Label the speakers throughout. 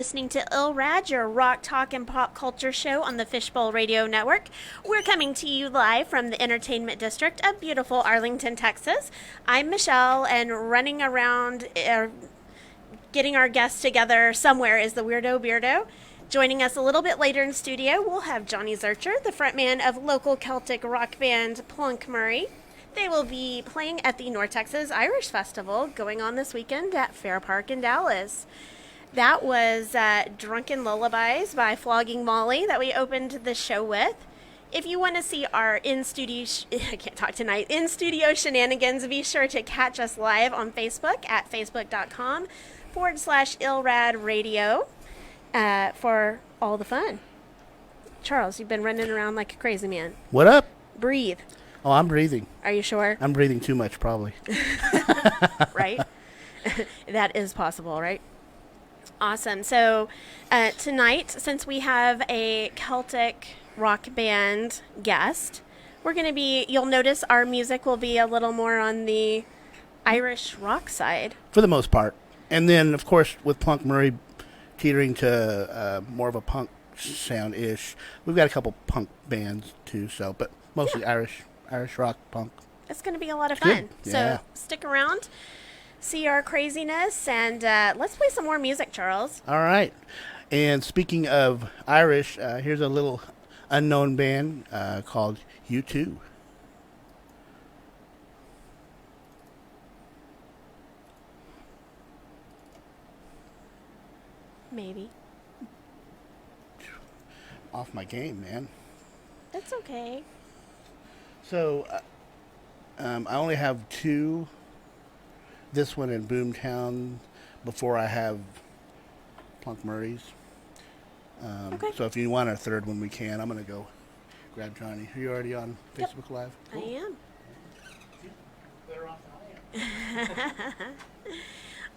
Speaker 1: Listening to Illrad, your rock, talk, and pop culture show on the Fishbowl Radio Network. We're coming to you live from the Entertainment District of beautiful Arlington, Texas. I'm Michelle, and running around getting our guests together somewhere is the Weirdobeardo. Joining us a little bit later in studio, we'll have Johnny Zercher, the frontman of local Celtic rock band Plunk. They will be playing at the North Texas Irish Festival going on this weekend at Fair Park in Dallas. That was Drunken Lullabies by Flogging Molly that we opened the show with. If you want to see our in-studio shenanigans, be sure to catch us live on Facebook at facebook.com/Illrad Radio for all the fun. Charles, you've been running around like a crazy man.
Speaker 2: What up?
Speaker 1: Breathe.
Speaker 2: Oh, I'm breathing.
Speaker 1: Are you sure?
Speaker 2: I'm breathing too much, probably.
Speaker 1: Right? That is possible, right? Awesome. So tonight, since we have a Celtic rock band guest, we're going to you'll notice our music will be a little more on the Irish rock side.
Speaker 2: For the most part. And then, of course, with Plunk Murray teetering to more of a punk sound-ish, we've got a couple punk bands too, but mostly Irish rock, punk.
Speaker 1: It's going to be a lot of fun.
Speaker 2: Good.
Speaker 1: So
Speaker 2: Yeah.
Speaker 1: stick around. See our craziness, and let's play some more music, Charles.
Speaker 2: All right. And speaking of Irish, here's a little unknown band called U2.
Speaker 1: Maybe.
Speaker 2: Off my game, man.
Speaker 1: That's okay.
Speaker 2: So, I only have two. This one in Boomtown before I have Plunk Murray's.
Speaker 1: Okay.
Speaker 2: So if you want a third one, we can. I'm going to go grab Johnny. Are you already on Facebook Live?
Speaker 1: I am.
Speaker 2: Better off than I am.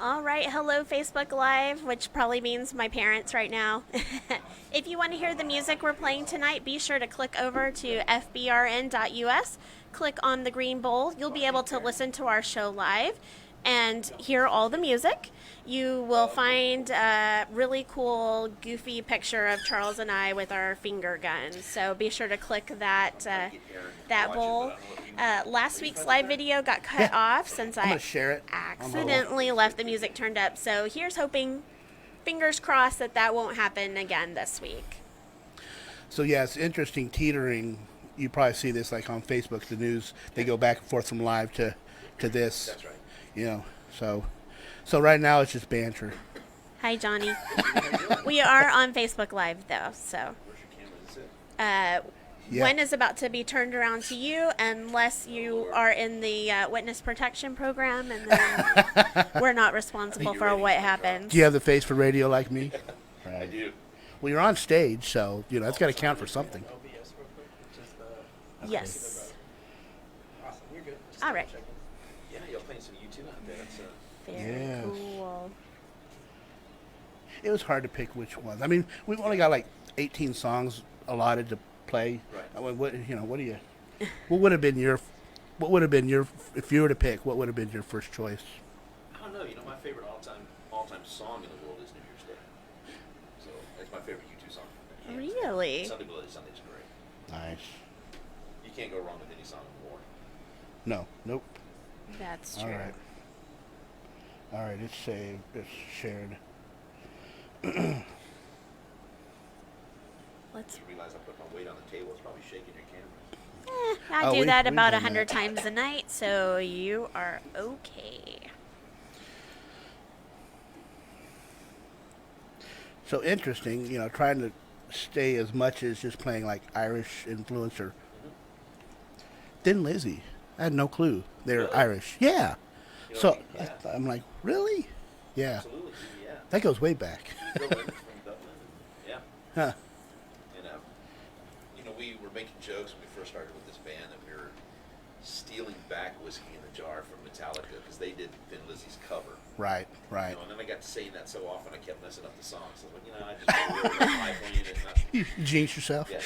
Speaker 1: All right. Hello, Facebook Live, which probably means my parents right now. If you want to hear the music we're playing tonight, be sure to click over to fbrn.us. Click on the green bowl. You'll be able to listen to our show live and hear all the music. You will find a really cool, goofy picture of Charles and I with our finger guns. So be sure to click that bowl. Last week's live video got cut off since I
Speaker 2: share it
Speaker 1: accidentally left the music turned up. So here's hoping, fingers crossed, that won't happen again this week.
Speaker 2: So yeah, it's interesting teetering. You probably see this like on Facebook, the news. They go back and forth from live to this.
Speaker 3: That's right.
Speaker 2: You know, so right now it's just banter.
Speaker 1: Hi, Johnny. We are on Facebook Live, though, so.
Speaker 3: Where's your camera? Is it?
Speaker 2: Yeah.
Speaker 1: One is about to be turned around to you, unless you are in the witness protection program, and then we're not responsible for what happens.
Speaker 2: Do you have the face for radio like me?
Speaker 3: I do.
Speaker 2: Well, you're on stage, so that's got to count for something.
Speaker 3: OBS real quick.
Speaker 1: Yes.
Speaker 3: Awesome. You're good. Just
Speaker 1: All right.
Speaker 3: checking. Yeah, you're playing some YouTube out there. That's
Speaker 1: Very
Speaker 2: Yes.
Speaker 1: cool.
Speaker 2: It was hard to pick which ones. I mean, we've only got like 18 songs allotted to play.
Speaker 3: Right.
Speaker 2: I mean, what would have been your, if you were to pick, what would have been your first choice?
Speaker 3: I don't know. You know, my favorite all-time song in the world is New Year's Day. So that's my favorite YouTube song.
Speaker 1: Really?
Speaker 3: Sunday Bloody Sunday's great.
Speaker 2: Nice.
Speaker 3: You can't go wrong with any song in war.
Speaker 2: No. Nope.
Speaker 1: That's
Speaker 2: All
Speaker 1: true.
Speaker 2: right. All right. It's saved. It's shared.
Speaker 1: Let's.
Speaker 3: You realize I put my weight on the table. It's probably shaking your camera.
Speaker 1: I
Speaker 2: Oh,
Speaker 1: do
Speaker 2: we've
Speaker 1: that
Speaker 2: done
Speaker 1: about
Speaker 2: that.
Speaker 1: 100 times a night, so you are okay.
Speaker 2: So interesting, trying to stay as much as just playing like Irish influencer. Thin Lizzy. I had no clue they're
Speaker 3: Really?
Speaker 2: Irish. Yeah.
Speaker 3: You know,
Speaker 2: So
Speaker 3: yeah.
Speaker 2: I'm like, really? Yeah.
Speaker 3: Absolutely. Yeah.
Speaker 2: That goes way back.
Speaker 3: Bill Evans from Dublin. Yeah.
Speaker 2: Huh.
Speaker 3: And, we were making jokes when we first started with this band that we were stealing back Whiskey in the Jar from Metallica because they did Thin Lizzy's cover.
Speaker 2: Right.
Speaker 3: And then I got to saying that so often I kept messing up the song. So I was like, I just really my lane and not.
Speaker 2: You jinx yourself.
Speaker 3: Yeah.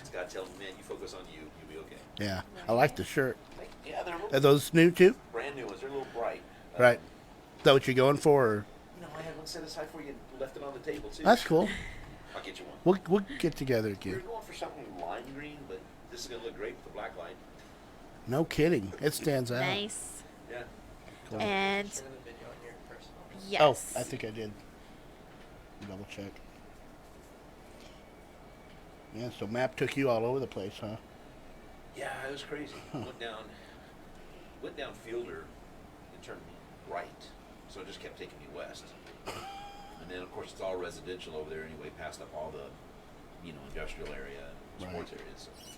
Speaker 3: It's God telling me, man, you focus on you, you'll be okay.
Speaker 2: Yeah. I like the shirt.
Speaker 3: Yeah, they're
Speaker 2: Are those new too?
Speaker 3: brand new ones. They're a little bright.
Speaker 2: Right. Is that what you're going for? Or?
Speaker 3: No, I have set aside for you and left it on the table too.
Speaker 2: That's cool.
Speaker 3: I'll get you one.
Speaker 2: We'll get together
Speaker 3: We
Speaker 2: again.
Speaker 3: were going for something lime green, but this is gonna look great with the black line.
Speaker 2: No kidding. It stands out.
Speaker 1: Nice.
Speaker 3: Yeah.
Speaker 2: Cool.
Speaker 1: And
Speaker 4: Send the video on your personal.
Speaker 1: yes.
Speaker 2: Oh, I think I did. Double check. Yeah, so map took you all over the place, huh?
Speaker 3: Yeah, it was crazy. Went down Fielder and turned right, so it just kept taking me west. And then of course it's all residential over there anyway, past up all the, industrial area and sports
Speaker 2: Right.
Speaker 3: areas. So.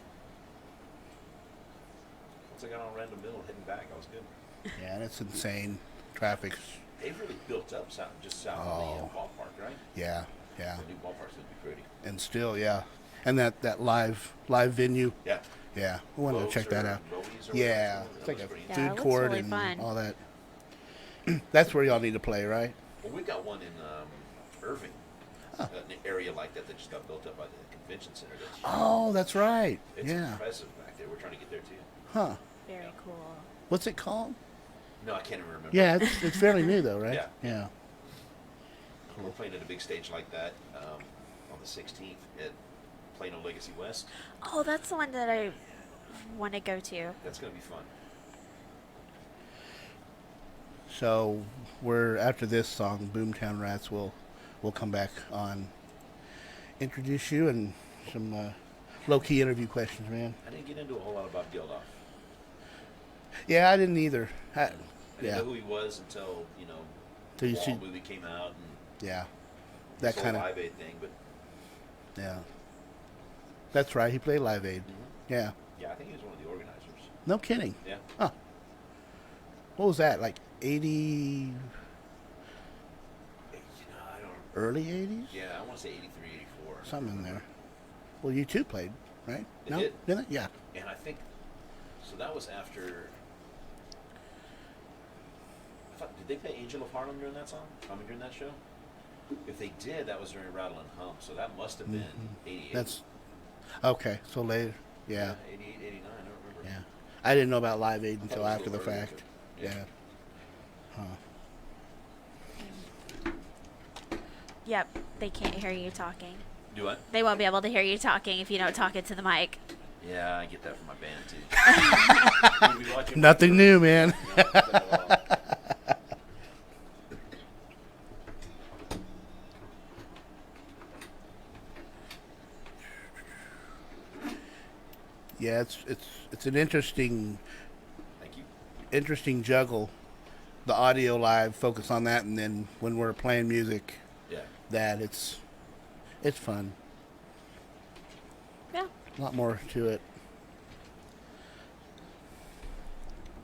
Speaker 3: Once I got on Random Mill heading back, I was good.
Speaker 2: Yeah, and it's insane. Traffic's,
Speaker 3: They've really built up just south of the ballpark, right?
Speaker 2: yeah.
Speaker 3: The new ballpark's gonna be pretty.
Speaker 2: And still, yeah. And that live venue,
Speaker 3: Yeah.
Speaker 2: yeah. We wanted to
Speaker 3: Lowe's
Speaker 2: check that
Speaker 3: or
Speaker 2: out.
Speaker 3: Roby's or
Speaker 2: Yeah,
Speaker 3: whatever,
Speaker 2: it's like
Speaker 3: that
Speaker 2: a
Speaker 3: looks pretty
Speaker 1: Yeah, it
Speaker 2: food
Speaker 1: looks
Speaker 2: court
Speaker 1: really
Speaker 2: and
Speaker 1: fun.
Speaker 2: all that. That's where y'all need to play, right?
Speaker 3: Well, we got one in Irving, an area like that just got built up by the convention center. That's
Speaker 2: Oh, that's right.
Speaker 3: It's
Speaker 2: Yeah.
Speaker 3: impressive back there. We're trying to get there too.
Speaker 2: Huh.
Speaker 1: Very cool.
Speaker 2: What's it called?
Speaker 3: No, I can't even remember.
Speaker 2: Yeah, it's fairly new though, right?
Speaker 3: Yeah.
Speaker 2: Yeah.
Speaker 3: We're playing at a big stage like that on the 16th at Plano Legacy West.
Speaker 1: Oh, that's the one that I want to go to.
Speaker 3: That's going to be fun.
Speaker 2: So we're after this song, Boomtown Rats. We'll come back on, introduce you and some low key interview questions, man.
Speaker 3: I didn't get into a whole lot about Geldof.
Speaker 2: Yeah, I didn't either.
Speaker 3: I didn't
Speaker 2: Yeah.
Speaker 3: know who he was until
Speaker 2: Till
Speaker 3: the
Speaker 2: you
Speaker 3: Wall
Speaker 2: see-
Speaker 3: movie came out and
Speaker 2: Yeah.
Speaker 3: this
Speaker 2: That
Speaker 3: whole
Speaker 2: kind of.
Speaker 3: Live Aid thing. But
Speaker 2: Yeah. That's right. He played Live Aid. Yeah.
Speaker 3: yeah, I think he was one of the organizers.
Speaker 2: No kidding.
Speaker 3: Yeah.
Speaker 2: Huh. What was that? Like 80,
Speaker 3: I don't.
Speaker 2: early 80s?
Speaker 3: Yeah, I want to say 83, 84.
Speaker 2: Something in there. Well, you two played, right?
Speaker 3: They
Speaker 2: no?
Speaker 3: did.
Speaker 2: Didn't they? Yeah.
Speaker 3: And I think so. That was after. Did they play Angel of Harlem during that song? During that show? If they did, that was during Rattle and Hum. So that must have been 88.
Speaker 2: That's okay. So later. Yeah.
Speaker 3: 88, 89. I don't remember.
Speaker 2: Yeah. I didn't know about Live Aid
Speaker 3: I thought
Speaker 2: until
Speaker 3: it was a
Speaker 2: after the
Speaker 3: little earlier,
Speaker 2: fact.
Speaker 3: but-
Speaker 2: Yeah. Huh.
Speaker 1: Yep, they can't hear you talking.
Speaker 3: Do what?
Speaker 1: They won't be able to hear you talking if you don't talk into the mic.
Speaker 3: Yeah, I get that from my band too. We'll be watching-
Speaker 2: Nothing new, man.
Speaker 3: No, nothing at all.
Speaker 2: Yeah, it's an interesting
Speaker 3: Thank you.
Speaker 2: juggle. The audio live, focus on that, and then when we're playing music,
Speaker 3: Yeah.
Speaker 2: that it's fun.
Speaker 1: Yeah.
Speaker 2: A lot more to it.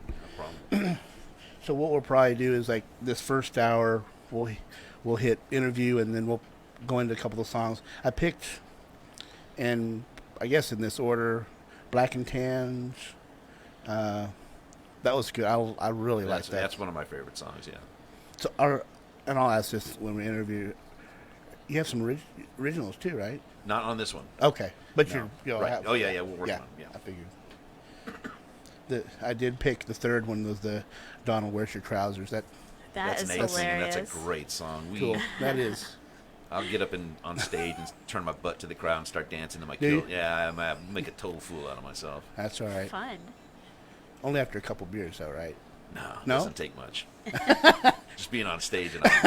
Speaker 3: No problem.
Speaker 2: So what we'll probably do is like this first hour, we'll hit interview, and then we'll go into a couple of songs. I picked, and I guess in this order, Black and Tans. That was good. I really liked that.
Speaker 3: That's one of my favorite songs. Yeah.
Speaker 2: So and I'll ask this when we interview. You have some originals too, right?
Speaker 3: Not on this one.
Speaker 2: Okay, but
Speaker 3: No.
Speaker 2: you'll
Speaker 3: Right.
Speaker 2: have.
Speaker 3: Oh yeah, we'll work
Speaker 2: Yeah,
Speaker 3: on it. Yeah.
Speaker 2: I figured. I did pick the third one was the Donald Wears Your Trousers. That
Speaker 1: That is
Speaker 3: Nate singing.
Speaker 1: hilarious.
Speaker 3: That's a great song.
Speaker 2: cool. That is.
Speaker 3: I'll get up on stage and turn my butt to the crowd and start dancing to my
Speaker 2: Do you?
Speaker 3: kill. Yeah, I make a total fool out of myself.
Speaker 2: That's all right.
Speaker 1: Fun.
Speaker 2: Only after a couple beers, though, right?
Speaker 3: No, it
Speaker 2: No?
Speaker 3: doesn't take much. Just being on stage and
Speaker 2: That's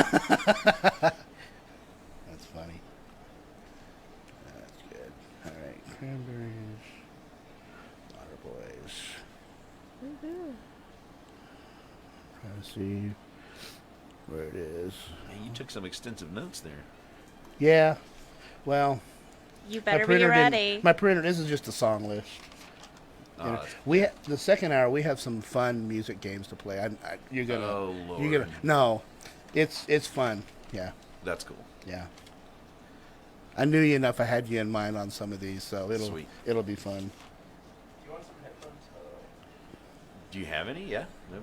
Speaker 2: funny. That's good. All right, Cranberries, Water Boys. Trying to see where it is.
Speaker 3: man, you took some extensive notes there.
Speaker 2: Yeah. Well,
Speaker 1: You
Speaker 2: my
Speaker 1: better be
Speaker 2: printer didn't-
Speaker 1: ready.
Speaker 2: My printer. This is just a song list.
Speaker 3: Oh,
Speaker 2: You know,
Speaker 3: that's-
Speaker 2: the second hour we have some fun music games to play. You're gonna.
Speaker 3: Oh,
Speaker 2: You're
Speaker 3: Lord.
Speaker 2: gonna. No, it's fun. Yeah,
Speaker 3: That's cool.
Speaker 2: yeah. I knew you enough. I had you in mind on some of these, so
Speaker 3: Sweet.
Speaker 2: it'll be fun.
Speaker 4: You want some headphones?
Speaker 3: Do you have any? Yeah. No.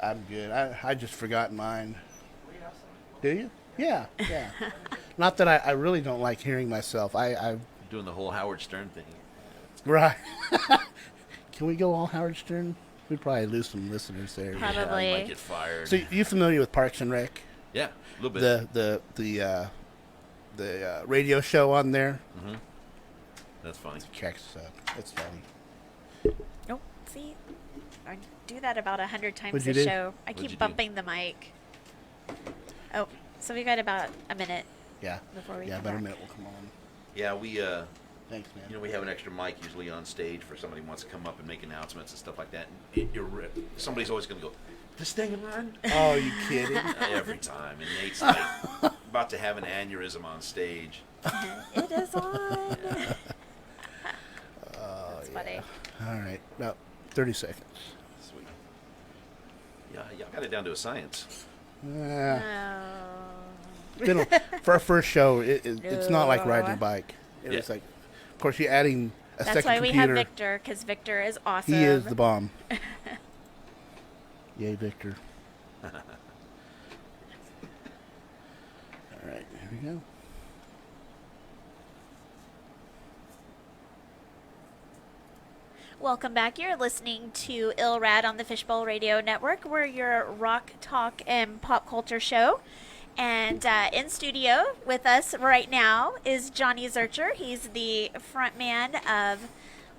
Speaker 2: I'm good. I just forgot mine.
Speaker 4: We have some.
Speaker 2: Do you? Yeah, yeah. Not that I really don't like hearing myself. I
Speaker 3: Doing the whole Howard Stern thing.
Speaker 2: right. Can we go all Howard Stern? We'd probably lose some listeners there.
Speaker 1: Probably.
Speaker 3: Yeah, I might get fired.
Speaker 2: So you familiar with Parks and Rec?
Speaker 3: Yeah, a little bit.
Speaker 2: The radio show on there.
Speaker 3: Mm-hmm. That's funny.
Speaker 2: Checks up. That's funny.
Speaker 1: Oh, see, I do that about 100 times
Speaker 2: What'd
Speaker 1: a
Speaker 2: you do?
Speaker 1: show. I
Speaker 3: What'd you
Speaker 1: keep
Speaker 3: do?
Speaker 1: bumping the mic. Oh, so we got about a minute
Speaker 2: Yeah.
Speaker 1: before we
Speaker 2: Yeah,
Speaker 1: come
Speaker 2: about a
Speaker 1: back.
Speaker 2: minute will come on.
Speaker 3: Yeah, we
Speaker 2: Thanks, man.
Speaker 3: you know, we have an extra mic usually on stage for somebody who wants to come up and make announcements and stuff like that. And somebody's always going to go, "This thing on?"
Speaker 2: Oh, you kidding?
Speaker 3: Every time, and Nate's like about to have an aneurysm on stage.
Speaker 1: It is on. That's
Speaker 2: yeah.
Speaker 1: funny.
Speaker 2: All right, about 30 seconds.
Speaker 3: Sweet. Yeah, y'all got it down to a science.
Speaker 2: Uh,
Speaker 1: Oh.
Speaker 2: been for our first show, it's not like riding a
Speaker 1: No.
Speaker 2: bike. It
Speaker 3: Yeah.
Speaker 2: was like, of course, you're adding a
Speaker 1: That's
Speaker 2: second
Speaker 1: why we have
Speaker 2: computer.
Speaker 1: Victor, because Victor is awesome.
Speaker 2: He is the bomb. Yay, Victor. All right, here we go.
Speaker 1: Welcome back. You're listening to Illrad on the Fishbowl Radio Network. We're your rock, talk, and pop culture show. And in studio with us right now is Johnny Zercher. He's the front man of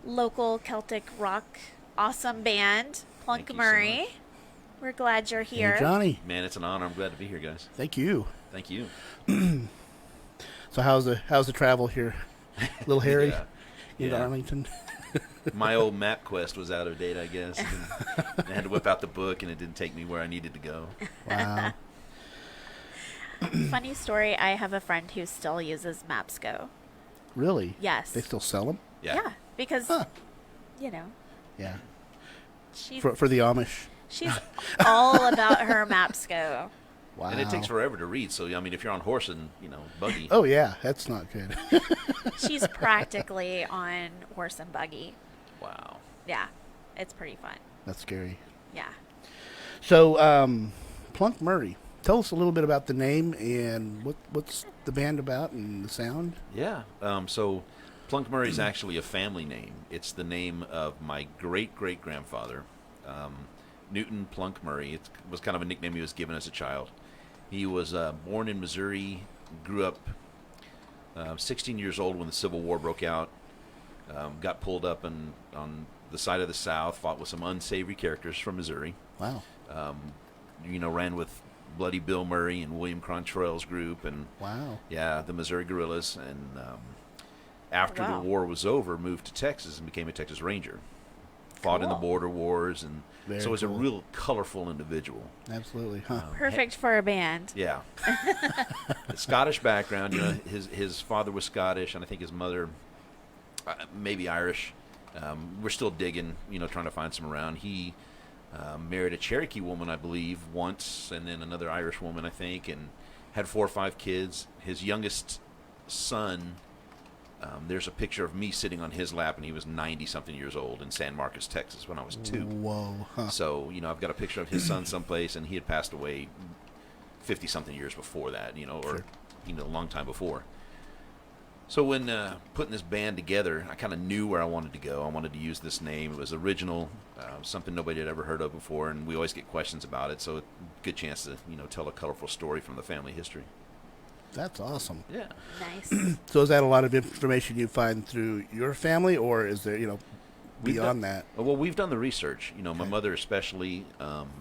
Speaker 1: local Celtic rock awesome band, Plunk
Speaker 3: Thank you so
Speaker 1: Murray.
Speaker 3: much.
Speaker 1: We're glad you're here.
Speaker 2: Hey, Johnny.
Speaker 3: Man, it's an honor. I'm glad to be here, guys.
Speaker 2: Thank you.
Speaker 3: Thank you.
Speaker 2: So how's the travel here? Little hairy
Speaker 3: Yeah.
Speaker 2: in
Speaker 3: Yeah.
Speaker 2: Arlington.
Speaker 3: My old map quest was out of date, I guess. And I had to whip out the book, and it didn't take me where I needed to go.
Speaker 2: Wow.
Speaker 1: Funny story, I have a friend who still uses Mapsco.
Speaker 2: Really?
Speaker 1: Yes.
Speaker 2: They still sell them?
Speaker 1: Yeah, because,
Speaker 2: Huh.
Speaker 1: you know,
Speaker 2: Yeah.
Speaker 1: she's,
Speaker 2: For the Amish.
Speaker 1: she's all about her Mapsco.
Speaker 2: Wow.
Speaker 3: And it takes forever to read. So, I mean, if you're on horse and, buggy.
Speaker 2: Oh yeah, that's not good.
Speaker 1: She's practically on horse and buggy.
Speaker 3: Wow.
Speaker 1: Yeah, it's pretty fun.
Speaker 2: That's scary.
Speaker 1: Yeah.
Speaker 2: So, Plunk Murray. Tell us a little bit about the name and what's the band about and the sound.
Speaker 3: Yeah. So Plunk Murray is actually a family name. It's the name of my great-great-grandfather, Newton Plunk Murray. It was kind of a nickname he was given as a child. He was born in Missouri, grew up 16 years old when the Civil War broke out, got pulled up on the side of the South, fought with some unsavory characters from Missouri,
Speaker 2: Wow.
Speaker 3: ran with Bloody Bill Murray and William Crontroy's group, and
Speaker 2: Wow.
Speaker 3: yeah, the Missouri Guerrillas, and after
Speaker 1: Wow.
Speaker 3: the war was over, moved to Texas and became a Texas Ranger. Fought in the
Speaker 1: Cool.
Speaker 3: border wars, and
Speaker 2: Very
Speaker 3: so was
Speaker 2: cool.
Speaker 3: a real colorful individual.
Speaker 2: Absolutely. Huh.
Speaker 1: Perfect for a band.
Speaker 3: Yeah, Scottish background. His father was Scottish, and I think his mother maybe Irish. We're still digging, trying to find some around. He married a Cherokee woman, I believe, once, and then another Irish woman, I think, and had 4 or 5 kids. His youngest son, there's a picture of me sitting on his lap, and he was 90-something years old in San Marcos, Texas, when I was 2.
Speaker 2: Whoa. Huh.
Speaker 3: So, I've got a picture of his son someplace, and he had passed away 50-something years before that, or,
Speaker 2: Sure.
Speaker 3: a long time before. So when putting this band together, I kind of knew where I wanted to go. I wanted to use this name. It was original, something nobody had ever heard of before, and we always get questions about it. So a good chance to, tell a colorful story from the family history.
Speaker 2: That's awesome.
Speaker 3: Yeah.
Speaker 1: Nice.
Speaker 2: So is that a lot of information you find through your family, or is there,
Speaker 3: We've
Speaker 2: beyond
Speaker 3: done-
Speaker 2: that?
Speaker 3: Well, we've done the research. My
Speaker 2: Okay.
Speaker 3: mother especially,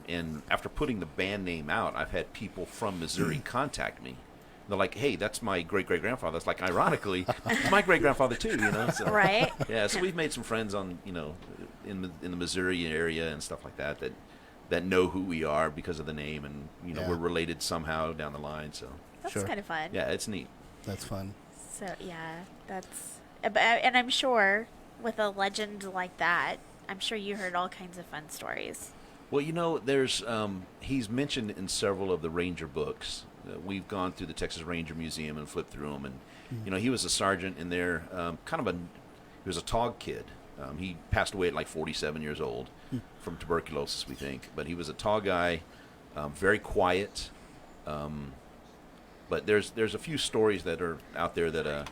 Speaker 3: and after putting the band name out, I've had people from Missouri contact me. They're like, "Hey, that's my great-great-grandfather." It's like, ironically, it's my great-grandfather too. So,
Speaker 1: Right?
Speaker 3: Yeah, so we've made some friends on, in the Missouri area and stuff like that know who we are because of the name, and
Speaker 2: Yeah.
Speaker 3: we're related somehow down the line. So
Speaker 1: That's
Speaker 2: Sure.
Speaker 1: kind of fun.
Speaker 3: yeah, it's neat.
Speaker 2: That's fun.
Speaker 1: So, yeah, that's... And I'm sure with a legend like that, I'm sure you heard all kinds of fun stories.
Speaker 3: Well, there's he's mentioned in several of the Ranger books. We've gone through the Texas Ranger Museum and flipped through them, and he was a sergeant in there. He was a Tog kid. He passed away at like 47 years old from tuberculosis, we think. But he was a Tog guy, very quiet. But there's a few stories that are out there that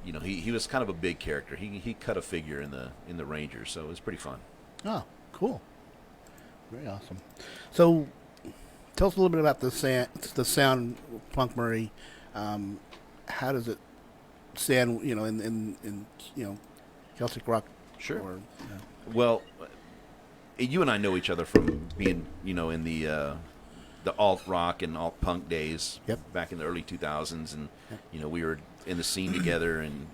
Speaker 3: he was kind of a big character. He cut a figure in the Rangers, so it was pretty fun.
Speaker 2: Oh, cool. Very awesome. So, Tell us a little bit about the sound of Plunk Murray. How does it sound, in Celtic rock?
Speaker 3: Sure.
Speaker 2: Or,
Speaker 3: Well, you and I know each other from being, in the alt rock and alt punk days back in the early 2000s, and we were in the scene together, and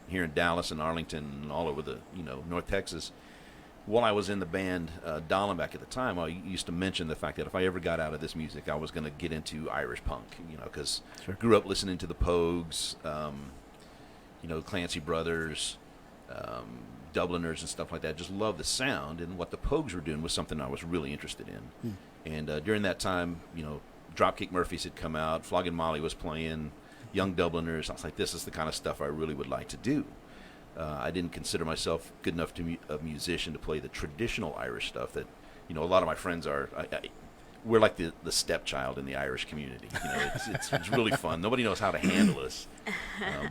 Speaker 3: here in Dallas and Arlington and all over the North Texas. While I was in the band Dallenbach at the time, I used to mention the fact that if I ever got out of this music, I was going to get into Irish punk, because I grew up listening to the Pogues, Clancy Brothers, Dubliners and stuff like that. Just loved the sound, and what the Pogues were doing was something I was really interested in. And during that time, Dropkick Murphys had come out, Flogging Molly was playing, Young Dubliners. I was like, this is the kind of stuff I really would like to do. I didn't consider myself good enough to a musician to play the traditional Irish stuff that, a lot of my friends are. We're like the stepchild in the Irish community. It's really fun. Nobody knows how to handle us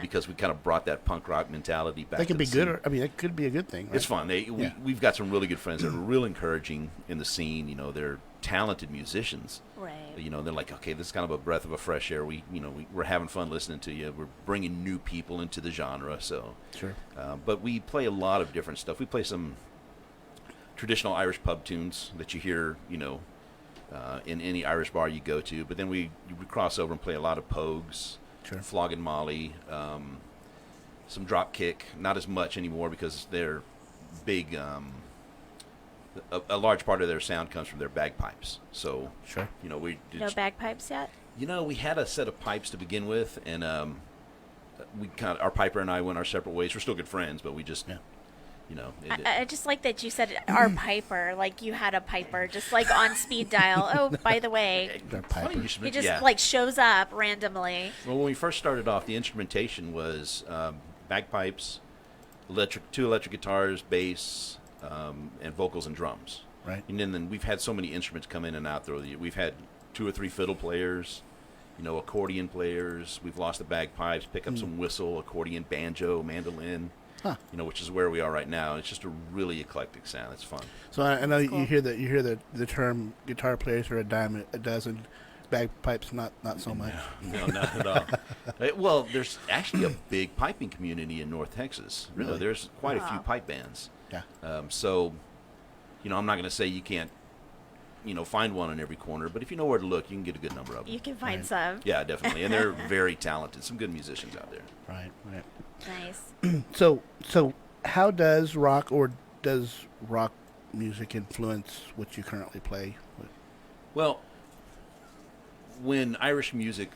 Speaker 3: because we kind of brought that punk rock mentality back.
Speaker 2: That could be good. That could be a good thing. Right?
Speaker 3: It's fun. We've got some really good friends that are real encouraging in the scene. They're talented musicians.
Speaker 1: Right.
Speaker 3: They're like, okay, this is kind of a breath of a fresh air. We're having fun listening to you. We're bringing new people into the genre. So
Speaker 2: sure.
Speaker 3: But we play a lot of different stuff. We play some traditional Irish pub tunes that you hear, in any Irish bar you go to. But then we cross over and play a lot of Pogues,
Speaker 2: sure.
Speaker 3: Flogging Molly, some Dropkick. Not as much anymore because they're big. A large part of their sound comes from their bagpipes. So,
Speaker 2: sure.
Speaker 3: We did
Speaker 1: No bagpipes yet?
Speaker 3: we had a set of pipes to begin with, and our piper and I went our separate ways. We're still good friends, but we just,
Speaker 1: I just like that you said our piper, like you had a piper, just like on speed dial. Oh, by the way,
Speaker 2: Their
Speaker 3: funny
Speaker 2: piper.
Speaker 3: you should
Speaker 1: he
Speaker 3: mention-
Speaker 1: just
Speaker 3: yeah.
Speaker 1: shows up randomly.
Speaker 3: Well, when we first started off, the instrumentation was bagpipes, two electric guitars, bass, and vocals and drums.
Speaker 2: Right.
Speaker 3: And then we've had so many instruments come in and out through the year. We've had 2 or 3 fiddle players, accordion players. We've lost the bagpipes, pick up some whistle, accordion, banjo, mandolin.
Speaker 2: Huh.
Speaker 3: Which is where we are right now. It's just a really eclectic sound. It's fun.
Speaker 2: So I know
Speaker 1: Cool.
Speaker 2: you hear the term guitar players are a dime a dozen, bagpipes not so much.
Speaker 3: No, not at all. Well, there's actually a big piping community in North Texas.
Speaker 2: Really?
Speaker 3: There's quite a few
Speaker 1: Wow.
Speaker 3: pipe bands.
Speaker 2: Yeah.
Speaker 3: So, I'm not going to say you can't, find one in every corner, but if you know where to look, you can get a good number of them.
Speaker 1: You can find
Speaker 2: Right.
Speaker 1: some.
Speaker 3: Yeah, definitely. And they're very talented. Some good musicians out there.
Speaker 2: Right.
Speaker 1: Nice.
Speaker 2: So how does rock music influence what you currently play?
Speaker 3: Well, when Irish music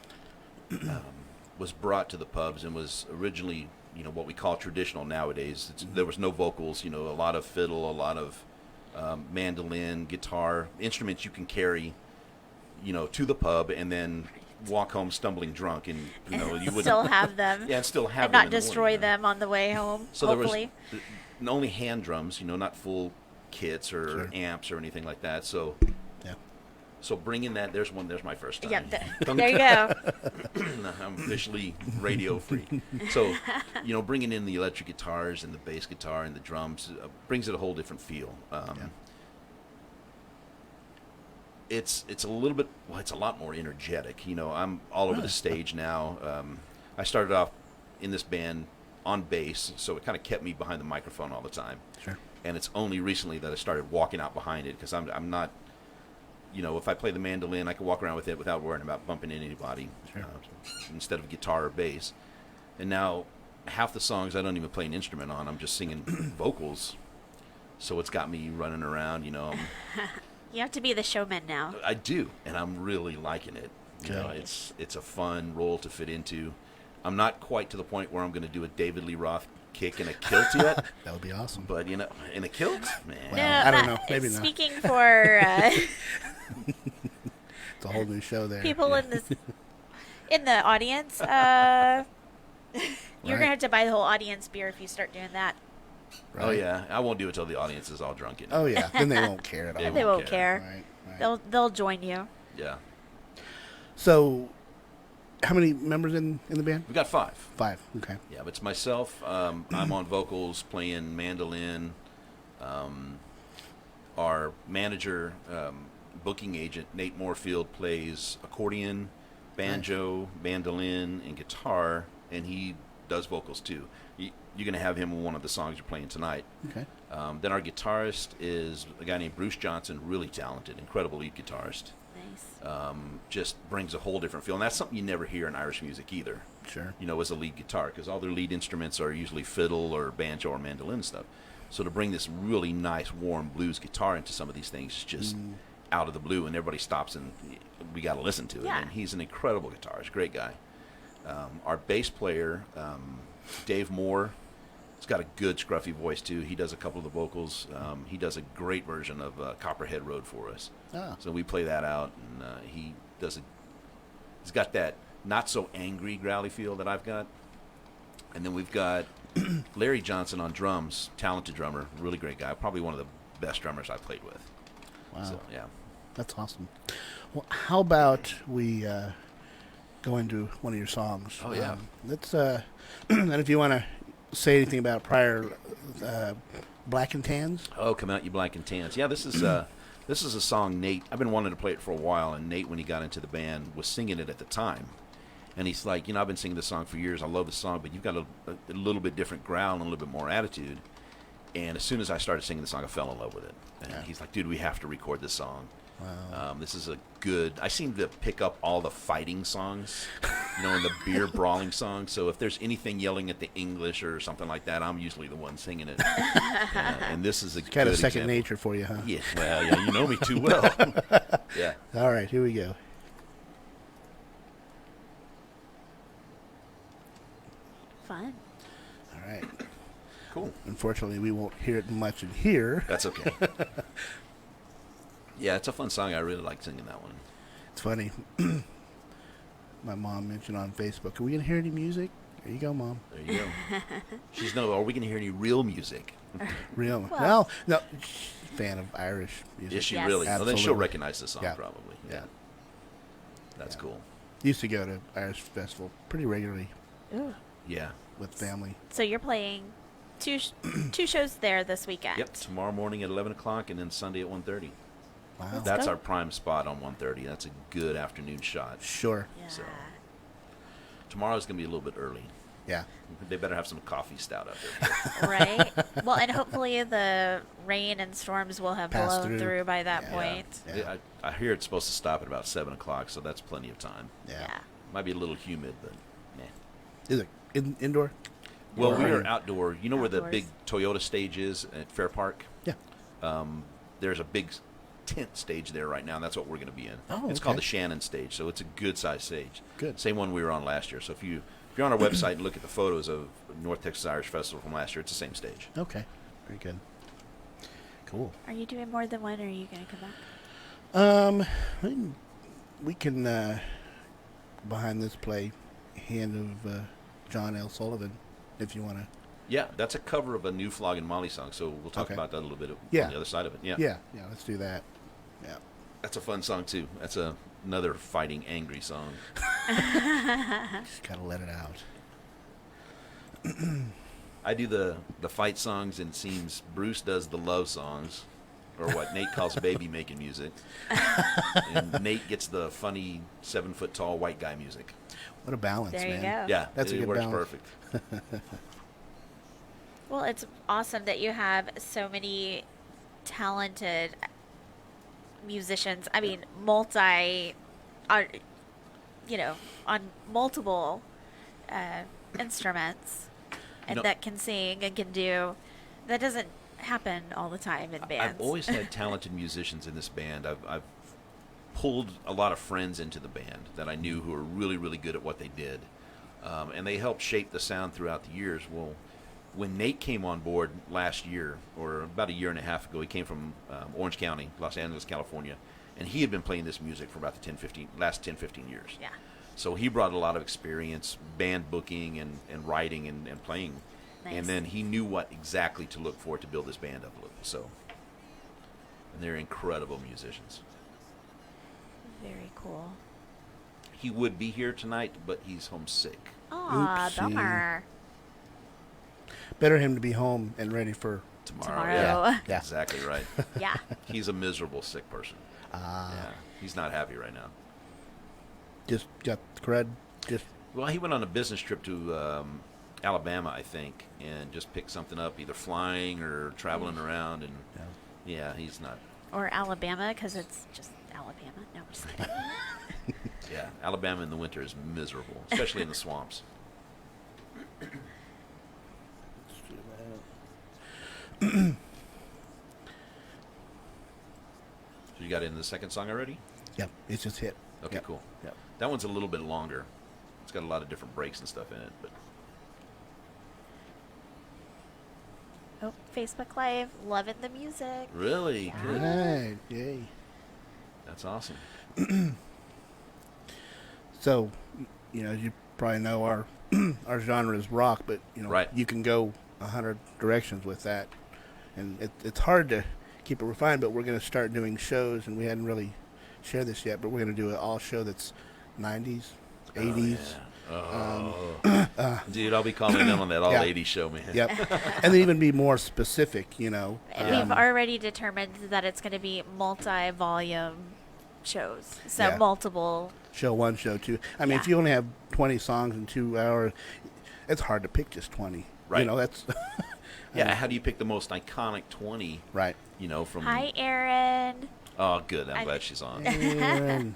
Speaker 3: was brought to the pubs and was originally, what we call traditional nowadays, there was no vocals, a lot of fiddle, a lot of mandolin, guitar, instruments you can carry, to the pub and then walk home stumbling drunk, and you would
Speaker 1: Still have them.
Speaker 3: yeah, and still have
Speaker 1: And
Speaker 3: them
Speaker 1: not
Speaker 3: in the
Speaker 1: destroy
Speaker 3: morning,
Speaker 1: them on the way home,
Speaker 3: So
Speaker 1: hopefully.
Speaker 3: there was only hand drums, not full kits or
Speaker 2: Sure.
Speaker 3: amps or anything like that. So
Speaker 2: Yeah.
Speaker 3: So bringing that, there's my first time.
Speaker 1: Yeah, there you go.
Speaker 3: I'm officially radio free. So, bringing in the electric guitars and the bass guitar and the drums brings it a whole different feel. It's a little bit, it's a lot more energetic. I'm all over the stage now. I started off in this band on bass, so it kind of kept me behind the microphone all the time.
Speaker 2: Sure.
Speaker 3: And it's only recently that I started walking out behind it, because I'm not, if I play the mandolin, I can walk around with it without worrying about bumping into anybody,
Speaker 2: Sure.
Speaker 3: Instead of guitar or bass. And now half the songs I don't even play an instrument on. I'm just singing vocals. So it's got me running around,
Speaker 1: You have to be the showman now.
Speaker 3: I do, and I'm really liking it.
Speaker 2: Good.
Speaker 3: It's a fun role to fit into. I'm not quite to the point where I'm going to do a David Lee Roth kick in a kilt yet,
Speaker 2: That would be awesome.
Speaker 3: but in a kilt, man.
Speaker 2: Well, I don't know. Maybe not.
Speaker 1: Speaking for
Speaker 2: It's a whole new show there.
Speaker 1: people in the audience, you're gonna have to buy the whole audience beer if you start doing that.
Speaker 2: Right?
Speaker 3: Oh yeah, I won't do it till the audience is all drunk.
Speaker 2: Oh yeah. Then they won't care at all.
Speaker 3: They
Speaker 1: They won't care.
Speaker 2: Right.
Speaker 1: They'll join you.
Speaker 3: Yeah,
Speaker 2: So, how many members in the band?
Speaker 3: we got 5.
Speaker 2: 5. Okay.
Speaker 3: Yeah, but it's myself. I'm on vocals, playing mandolin. Our manager, booking agent, Nate Moorfield, plays accordion, banjo, mandolin, and guitar, and he does vocals too. You're going to have him in one of the songs you're playing tonight.
Speaker 2: Okay.
Speaker 3: Then our guitarist is a guy named Bruce Johnson, really talented, incredible lead guitarist.
Speaker 1: Nice.
Speaker 3: Just brings a whole different feel, and that's something you never hear in Irish music either.
Speaker 2: Sure.
Speaker 3: You know, as a lead guitar, because all their lead instruments are usually fiddle or banjo or mandolin stuff. So to bring this really nice, warm blues guitar into some of these things is just out of the blue, and everybody stops and we got to listen to it.
Speaker 1: Yeah.
Speaker 3: And he's an incredible guitarist, great guy. Our bass player, Dave Moore, he's got a good scruffy voice too. He does a couple of the vocals. He does a great version of Copperhead Road for us.
Speaker 2: Ah.
Speaker 3: So we play that out, and he does it. He's got that not so angry growly feel that I've got. And then we've got Larry Johnson on drums, talented drummer, really great guy, probably one of the best drummers I've played with.
Speaker 2: Wow.
Speaker 3: So, yeah.
Speaker 2: That's awesome. Well, how about we go into one of your songs?
Speaker 3: Oh, yeah.
Speaker 2: Let's. And if you want to say anything about prior Black and Tans.
Speaker 3: Oh, come out, you black and tans. Yeah, this is a song Nate. I've been wanting to play it for a while, and Nate, when he got into the band, was singing it at the time. And he's like, I've been singing this song for years. I love the song, but you've got a little bit different growl and a little bit more attitude. And as soon as I started singing the song, I fell in love with it. And he's like, dude, we have to record this song.
Speaker 2: Wow.
Speaker 3: This is a good... I seem to pick up all the fighting songs, and the beer brawling songs. So if there's anything yelling at the English or something like that, I'm usually the one singing it. And this is a
Speaker 2: Kind of
Speaker 3: good
Speaker 2: second
Speaker 3: example.
Speaker 2: nature for you, huh?
Speaker 3: Yeah, well, yeah, you know me too well. Yeah.
Speaker 2: All right, here we go.
Speaker 1: Fun.
Speaker 2: All right.
Speaker 3: Cool.
Speaker 2: Unfortunately, we won't hear it much in here.
Speaker 3: That's okay. Yeah, it's a fun song. I really like singing that one.
Speaker 2: It's funny. My mom mentioned on Facebook, are we going to hear any music? There you go, Mom.
Speaker 3: There you go. She's no, are we going to hear any real music?
Speaker 2: Real.
Speaker 1: Well-
Speaker 2: Well, no. She's a fan of Irish music.
Speaker 3: Is she
Speaker 1: Yes.
Speaker 3: really? Well, then she'll
Speaker 2: Absolutely.
Speaker 3: recognize the song
Speaker 2: Yeah.
Speaker 3: probably.
Speaker 2: Yeah.
Speaker 3: That's
Speaker 2: Yeah.
Speaker 3: cool.
Speaker 2: Used to go to Irish Festival pretty regularly
Speaker 1: Ooh.
Speaker 3: Yeah.
Speaker 2: with family.
Speaker 1: So you're playing two shows there this weekend.
Speaker 3: Yep. Tomorrow morning at 11 o'clock and then Sunday at 1:30.
Speaker 2: Wow.
Speaker 1: Let's
Speaker 3: That's
Speaker 1: go.
Speaker 3: our prime spot on 1:30. That's a good afternoon shot.
Speaker 2: Sure.
Speaker 1: Yeah.
Speaker 3: So tomorrow's going to be a little bit early.
Speaker 2: Yeah.
Speaker 3: They better have some coffee stout out there.
Speaker 1: Right? Well, and hopefully the rain and storms will have
Speaker 2: Pass
Speaker 1: blown
Speaker 2: through.
Speaker 1: through by that
Speaker 2: Yeah.
Speaker 1: point.
Speaker 2: Yeah.
Speaker 3: I hear it's supposed to stop at about 7 o'clock, so that's plenty of time.
Speaker 2: Yeah.
Speaker 1: Yeah.
Speaker 3: Might be a little humid, but
Speaker 2: Is it indoor?
Speaker 3: Well,
Speaker 2: Or
Speaker 3: we
Speaker 2: are
Speaker 3: are
Speaker 2: you-
Speaker 3: outdoor. You know where the
Speaker 1: Outdoors.
Speaker 3: big Toyota stage is at Fair Park?
Speaker 2: Yeah.
Speaker 3: There's a big tent stage there right now, and that's what we're going to be in.
Speaker 2: Oh,
Speaker 3: it's called
Speaker 2: okay.
Speaker 3: the Shannon stage, so it's a good-sized stage.
Speaker 2: Good.
Speaker 3: Same one we were on last year. So if you're on our website and look at the photos of North Texas Irish Festival from last year, it's the same stage.
Speaker 2: Okay. Very good. Cool.
Speaker 1: Are you doing more than one, or are you going to come back?
Speaker 2: We can behind this play Hand of John L. Sullivan, if you want to.
Speaker 3: Yeah, that's a cover of a new Flog and Molly song, so we'll talk
Speaker 2: Okay.
Speaker 3: about that a little bit
Speaker 2: Yeah.
Speaker 3: on the other side of it. Yeah.
Speaker 2: Yeah. Let's do that. Yeah.
Speaker 3: That's a fun song, too. That's another fighting, angry song.
Speaker 2: Just gotta let it out.
Speaker 3: I do the fight songs, and it seems Bruce does the love songs, or what Nate calls baby making music. And Nate gets the funny 7-foot-tall white guy music.
Speaker 2: What a balance,
Speaker 1: There you
Speaker 2: man.
Speaker 1: go.
Speaker 3: Yeah,
Speaker 2: That's a
Speaker 3: it
Speaker 2: good
Speaker 3: works
Speaker 2: balance.
Speaker 3: perfect.
Speaker 1: Well, it's awesome that you have so many talented musicians. I mean, on multiple instruments, and
Speaker 3: No.
Speaker 1: that can sing and can do. That doesn't happen all the time in bands.
Speaker 3: I've always had talented musicians in this band. I've pulled a lot of friends into the band that I knew who were really, really good at what they did. And they helped shape the sound throughout the years. Well, when Nate came on board last year, or about a year and a half ago, he came from Orange County, Los Angeles, California, and he had been playing this music for about the last 10, 15 years.
Speaker 1: Yeah.
Speaker 3: So he brought a lot of experience, band booking and writing and playing.
Speaker 1: Nice.
Speaker 3: And then he knew what exactly to look for to build this band up a little. So, and they're incredible musicians.
Speaker 1: Very cool.
Speaker 3: He would be here tonight, but he's homesick.
Speaker 1: Aw,
Speaker 2: Oopsie.
Speaker 1: bummer.
Speaker 2: Better him to be home and ready for.
Speaker 3: Tomorrow.
Speaker 1: Tomorrow.
Speaker 3: Yeah,
Speaker 2: Yeah.
Speaker 3: exactly right.
Speaker 1: Yeah.
Speaker 3: He's a miserable sick person. Yeah, he's not happy right now.
Speaker 2: Just got crud. Just
Speaker 3: Well, he went on a business trip to Alabama, I think, and just picked something up, either flying or traveling around. And yeah, he's not.
Speaker 1: Or Alabama, because it's just Alabama. No, I'm just kidding.
Speaker 3: Yeah, Alabama in the winter is miserable, especially in the swamps. So you got into the second song already?
Speaker 2: Yep, it's just hit.
Speaker 3: Okay,
Speaker 2: Yep.
Speaker 3: cool.
Speaker 2: Yep.
Speaker 3: That one's a little bit longer. It's got a lot of different breaks and stuff in it, but
Speaker 1: Oh, Facebook Live, loving the music.
Speaker 3: really
Speaker 1: Yeah.
Speaker 3: good.
Speaker 2: Right, yay.
Speaker 3: That's awesome.
Speaker 2: So, as you probably know, our our genre is rock, but
Speaker 3: Right.
Speaker 2: you can go 100 directions with that, and it's hard to keep it refined. But we're going to start doing shows, and we hadn't really shared this yet, but we're going to do an all show that's 90s, 80s.
Speaker 3: Dude, I'll be calling in on that all
Speaker 2: Yeah.
Speaker 3: 80s show, man.
Speaker 2: Yep, and then even be more specific.
Speaker 1: We've already determined that it's going to be multi-volume shows. So
Speaker 2: Yeah.
Speaker 1: multiple.
Speaker 2: Show 1, show 2. I mean,
Speaker 1: Yeah.
Speaker 2: if you only have 20 songs in 2 hours, it's hard to pick just 20.
Speaker 3: Right.
Speaker 2: That's
Speaker 3: Yeah, how do you pick the most iconic 20,
Speaker 2: right.
Speaker 3: from...
Speaker 1: Hi, Aaron.
Speaker 3: Oh, good. I'm
Speaker 1: I-
Speaker 3: glad she's on.
Speaker 2: And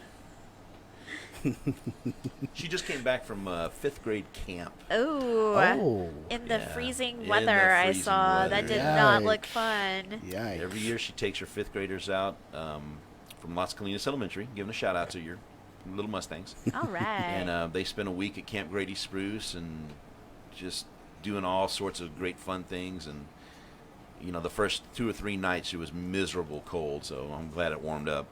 Speaker 3: She just came back from 5th grade camp.
Speaker 1: Oh. In the
Speaker 3: Yeah,
Speaker 1: freezing
Speaker 3: in
Speaker 1: weather,
Speaker 3: the
Speaker 1: I
Speaker 3: freezing
Speaker 1: saw.
Speaker 3: weather.
Speaker 1: That did not
Speaker 2: Yikes.
Speaker 1: look fun.
Speaker 2: Yikes.
Speaker 3: Every year she takes her 5th graders out from Las Colinas Elementary, giving a shout out to your little Mustangs.
Speaker 1: All right.
Speaker 3: And they spent a week at Camp Grady Spruce and just doing all sorts of great fun things. And, the first 2 or 3 nights it was miserable cold, so I'm glad it warmed up.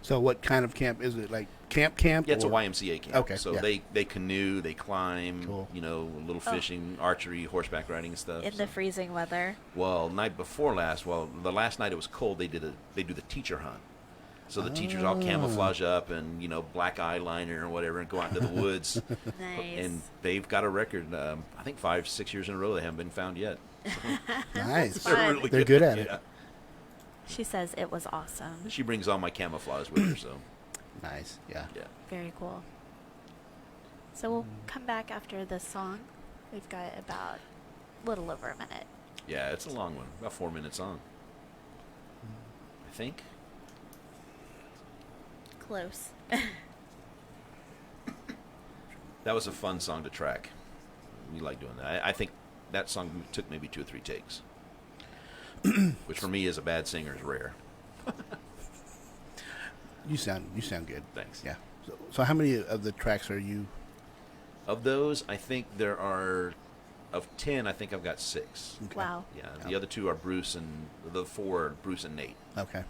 Speaker 2: So what kind of camp is it? Like camp?
Speaker 3: Yeah, it's a
Speaker 2: or-
Speaker 3: YMCA camp.
Speaker 2: Okay,
Speaker 3: So
Speaker 2: yeah.
Speaker 3: they canoe, they climb,
Speaker 2: Cool.
Speaker 3: A little fishing, archery, horseback riding and stuff.
Speaker 1: In
Speaker 3: so.
Speaker 1: the freezing weather.
Speaker 3: Well, night before last, the last night it was cold. They do the teacher hunt. So the teachers all camouflage up and black eyeliner or whatever and go out into the woods.
Speaker 1: Nice.
Speaker 3: And they've got a record. I think 5-6 years in a row they haven't been found yet.
Speaker 2: Nice.
Speaker 1: Fun.
Speaker 2: They're good at it.
Speaker 3: Yeah.
Speaker 1: She says it was awesome.
Speaker 3: She brings all my camouflage with her, so
Speaker 2: Nice. Yeah.
Speaker 3: yeah.
Speaker 1: Very cool. So we'll come back after this song. We've got about a little over a minute.
Speaker 3: Yeah, it's a long one. About 4 minutes long. I think.
Speaker 1: Close.
Speaker 3: That was a fun song to track. We like doing that. I think that song took maybe 2 or 3 takes. Which for me as a bad singer is rare.
Speaker 2: You sound good.
Speaker 3: Thanks.
Speaker 2: Yeah. So how many of the tracks are you?
Speaker 3: Of those, I think there are, of 10, I think I've got 6.
Speaker 2: Okay.
Speaker 1: Wow.
Speaker 3: Yeah, the other 2 are Bruce and, the 4 are Bruce and Nate.
Speaker 2: Okay.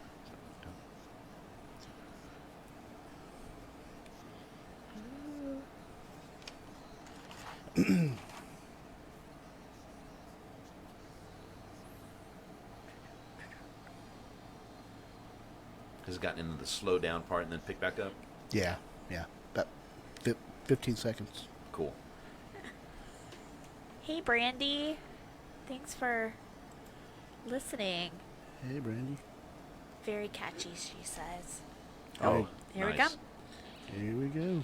Speaker 3: Has it gotten into the slow down part and then pick back up?
Speaker 2: Yeah. Yeah. About 15 seconds.
Speaker 3: Cool.
Speaker 1: Hey, Brandy. Thanks for listening.
Speaker 2: Hey, Brandy.
Speaker 1: Very catchy, she says.
Speaker 3: Oh,
Speaker 1: Here we
Speaker 3: nice.
Speaker 1: go.
Speaker 2: Here we go.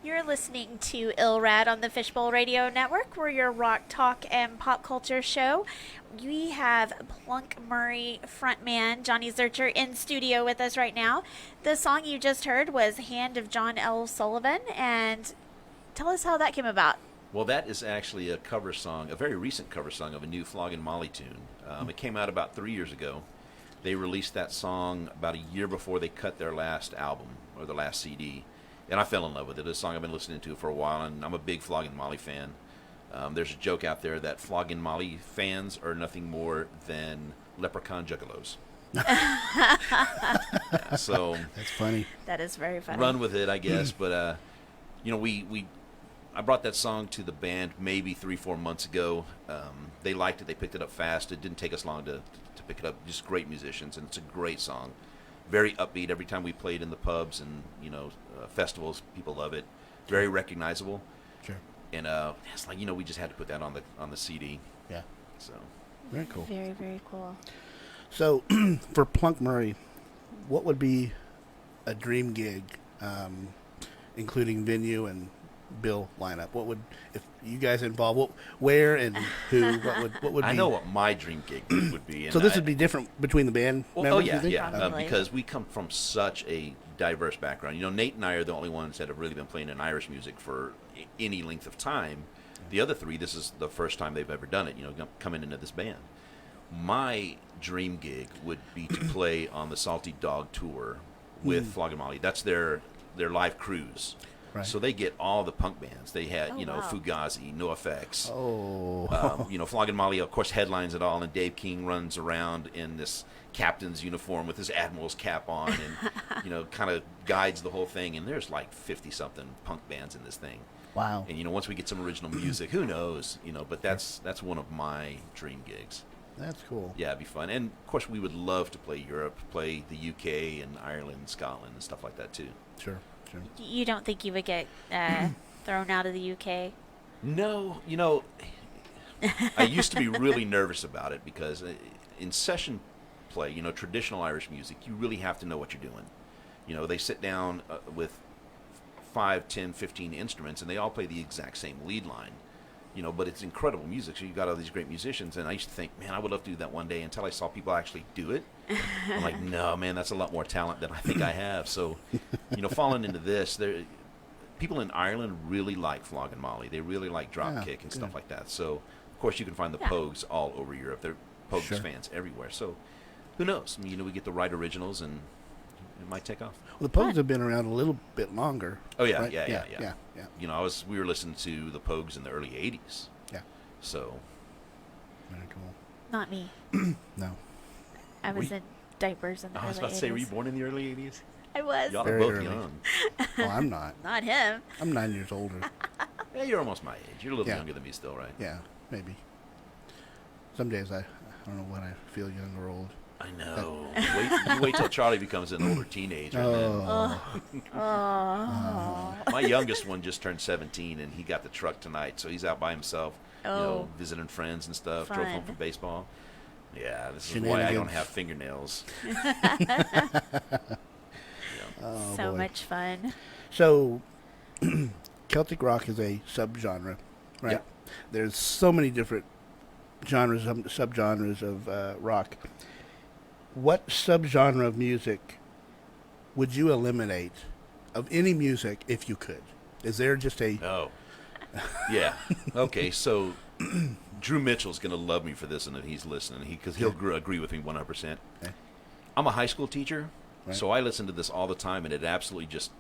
Speaker 1: You're listening to Illrad on the Fishbowl Radio Network. We're your rock talk and pop culture show. We have Plunk Murray frontman Johnny Zercher in studio with us right now. The song you just heard was Hand of John L. Sullivan, and tell us how that came about.
Speaker 3: Well, that is actually a cover song, a very recent cover song of a new Floggin' Molly tune. It came out about 3 years ago. They released that song about a year before they cut their last album, or their last CD. And I fell in love with it. It's a song I've been listening to for a while, and I'm a big Floggin' Molly fan. There's a joke out there that Floggin' Molly fans are nothing more than leprechaun juggalos. So
Speaker 2: That's funny.
Speaker 1: That is very funny.
Speaker 3: run with it, I guess. But I brought that song to the band maybe 3-4 months ago. They liked it. They picked it up fast. It didn't take us long to pick it up. Just great musicians, and it's a great song. Very upbeat. Every time we played in the pubs and festivals, people love it. Very recognizable.
Speaker 2: Sure.
Speaker 3: And it's like we just had to put that on the CD.
Speaker 2: Yeah.
Speaker 3: So
Speaker 2: Very cool.
Speaker 1: Very, very cool.
Speaker 2: So, for Plunk Murray, what would be a dream gig, including venue and bill lineup? What would, if you guys involved, where and who? What would be?
Speaker 3: I know what my dream gig would be. And
Speaker 2: So this would be different between the band members.
Speaker 3: Oh
Speaker 2: you
Speaker 3: yeah,
Speaker 2: think?
Speaker 3: yeah.
Speaker 1: Probably.
Speaker 3: Because we come from such a diverse background. You know, Nate and I are the only ones that have really been playing in Irish music for any length of time. The other three, this is the first time they've ever done it. You know, coming into this band. My dream gig would be to play on the Salty Dog tour with Flogging Molly. That's their live cruise.
Speaker 2: Right.
Speaker 3: So they get all the punk bands. They had,
Speaker 1: Oh,
Speaker 3: you know,
Speaker 1: wow.
Speaker 3: Fugazi, NoFX.
Speaker 2: Oh,
Speaker 3: You know, Flogging Molly, of course, headlines it all, and Dave King runs around in this captain's uniform with his admiral's cap on, and you know, kind of guides the whole thing. And there's like 50-something punk bands in this thing.
Speaker 2: wow.
Speaker 3: And you know, once we get some original music, who knows? You know, but that's one of my dream gigs.
Speaker 2: That's cool.
Speaker 3: Yeah, it'd be fun. And of course, we would love to play Europe, play the UK and Ireland, Scotland, and stuff like that too.
Speaker 2: Sure, sure.
Speaker 1: You don't think you would get thrown out of the UK?
Speaker 3: No, you know, I used to be really nervous about it because in session play, you know, traditional Irish music, you really have to know what you're doing. You know, they sit down with 5, 10, 15 instruments, and they all play the exact same lead line. You know, but it's incredible music, so you've got all these great musicians, and I used to think, man, I would love to do that one day, until I saw people actually do it. I'm like, no, man, that's a lot more talent than I think I have. So, you know, falling into this, people in Ireland really like Flogging Molly. They really like Dropkick and stuff like that. So, of course, you can find the Pogues all over Europe. They're Pogues
Speaker 2: Sure.
Speaker 3: fans everywhere. So, who knows? I mean, you know, we get the right originals, and it might take off.
Speaker 2: Well, the Pogues have been around a little bit longer.
Speaker 3: Oh, yeah,
Speaker 2: right?
Speaker 3: yeah.
Speaker 2: yeah.
Speaker 3: You know, we were listening to the Pogues in the early 80s.
Speaker 2: Yeah.
Speaker 3: So,
Speaker 2: Very cool.
Speaker 1: Not me.
Speaker 2: No.
Speaker 1: I was
Speaker 3: We-
Speaker 1: in diapers in the
Speaker 3: I was
Speaker 1: early
Speaker 3: about to say, were you
Speaker 1: 80s.
Speaker 3: born in the early 80s?
Speaker 1: I was.
Speaker 3: Y'all are
Speaker 2: Very
Speaker 3: both
Speaker 2: early.
Speaker 3: young.
Speaker 2: Well, I'm not.
Speaker 1: Not him.
Speaker 2: I'm 9 years older.
Speaker 3: Yeah, you're almost my age. You're a little
Speaker 2: Yeah.
Speaker 3: younger than me still, right?
Speaker 2: Yeah, maybe. Some days I don't know when I feel young or old.
Speaker 3: I know. You wait till Charlie becomes an older teenager. And
Speaker 2: Oh,
Speaker 1: Oh.
Speaker 3: then my youngest one just turned 17, and he got the truck tonight, so he's out by himself, you know,
Speaker 1: Oh.
Speaker 3: visiting friends and stuff. Drove home
Speaker 1: Fun.
Speaker 3: from baseball. Yeah, this is why I don't
Speaker 2: Shenanigans.
Speaker 3: have fingernails.
Speaker 2: oh
Speaker 1: So
Speaker 2: boy.
Speaker 1: much fun.
Speaker 2: So, Celtic rock is a subgenre, right?
Speaker 3: Yep.
Speaker 2: There's so many different genres, subgenres of rock. What subgenre of music would you eliminate of any music if you could? Is there just a
Speaker 3: Oh, yeah. Okay, so Drew Mitchell's going to love me for this, and if he's listening, because he'll agree with me 100%.
Speaker 2: Okay.
Speaker 3: I'm a high school teacher,
Speaker 2: Right.
Speaker 3: so I listen to this all the time, and it absolutely just...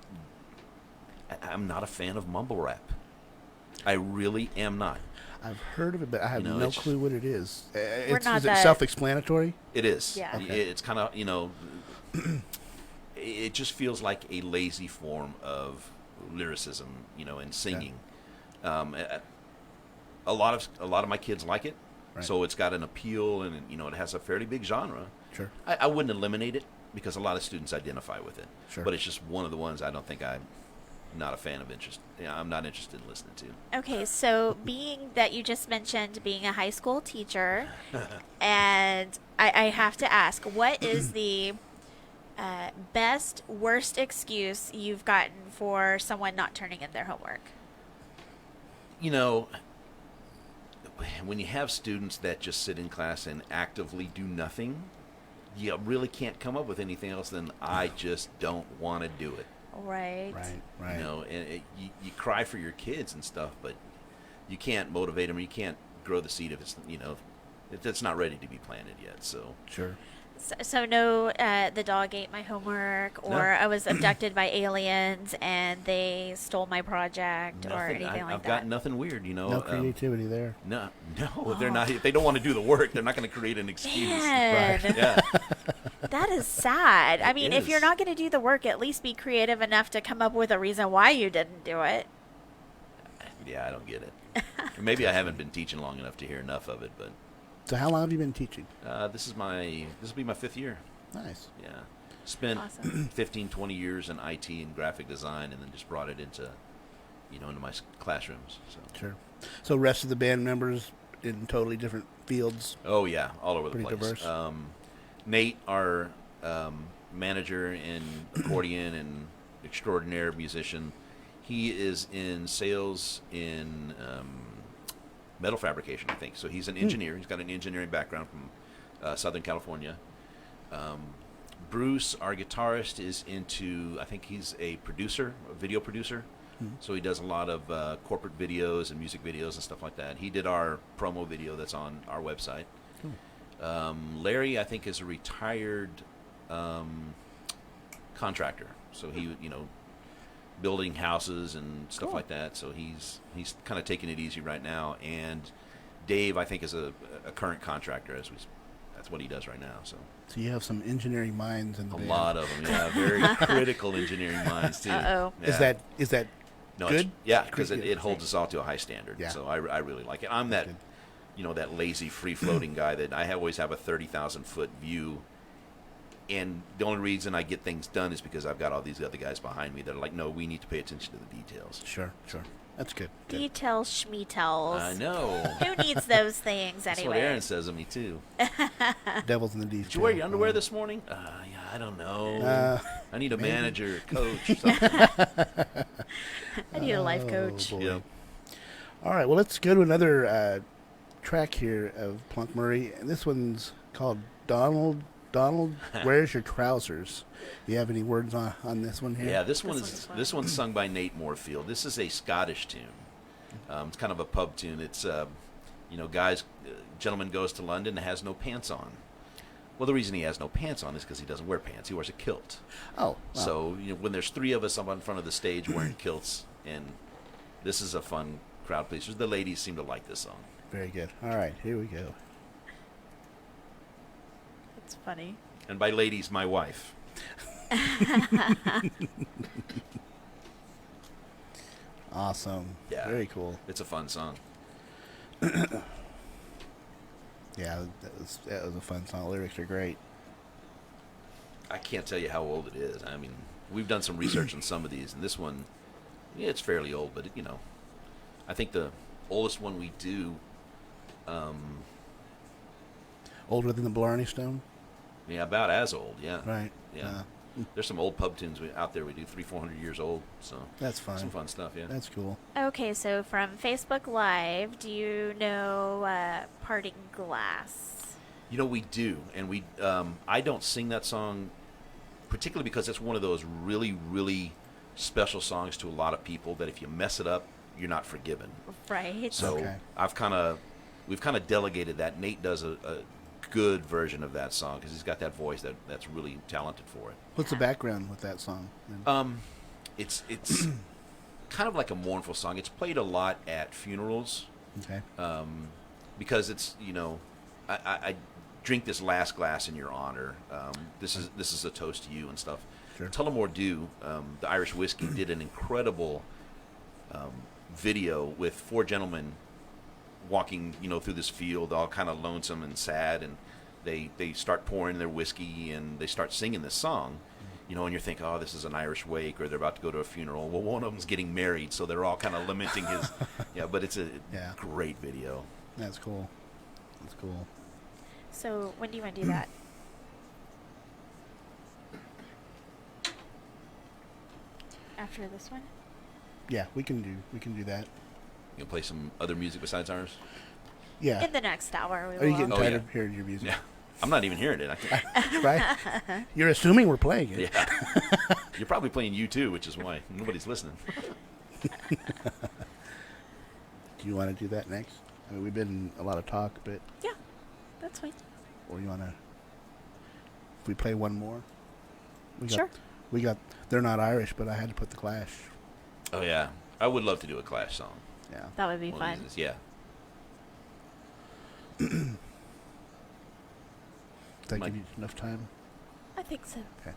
Speaker 3: I'm not a fan of mumble rap. I really am not.
Speaker 2: I've heard of it, but I have
Speaker 3: You know,
Speaker 2: no
Speaker 3: it's-
Speaker 2: clue what it is.
Speaker 1: not
Speaker 2: Is it
Speaker 1: that-
Speaker 2: self-explanatory?
Speaker 3: It is.
Speaker 1: Yeah.
Speaker 2: Okay.
Speaker 3: It's kind of, you know, it just feels like a lazy form of lyricism, you know, and singing. A lot of my kids like it,
Speaker 2: Right.
Speaker 3: so it's got an appeal, and you know, it has a fairly big genre.
Speaker 2: Sure.
Speaker 3: I wouldn't eliminate it because a lot of students identify with it,
Speaker 2: Sure.
Speaker 3: but it's just one of the ones I don't think I'm not a fan of interest. Yeah, I'm not interested in listening to.
Speaker 1: Okay, so being that you just mentioned being a high school teacher, and I have to ask, what is the best, worst excuse you've gotten for someone not turning in their homework?
Speaker 3: You know, when you have students that just sit in class and actively do nothing, you really can't come up with anything else than I just don't want to do it.
Speaker 1: Right.
Speaker 2: Right.
Speaker 3: You know, and you cry for your kids and stuff, but you can't motivate them. You can't grow the seed if it's, you know, if it's not ready to be planted yet. So
Speaker 2: Sure.
Speaker 1: So no, the dog ate my homework, or
Speaker 3: No.
Speaker 1: I was abducted by aliens and they stole my project, or
Speaker 3: nothing.
Speaker 1: anything like
Speaker 3: I've
Speaker 1: that.
Speaker 3: got nothing weird. You know,
Speaker 2: No creativity there.
Speaker 3: no. If they're not, if they don't want to do the work, they're not going to create an excuse.
Speaker 1: Man,
Speaker 3: Yeah.
Speaker 1: that is sad. I mean, if
Speaker 3: is.
Speaker 1: you're not going to do the work, at least be creative enough to come up with a reason why you didn't do it.
Speaker 3: Yeah, I don't get it. Or maybe I haven't been teaching long enough to hear enough of it, but
Speaker 2: So how long have you been teaching?
Speaker 3: this will be my 5th year.
Speaker 2: Nice.
Speaker 3: Yeah. Spent
Speaker 1: Awesome.
Speaker 3: 15, 20 years in IT and graphic design, and then just brought it into, you know, into my classrooms. So.
Speaker 2: Sure. So rest of the band members in totally different fields.
Speaker 3: Oh yeah, all over the
Speaker 2: Pretty
Speaker 3: place.
Speaker 2: diverse.
Speaker 3: Nate, our manager and accordion and extraordinaire musician, he is in sales in metal fabrication, I think. So he's an engineer. He's got an engineering background from Southern California. Bruce, our guitarist, is into, I think he's a producer, a video producer. So he does a lot of corporate videos and music videos and stuff like that. He did our promo video that's on our website. Larry, I think, is a retired contractor. So he, building houses and stuff like that. So he's kind of taking it easy right now. And Dave, I think, is a current contractor that's what he does right now. So
Speaker 2: you have some engineering minds in the band.
Speaker 3: A lot of them, yeah. Very critical engineering minds too.
Speaker 1: Uh-oh.
Speaker 3: Yeah.
Speaker 2: Is that
Speaker 3: No,
Speaker 2: good?
Speaker 3: Because it holds us all to a high standard.
Speaker 2: Yeah.
Speaker 3: So I really like it. I'm that, that lazy, free-floating guy that I always have a 30,000-foot view. And the only reason I get things done is because I've got all these other guys behind me that are like, no, we need to pay attention to the details.
Speaker 2: Sure. That's good.
Speaker 1: Details, schmeetels.
Speaker 3: I know.
Speaker 1: Who needs those things
Speaker 3: That's
Speaker 1: anyway?
Speaker 3: what Aaron says of me, too.
Speaker 2: Devil's in the details.
Speaker 3: Did you wear your underwear this morning? Yeah, I don't know. I need a manager, coach, or something.
Speaker 1: I need a life coach.
Speaker 2: Boy.
Speaker 3: Yeah.
Speaker 2: All right, well, let's go to another track here of Plunk Murray. And this one's called Donald, Where's Your Trousers? Do you have any words on this one here?
Speaker 3: Yeah, this one's sung by Nate Moorfield. This is a Scottish tune. It's kind of a pub tune. It's gentleman goes to London and has no pants on. Well, the reason he has no pants on is because he doesn't wear pants. He wears a kilt.
Speaker 2: Oh, wow.
Speaker 3: So when there's three of us up in front of the stage wearing kilts, and this is a fun crowd pleaser. The ladies seem to like this song.
Speaker 2: Very good. All right, here we go.
Speaker 1: It's funny.
Speaker 3: And by ladies, my wife.
Speaker 2: Awesome.
Speaker 3: Yeah.
Speaker 2: Very cool.
Speaker 3: It's a fun song.
Speaker 2: Yeah, that was a fun song. Lyrics are great.
Speaker 3: I can't tell you how old it is. I mean, we've done some research on some of these, and this one, it's fairly old, but I think the oldest one we do,
Speaker 2: Older than the Blarney Stone?
Speaker 3: about as old, yeah.
Speaker 2: Right.
Speaker 3: Yeah. There's some old pub tunes out there we do, 300-400 years old, so
Speaker 2: That's fine.
Speaker 3: some fun stuff, yeah.
Speaker 2: That's cool.
Speaker 1: Okay, so from Facebook Live, do you know Parting Glass?
Speaker 3: We do, and we I don't sing that song particularly because it's one of those really, really special songs to a lot of people that if you mess it up, you're not forgiven.
Speaker 1: Right.
Speaker 3: So
Speaker 2: Okay.
Speaker 3: we've kind of delegated that. Nate does a good version of that song because he's got that voice that's really talented for it.
Speaker 2: What's the background with that song?
Speaker 3: It's kind of like a mournful song. It's played a lot at funerals
Speaker 2: Okay.
Speaker 3: because it's I drink this last glass in your honor. This is a toast to you and stuff.
Speaker 2: Sure.
Speaker 3: Tullamore Dew, the Irish whiskey, did an incredible video with four gentlemen walking, through this field, all kind of lonesome and sad, and they start pouring their whiskey and they start singing this song, and you're thinking, oh, this is an Irish wake, or they're about to go to a funeral. Well, one of them's getting married, so they're all kind of lamenting his. But it's a great video.
Speaker 2: That's cool. That's cool.
Speaker 1: So when do you want to do that? After this one?
Speaker 2: Yeah, we can do that.
Speaker 3: You can play some other music besides ours.
Speaker 2: Yeah.
Speaker 1: In the next hour, we
Speaker 2: Are you
Speaker 1: will.
Speaker 2: getting
Speaker 3: Oh,
Speaker 2: tired
Speaker 3: yeah.
Speaker 2: of hearing your music?
Speaker 3: Yeah, I'm not even hearing it. I can't.
Speaker 2: Right? You're assuming we're playing it.
Speaker 3: Yeah, you're probably playing U2, which is why nobody's listening.
Speaker 2: Do you want to do that next? I mean, we've been a lot of talk, but
Speaker 1: Yeah, that's fine.
Speaker 2: or you want to? If we play one more.
Speaker 1: Sure.
Speaker 2: We got. They're not Irish, but I had to put the Clash.
Speaker 3: Oh yeah, I would love to do a Clash song.
Speaker 2: Yeah.
Speaker 1: That would be
Speaker 3: One of
Speaker 1: fun.
Speaker 3: these days, yeah.
Speaker 2: Does that
Speaker 3: Mike.
Speaker 2: give you enough time?
Speaker 1: I think so.
Speaker 2: Okay.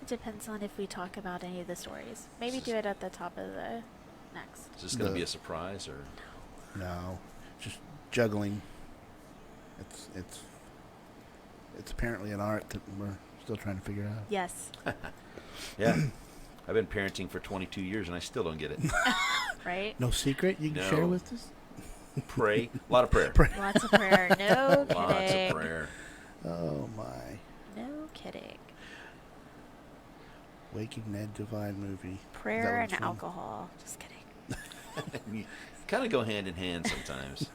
Speaker 1: It depends on if we talk about any of the stories. Maybe do it at the top of the next.
Speaker 3: Is this going to
Speaker 2: The-
Speaker 3: be a surprise or?
Speaker 2: No, just juggling. It's apparently an art that we're still trying to figure out.
Speaker 1: Yes.
Speaker 3: Yeah, I've been parenting for 22 years and I still don't get it.
Speaker 1: Right?
Speaker 2: No secret you can share
Speaker 3: No.
Speaker 2: with us?
Speaker 3: Pray, a lot of prayer.
Speaker 2: Pray.
Speaker 1: Lots of prayer. No
Speaker 3: Lots
Speaker 1: kidding.
Speaker 3: of prayer.
Speaker 2: Oh my.
Speaker 1: No kidding.
Speaker 2: Waking Ned Divine movie.
Speaker 1: Prayer
Speaker 2: Is that what
Speaker 1: and
Speaker 2: it's from?
Speaker 1: alcohol. Just kidding.
Speaker 3: You kind of go hand in hand sometimes.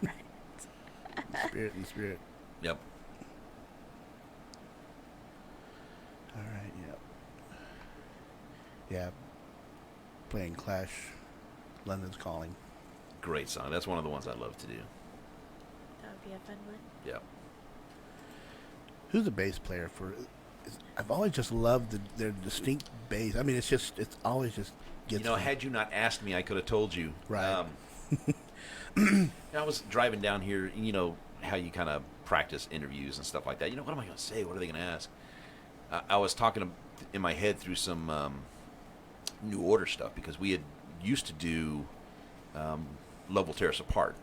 Speaker 2: Spirit and spirit.
Speaker 3: Yep.
Speaker 2: All right. Yep. Yeah. Playing Clash. London's Calling.
Speaker 3: Great song. That's one of the ones I love to do.
Speaker 1: That would be a fun one.
Speaker 3: Yep.
Speaker 2: Who's the bass player for? I've always just loved their distinct bass. I mean, it's always just gets
Speaker 3: You know,
Speaker 2: me.
Speaker 3: had you not asked me, I could have told you.
Speaker 2: Right.
Speaker 3: I was driving down here, and you know how you kind of practice interviews and stuff like that. You know, what am I going to say? What are they going to ask? I was talking in my head through some New Order stuff because we had used to do Love Will Tear Us Apart.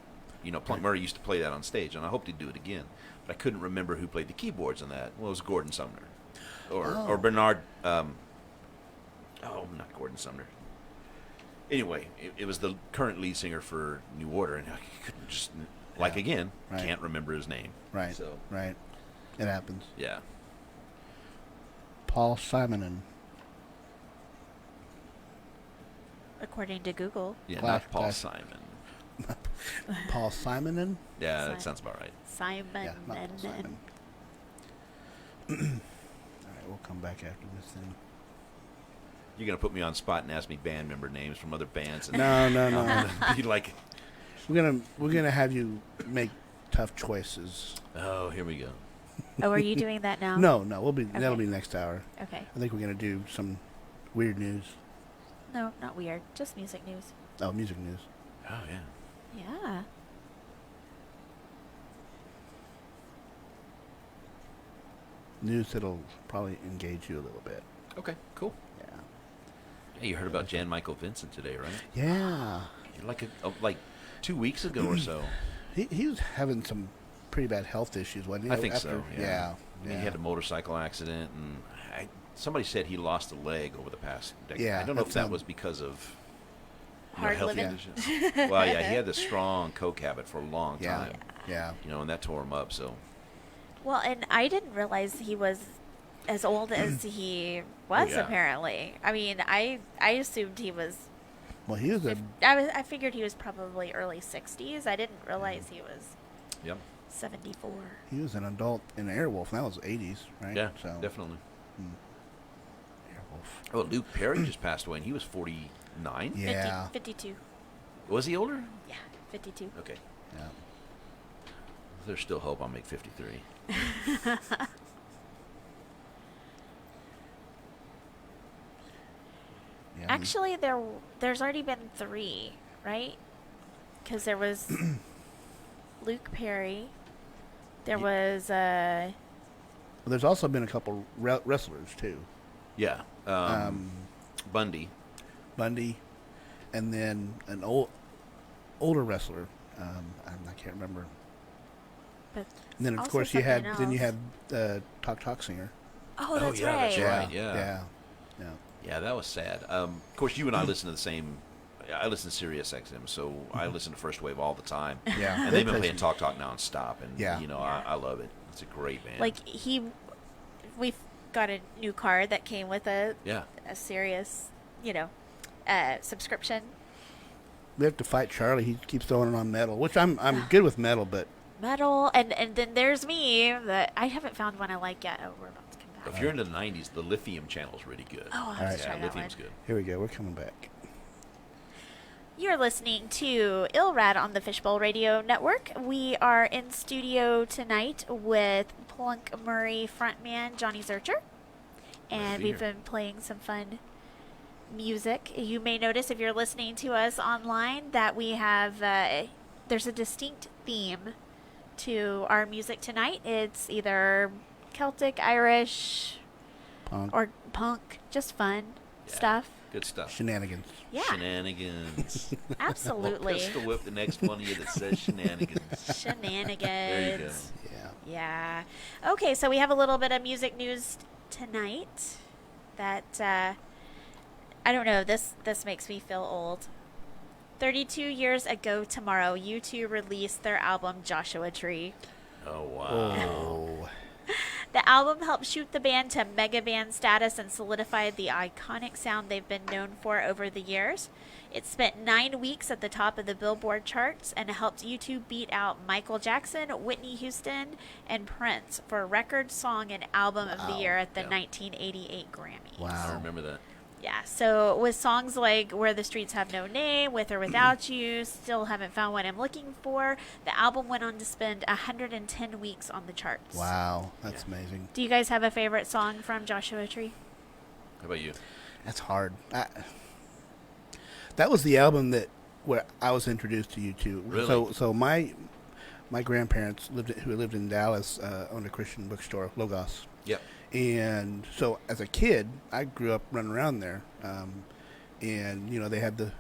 Speaker 3: You know, Plunk Murray used to play that on stage, and I hoped he'd do it again. But I couldn't remember who played the keyboards on that. Well, it was Gordon Sumner. Or Bernard... not Gordon Sumner. Anyway, it was the current lead singer for New Order, and I couldn't just... Like, again,
Speaker 2: Right.
Speaker 3: can't remember his name.
Speaker 2: Right.
Speaker 3: So,
Speaker 2: Right. It happens.
Speaker 3: yeah.
Speaker 2: Paul Simonon.
Speaker 1: According to Google.
Speaker 3: Yeah,
Speaker 2: Clash,
Speaker 3: not Paul
Speaker 2: Clash.
Speaker 3: Simon.
Speaker 2: Paul Simonon?
Speaker 3: Yeah,
Speaker 1: Si-
Speaker 3: that sounds about right.
Speaker 1: Simon.
Speaker 2: Yeah, not Paul
Speaker 1: and
Speaker 2: Simon. All right, we'll come back after this then.
Speaker 3: You're going to put me on spot and ask me band member names from other bands. And
Speaker 2: No.
Speaker 3: be like,
Speaker 2: We're gonna have you make tough choices.
Speaker 3: oh, here we go.
Speaker 1: Oh, are you doing that now?
Speaker 2: No,
Speaker 1: Okay.
Speaker 2: that'll be next hour.
Speaker 1: Okay.
Speaker 2: I think we're gonna do some weird news.
Speaker 1: No, not weird. Just music news.
Speaker 2: Oh, music news.
Speaker 3: Oh, yeah.
Speaker 1: Yeah.
Speaker 2: News that'll probably engage you a little bit.
Speaker 3: Okay, cool.
Speaker 2: Yeah.
Speaker 3: Hey, you heard about Jan Michael Vincent today, right?
Speaker 2: Yeah.
Speaker 3: Like 2 weeks ago or so.
Speaker 2: He was having some pretty bad health issues, wasn't he?
Speaker 3: I think so.
Speaker 2: Yeah.
Speaker 3: I mean, he had a motorcycle accident, and somebody said he lost a leg over the past decade.
Speaker 2: Yeah,
Speaker 3: I don't know if
Speaker 2: that's,
Speaker 3: that was because of
Speaker 1: Hard
Speaker 3: health
Speaker 1: living.
Speaker 3: conditions. Well, yeah, he had this strong coke habit for a long
Speaker 2: Yeah.
Speaker 3: time.
Speaker 2: Yeah.
Speaker 3: You know, and that tore him up. So
Speaker 1: Well, and I didn't realize he was as old as he was.
Speaker 3: yeah.
Speaker 1: Apparently, I mean, I assumed he was.
Speaker 2: Well, he was a
Speaker 1: I figured he was probably early 60s. I didn't realize he was
Speaker 3: yep.
Speaker 1: 74.
Speaker 2: an adult in Airwolf. And that was 80s, right?
Speaker 3: Yeah,
Speaker 2: So
Speaker 3: definitely.
Speaker 2: Airwolf.
Speaker 3: Oh, Luke Perry just passed away, and he was 49.
Speaker 2: Yeah.
Speaker 1: 52.
Speaker 3: Was he older?
Speaker 1: Yeah, 52.
Speaker 3: Okay.
Speaker 2: Yeah.
Speaker 3: There's still hope I'll make 53.
Speaker 2: Yeah.
Speaker 1: Actually, there's already been 3, right? Because there was Luke Perry. There was
Speaker 2: Well, there's also been a couple wrestlers too.
Speaker 3: Yeah. Bundy.
Speaker 2: Bundy, and then an older wrestler. I can't remember.
Speaker 1: but
Speaker 2: And then of
Speaker 1: also
Speaker 2: course you had
Speaker 1: something
Speaker 2: Talk Singer.
Speaker 1: oh, that's
Speaker 3: yeah,
Speaker 1: right.
Speaker 3: that's right. Yeah.
Speaker 2: Yeah.
Speaker 3: Yeah, that was sad. Of course, you and I listen to the same. I listen to Sirius XM, so I listen to First Wave all the time.
Speaker 2: Yeah.
Speaker 3: And they've been playing Talk nonstop, and
Speaker 2: Yeah.
Speaker 3: you know,
Speaker 1: Yeah.
Speaker 3: I love it. It's a great band.
Speaker 1: Like we've got a new card that came with a
Speaker 3: yeah,
Speaker 1: serious, subscription.
Speaker 2: We have to fight Charlie. He keeps throwing it on metal, which I'm good with metal, but
Speaker 1: Metal, and then there's me that I haven't found one I like yet. Oh, we're about to come back.
Speaker 3: if you're into the '90s, the Lithium channel is really good.
Speaker 1: Oh, I'll have
Speaker 2: Alright.
Speaker 1: to try
Speaker 3: Yeah,
Speaker 1: that one.
Speaker 3: Lithium's good.
Speaker 2: here we go. We're coming back.
Speaker 1: You're listening to Illrad on the Fishbowl Radio Network. We are in studio tonight with Plunk Murray frontman Johnny Zercher. And
Speaker 3: be
Speaker 1: we've
Speaker 3: here.
Speaker 1: been playing some fun music. You may notice if you're listening to us online that we have, there's a distinct theme to our music tonight. It's either Celtic, Irish,
Speaker 2: Punk.
Speaker 1: or punk, just fun
Speaker 3: Yeah.
Speaker 1: stuff.
Speaker 3: Good stuff.
Speaker 2: Shenanigans.
Speaker 1: Yeah,
Speaker 3: Shenanigans.
Speaker 1: absolutely.
Speaker 3: We'll pistol whip the next one of you that says shenanigans.
Speaker 1: Shenanigans.
Speaker 3: There you go.
Speaker 2: Yeah.
Speaker 1: Yeah. Okay, so we have a little bit of music news tonight that I don't know, this makes me feel old. 32 years ago tomorrow, U2 released their album Joshua Tree.
Speaker 3: Oh wow.
Speaker 2: Oh.
Speaker 1: The album helped shoot the band to mega band status and solidified the iconic sound they've been known for over the years. It spent 9 weeks at the top of the Billboard charts and helped U2 beat out Michael Jackson, Whitney Houston, and Prince for Record Song and Album of the Year at the 1988 Grammys.
Speaker 3: I
Speaker 2: Wow.
Speaker 3: remember that.
Speaker 1: Yeah, so with songs like Where the Streets Have No Name, With or Without You, Still Haven't Found What I'm Looking For, the album went on to spend 110 weeks on the charts.
Speaker 2: Wow. That's amazing.
Speaker 1: Do you guys have a favorite song from Joshua Tree?
Speaker 3: How about you?
Speaker 2: That's hard. That was the album where I was introduced to U2.
Speaker 3: Really?
Speaker 2: So my grandparents who lived in Dallas owned a Christian bookstore, Logos.
Speaker 3: Yep.
Speaker 2: And so as a kid, I grew up running around there. And, they had the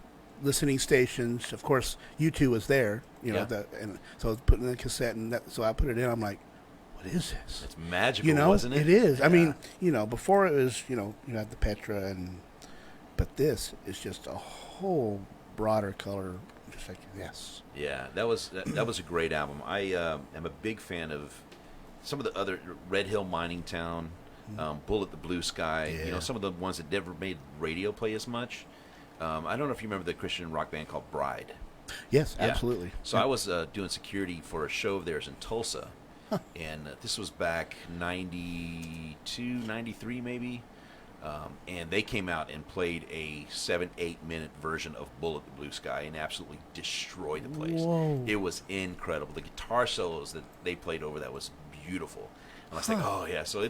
Speaker 2: listening stations. Of course, U2 was there,
Speaker 3: Yeah.
Speaker 2: and so I was putting in the cassette, so I put it in. I'm like, what is this?
Speaker 3: It's magical, wasn't it?
Speaker 2: It is.
Speaker 3: Yeah.
Speaker 2: I mean, before it was, you had the Petra, but this is just a whole broader color. Just like, yes.
Speaker 3: Yeah, that was a great album. I am a big fan of some of the other Red Hill Mining Town, Bullet the Blue Sky.
Speaker 2: Yeah.
Speaker 3: Some of the ones that never made radio play as much. I don't know if you remember the Christian rock band called Bride.
Speaker 2: Yes,
Speaker 3: Yeah.
Speaker 2: absolutely.
Speaker 3: So I was doing security for a show of theirs in Tulsa, and this was back 92, 93 maybe. And they came out and played a 7-8 minute version of Bullet the Blue Sky and absolutely destroyed the place.
Speaker 2: Whoa.
Speaker 3: It was incredible. The guitar solos that they played over that was beautiful. And I was like, oh yeah. So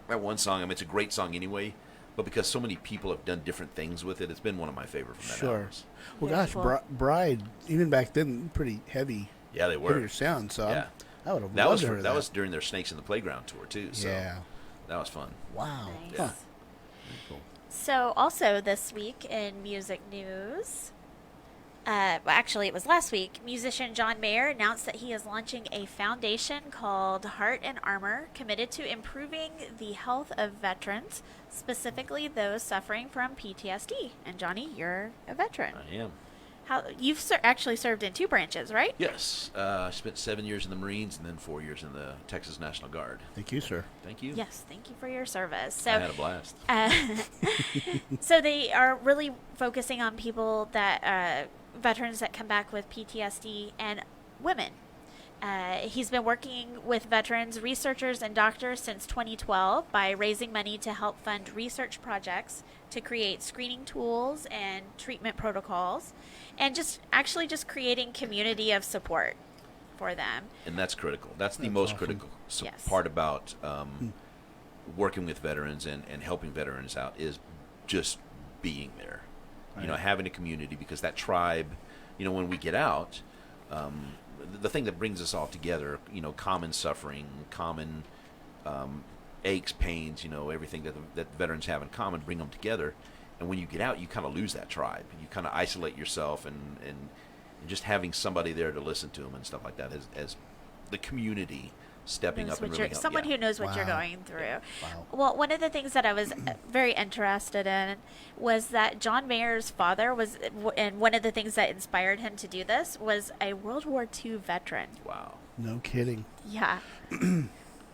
Speaker 3: that one song, I mean, it's a great song anyway, but because so many people have done different things with it, it's been one of my favorite from that
Speaker 2: Sure.
Speaker 3: album.
Speaker 2: Well,
Speaker 1: Very
Speaker 2: gosh,
Speaker 1: cool.
Speaker 2: Bride, even back then, pretty heavy.
Speaker 3: Yeah, they were.
Speaker 2: Heavier sound. So
Speaker 3: Yeah.
Speaker 2: I would have
Speaker 3: That
Speaker 2: loved
Speaker 3: was
Speaker 2: to hear
Speaker 3: that was during their Snakes in the Playground tour too. So
Speaker 2: Yeah.
Speaker 3: that was fun.
Speaker 2: Wow.
Speaker 1: Nice.
Speaker 2: Huh.
Speaker 3: Cool.
Speaker 1: So, also this week in music news, well, actually, it was last week, musician John Mayer announced that he is launching a foundation called Heart and Armor, committed to improving the health of veterans, specifically those suffering from PTSD. And Johnny, you're a veteran.
Speaker 3: I am.
Speaker 1: You've actually served in 2 branches, right?
Speaker 3: Yes, I spent 7 years in the Marines and then 4 years in the Texas National Guard.
Speaker 2: Thank you, sir.
Speaker 3: Thank you.
Speaker 1: Yes, thank you for your service. So,
Speaker 3: I had a blast.
Speaker 1: So they are really focusing on people that veterans that come back with PTSD and women. He's been working with veterans, researchers, and doctors since 2012 by raising money to help fund research projects to create screening tools and treatment protocols, and just creating community of support for them.
Speaker 3: And that's critical. That's the
Speaker 2: That's
Speaker 3: most
Speaker 2: awesome.
Speaker 3: critical
Speaker 1: Yes.
Speaker 3: part about working with veterans and helping veterans out is just being there.
Speaker 2: Right.
Speaker 3: Having a community, because that tribe, when we get out, the thing that brings us all together, common suffering, common aches, pains, everything that veterans have in common, bring them together. And when you get out, you kind of lose that tribe. You kind of isolate yourself, and just having somebody there to listen to them and stuff like that as the community stepping
Speaker 1: Knows
Speaker 3: up and
Speaker 1: what
Speaker 3: really
Speaker 1: you're-
Speaker 3: help.
Speaker 1: someone
Speaker 3: Yeah.
Speaker 1: who knows what you're
Speaker 2: Wow.
Speaker 1: going through.
Speaker 2: Wow.
Speaker 1: Well, one of the things that I was very interested in was that John Mayer's father was, and one of the things that inspired him to do this was a World War II veteran.
Speaker 3: Wow.
Speaker 2: No kidding.
Speaker 1: Yeah.
Speaker 3: I didn't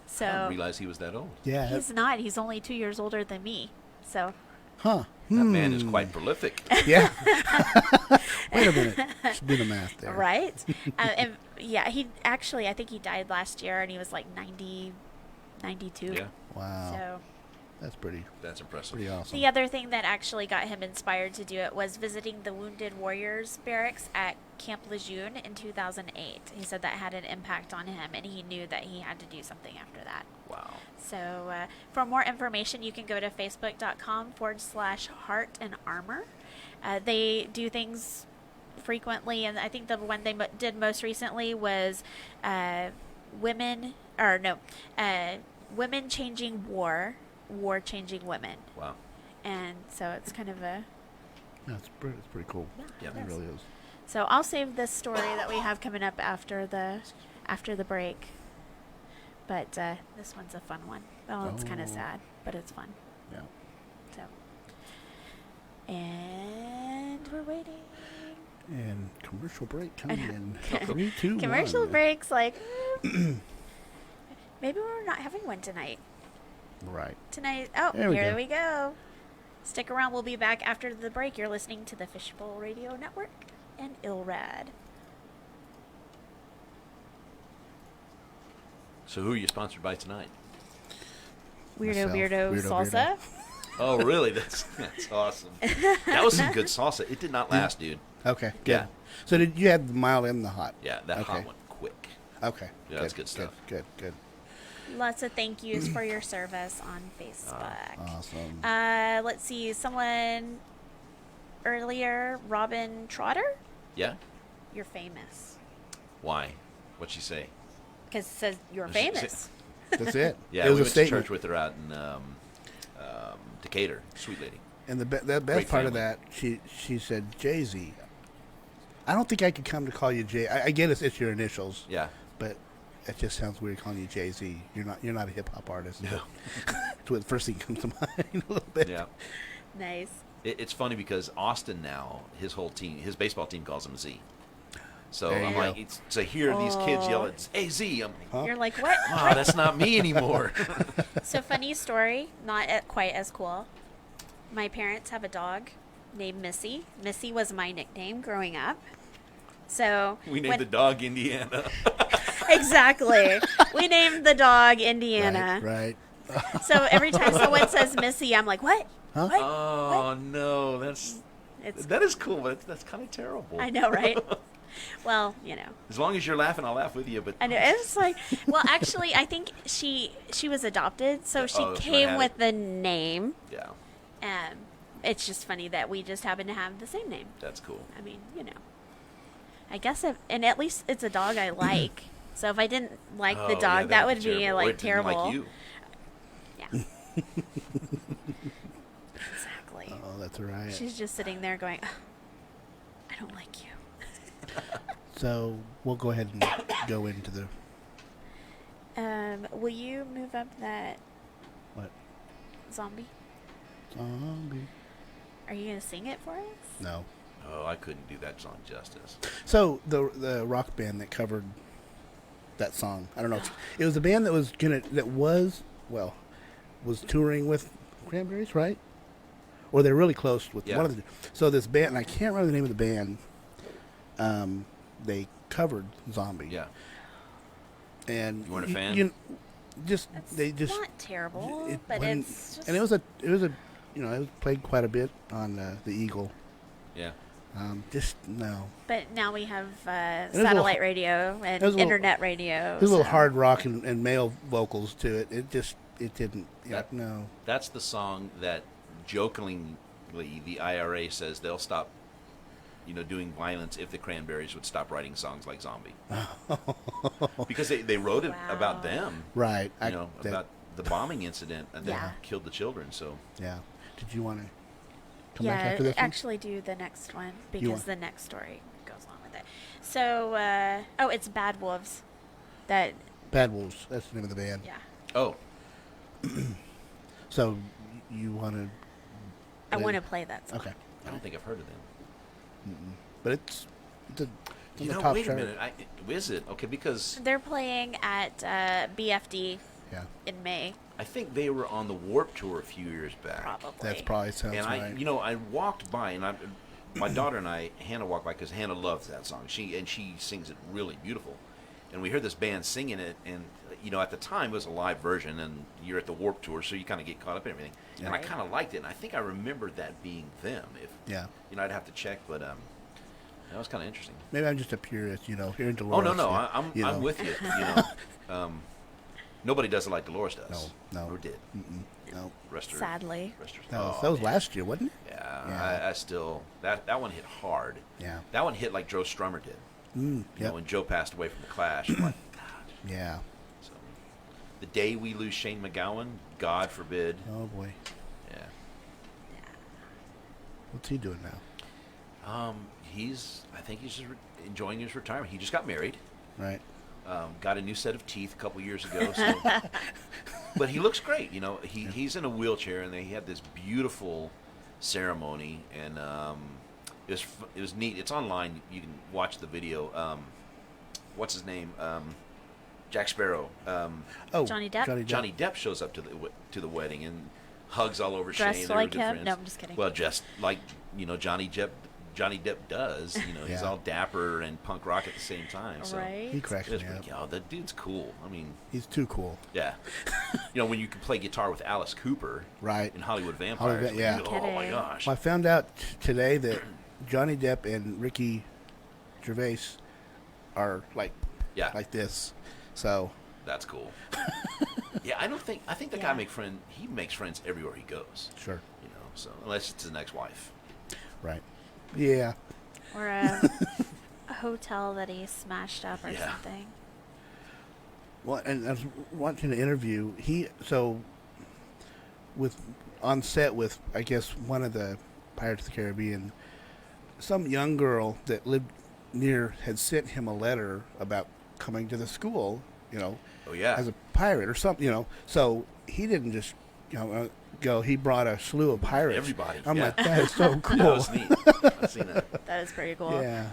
Speaker 1: So
Speaker 3: realize he was that old.
Speaker 2: Yeah.
Speaker 1: he's not. He's only 2 years older than me. So
Speaker 2: Huh.
Speaker 3: That man is quite prolific.
Speaker 2: Yeah. Wait a minute. Just do the math there.
Speaker 1: right. And yeah, I think he died last year, and he was like 92.
Speaker 3: Yeah,
Speaker 2: Wow.
Speaker 1: So
Speaker 2: That's pretty
Speaker 3: that's impressive.
Speaker 2: awesome.
Speaker 1: the other thing that actually got him inspired to do it was visiting the Wounded Warriors barracks at Camp Lejeune in 2008. He said that had an impact on him, and he knew that he had to do something after that.
Speaker 3: Wow.
Speaker 1: So for more information, you can go to facebook.com/heart and armor. They do things frequently, and I think the one they did most recently was women changing war changing women.
Speaker 3: Wow.
Speaker 1: And so it's kind of a...
Speaker 2: That's pretty cool.
Speaker 3: Yeah.
Speaker 2: It really is.
Speaker 1: So I'll save this story that we have coming up after the break. But this one's a fun one. Well, it's kind
Speaker 2: Oh.
Speaker 1: of sad, but it's fun.
Speaker 2: Yeah.
Speaker 1: So, and we're waiting.
Speaker 2: And commercial break coming in.
Speaker 1: know.
Speaker 2: 3, 2, 1.
Speaker 1: Commercial breaks, like Maybe we're not having one tonight.
Speaker 2: Right.
Speaker 1: Tonight. Oh,
Speaker 2: There we
Speaker 1: here
Speaker 2: go.
Speaker 1: we go. Stick around. We'll be back after the break. You're listening to the Fishbowl Radio Network and Illrad.
Speaker 3: So who are you sponsored by tonight?
Speaker 1: Weirdobeardo
Speaker 2: Myself.
Speaker 1: salsa.
Speaker 3: Oh, really? That's awesome. That was some good salsa. It did not last, dude.
Speaker 2: Okay. Good.
Speaker 3: Yeah.
Speaker 2: So did you had the mild and the hot?
Speaker 3: Yeah, that
Speaker 2: Okay.
Speaker 3: hot one, quick.
Speaker 2: Okay.
Speaker 3: Yeah, that's good stuff.
Speaker 2: Good.
Speaker 1: Lots of thank yous for your service on Facebook.
Speaker 2: Awesome.
Speaker 1: Let's see. Someone earlier, Robin Trotter.
Speaker 3: Yeah?
Speaker 1: You're famous.
Speaker 3: Why? What'd she say?
Speaker 1: Because it says you're
Speaker 3: She-
Speaker 1: famous.
Speaker 2: That's it.
Speaker 3: Yeah,
Speaker 2: it was
Speaker 3: we
Speaker 2: a
Speaker 3: went to
Speaker 2: statement.
Speaker 3: church with her out in Decatur. Sweet lady.
Speaker 2: And the best
Speaker 3: Great
Speaker 2: part of
Speaker 3: family.
Speaker 2: that, she said, Jay-Z. I don't think I could come to call you Jay. I get it's your initials,
Speaker 3: Yeah.
Speaker 2: but it just sounds weird calling you Jay-Z. You're not a hip hop artist.
Speaker 3: No.
Speaker 2: It's what the first thing comes to mind a little bit.
Speaker 3: Yeah.
Speaker 1: Nice.
Speaker 3: It's funny because Austin now, his whole team, his baseball team calls him Z. So
Speaker 2: There you
Speaker 3: I'm
Speaker 2: go.
Speaker 3: like, to hear these kids yell
Speaker 1: Oh.
Speaker 3: at, hey, Z, I'm like,
Speaker 2: Huh?
Speaker 1: You're like, what?
Speaker 3: wow, that's not me anymore.
Speaker 1: So funny story, not quite as cool. My parents have a dog named Missy. Missy was my nickname growing up. So
Speaker 3: We named
Speaker 1: when-
Speaker 3: the dog Indiana.
Speaker 1: exactly. We named the dog Indiana.
Speaker 2: Right.
Speaker 1: So every time someone says Missy, I'm like, what?
Speaker 2: Huh?
Speaker 1: What?
Speaker 3: Oh, no.
Speaker 1: It's
Speaker 3: That is cool, but that's kind of terrible.
Speaker 1: I know, right? Well,
Speaker 3: As long as you're laughing, I'll laugh with you. But
Speaker 1: I know it's like, well, actually, I think she was adopted, so she
Speaker 3: Oh, so I
Speaker 1: came
Speaker 3: had
Speaker 1: with
Speaker 3: it.
Speaker 1: the name.
Speaker 3: yeah,
Speaker 1: It's just funny that we just happen to have the same name.
Speaker 3: that's cool.
Speaker 1: I mean, I guess, and at least it's a dog I like. So if I didn't like
Speaker 3: Oh,
Speaker 1: the
Speaker 3: yeah,
Speaker 1: dog, that would be
Speaker 3: terrible. Or
Speaker 1: like
Speaker 3: it didn't
Speaker 1: terrible.
Speaker 3: Like you.
Speaker 1: Yeah. Exactly.
Speaker 2: Oh, that's right.
Speaker 1: She's just sitting there going, "Ugh, I don't like you.
Speaker 2: So we'll go ahead and go into the
Speaker 1: Will you move up that
Speaker 2: what?
Speaker 1: zombie?
Speaker 2: Zombie.
Speaker 1: Are you gonna sing it for us?
Speaker 2: No.
Speaker 3: Oh, I couldn't do that song justice.
Speaker 2: So the rock band that covered that song, I don't know. It was a band that was was touring with Cranberries, right? Or they're really close with
Speaker 3: Yeah.
Speaker 2: one of the. So this band, and I can't remember the name of the band. They covered Zombie.
Speaker 3: Yeah.
Speaker 2: And
Speaker 3: You weren't a fan?
Speaker 2: They just
Speaker 1: not terrible,
Speaker 2: it
Speaker 1: but
Speaker 2: wasn't-
Speaker 1: it's just
Speaker 2: and it was a it was played quite a bit on the Eagle.
Speaker 3: Yeah.
Speaker 2: Just no.
Speaker 1: But now we have
Speaker 2: was a
Speaker 1: satellite
Speaker 2: little-
Speaker 1: radio and
Speaker 2: it was a little-
Speaker 1: internet radio.
Speaker 2: There's a little
Speaker 1: so-
Speaker 2: hard rock and male vocals to it. It didn't.
Speaker 3: That-
Speaker 2: No.
Speaker 3: That's the song that jokingly the IRA says they'll stop, doing violence if the Cranberries would stop writing songs like Zombie. Because they wrote it
Speaker 1: Wow.
Speaker 3: about them,
Speaker 2: Right.
Speaker 3: about the bombing incident that
Speaker 1: Yeah.
Speaker 3: killed the children. So
Speaker 2: Yeah. Did you want to come back
Speaker 1: Yeah,
Speaker 2: after this one?
Speaker 1: actually do the next one because
Speaker 2: want-
Speaker 1: the next story goes along with it. So, it's Bad Wolves. That,
Speaker 2: Bad Wolves. That's the name of the band.
Speaker 1: yeah.
Speaker 3: oh,
Speaker 2: So you want to?
Speaker 1: I want to play that song.
Speaker 2: Okay.
Speaker 3: I don't think I've heard of them.
Speaker 2: But it's on
Speaker 3: You
Speaker 2: the
Speaker 3: know,
Speaker 2: top
Speaker 3: wait
Speaker 2: chart.
Speaker 3: a minute. Is it okay? Because
Speaker 1: They're playing at BFD
Speaker 2: Yeah.
Speaker 1: in May,
Speaker 3: I think they were on the Warp Tour a few years back.
Speaker 1: probably.
Speaker 2: That's probably sounds
Speaker 3: And
Speaker 2: right.
Speaker 3: I walked by, and my daughter and I, Hannah walked by because Hannah loves that song. She sings it really beautiful, and we heard this band singing it, and at the time it was a live version, and you're at the Warp Tour, so you kind of get caught up in everything.
Speaker 2: Yeah.
Speaker 3: And I
Speaker 1: Right.
Speaker 3: kind of liked it, and I think I remembered that being them. If
Speaker 2: Yeah.
Speaker 3: I'd have to check, but that was kind of interesting.
Speaker 2: Maybe I'm just a purist. Here in
Speaker 3: Oh
Speaker 2: Dolores.
Speaker 3: no,
Speaker 2: yeah,
Speaker 3: I'm with you. Nobody does it like Dolores does.
Speaker 2: No.
Speaker 3: Or did.
Speaker 2: No.
Speaker 3: Rest her.
Speaker 1: Sadly.
Speaker 3: Rest her.
Speaker 2: That was
Speaker 3: man.
Speaker 2: last year, wasn't it?
Speaker 3: Yeah,
Speaker 2: Yeah.
Speaker 3: I still that one hit hard.
Speaker 2: Yeah.
Speaker 3: That one hit like Joe Strummer did. You
Speaker 2: Yep.
Speaker 3: know, when Joe passed away from the Clash. I'm like, God.
Speaker 2: Yeah.
Speaker 3: So, the day we lose Shane McGowan, God forbid.
Speaker 2: Oh boy.
Speaker 3: Yeah.
Speaker 2: What's he doing now?
Speaker 3: I think he's just enjoying his retirement. He just got married.
Speaker 2: Right.
Speaker 3: Got a new set of teeth a couple years ago. So. But he looks great. He's in a wheelchair, and he had this beautiful ceremony, and it was neat. It's online. You can watch the video. What's his name? Jack Sparrow.
Speaker 2: Oh,
Speaker 1: Johnny Depp?
Speaker 3: Johnny Depp shows up to the wedding and hugs all over
Speaker 1: Dressed
Speaker 3: Shane. They were
Speaker 1: like
Speaker 3: good
Speaker 1: him?
Speaker 3: friends.
Speaker 1: No, I'm just kidding.
Speaker 3: Well, just like Johnny Depp does. He's
Speaker 2: Yeah.
Speaker 3: all dapper and punk rock at the same time. So
Speaker 1: Right.
Speaker 2: he cracks
Speaker 3: it was
Speaker 2: me
Speaker 3: pretty,
Speaker 2: up.
Speaker 3: that dude's cool. I mean,
Speaker 2: He's too cool.
Speaker 3: yeah. When you can play guitar with Alice Cooper,
Speaker 2: Right.
Speaker 3: in Hollywood Vampires.
Speaker 2: Hollywood, yeah.
Speaker 3: Oh my
Speaker 1: Kidding.
Speaker 3: gosh.
Speaker 2: Well, I found out today that Johnny Depp and Ricky Gervais are like this. So
Speaker 3: That's cool. Yeah, I think the
Speaker 1: Yeah.
Speaker 3: guy he makes friends everywhere he goes.
Speaker 2: sure,
Speaker 3: So unless it's his next wife.
Speaker 2: right? Yeah.
Speaker 1: Or a hotel that he smashed up or
Speaker 3: Yeah.
Speaker 1: something.
Speaker 2: Well, and I was watching an interview. On set with, I guess, one of the Pirates of the Caribbean, some young girl that lived near had sent him a letter about coming to the school,
Speaker 3: Oh yeah.
Speaker 2: as a pirate or something, So he didn't just, go. He brought a slew of pirates.
Speaker 3: Everybody,
Speaker 2: I'm
Speaker 3: yeah.
Speaker 2: like, that is so cool.
Speaker 3: That was neat. I've seen that.
Speaker 1: That is pretty cool.
Speaker 2: Yeah.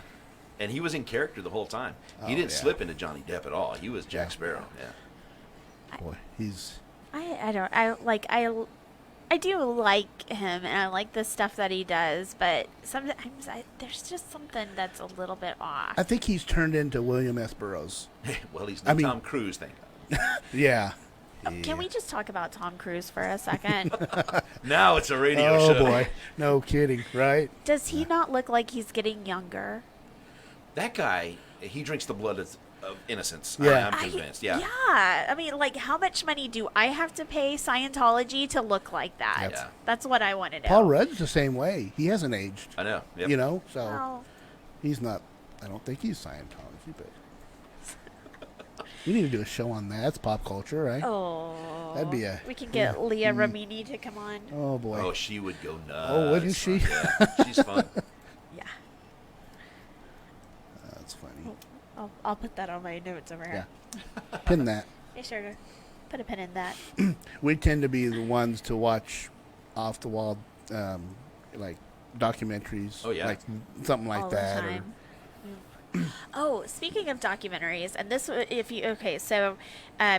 Speaker 3: And he was in character the whole time. He
Speaker 2: Oh,
Speaker 3: didn't
Speaker 2: yeah.
Speaker 3: slip into Johnny Depp at all. He was Jack
Speaker 2: Yeah.
Speaker 3: Sparrow. Yeah.
Speaker 2: Boy, he's
Speaker 1: I do like him and I like the stuff that he does, but sometimes there's just something that's a little bit off.
Speaker 2: I think he's turned into William S. Burroughs.
Speaker 3: Well, he's
Speaker 2: I
Speaker 3: not
Speaker 2: mean-
Speaker 3: Tom Cruise, thank God.
Speaker 2: Yeah.
Speaker 1: Can we just talk about Tom Cruise for a second?
Speaker 3: Now it's a radio
Speaker 2: Oh
Speaker 3: show.
Speaker 2: boy, no kidding, right?
Speaker 1: Does he not look like he's getting younger?
Speaker 3: That guy, he drinks the blood of innocence.
Speaker 2: Yeah.
Speaker 3: I'm convinced. Yeah.
Speaker 1: Yeah. I mean, like, how much money do I have to pay Scientology to look like that?
Speaker 2: Yep.
Speaker 3: Yeah.
Speaker 1: That's what I want to know.
Speaker 2: Paul Rudd's the same way. He hasn't aged.
Speaker 3: I know. Yep.
Speaker 2: So
Speaker 1: Well,
Speaker 2: he's not. I don't think he's Scientology, but we need to do a show on that. It's pop culture, right?
Speaker 1: oh.
Speaker 2: That'd be
Speaker 1: We can get Leah Remini to come on.
Speaker 2: Oh boy.
Speaker 3: Oh, she would go nuts.
Speaker 2: Oh, wouldn't she?
Speaker 3: Yeah. She's fun.
Speaker 1: Yeah.
Speaker 2: That's funny.
Speaker 1: I'll put that on my notes over here.
Speaker 2: Yeah. Pin that.
Speaker 1: Be sure to put a pin in that.
Speaker 2: We tend to be the ones to watch off the wall, like documentaries.
Speaker 3: Oh, yeah.
Speaker 2: Like something like
Speaker 1: all
Speaker 2: that.
Speaker 1: the time. Oh, speaking of documentaries, and this, so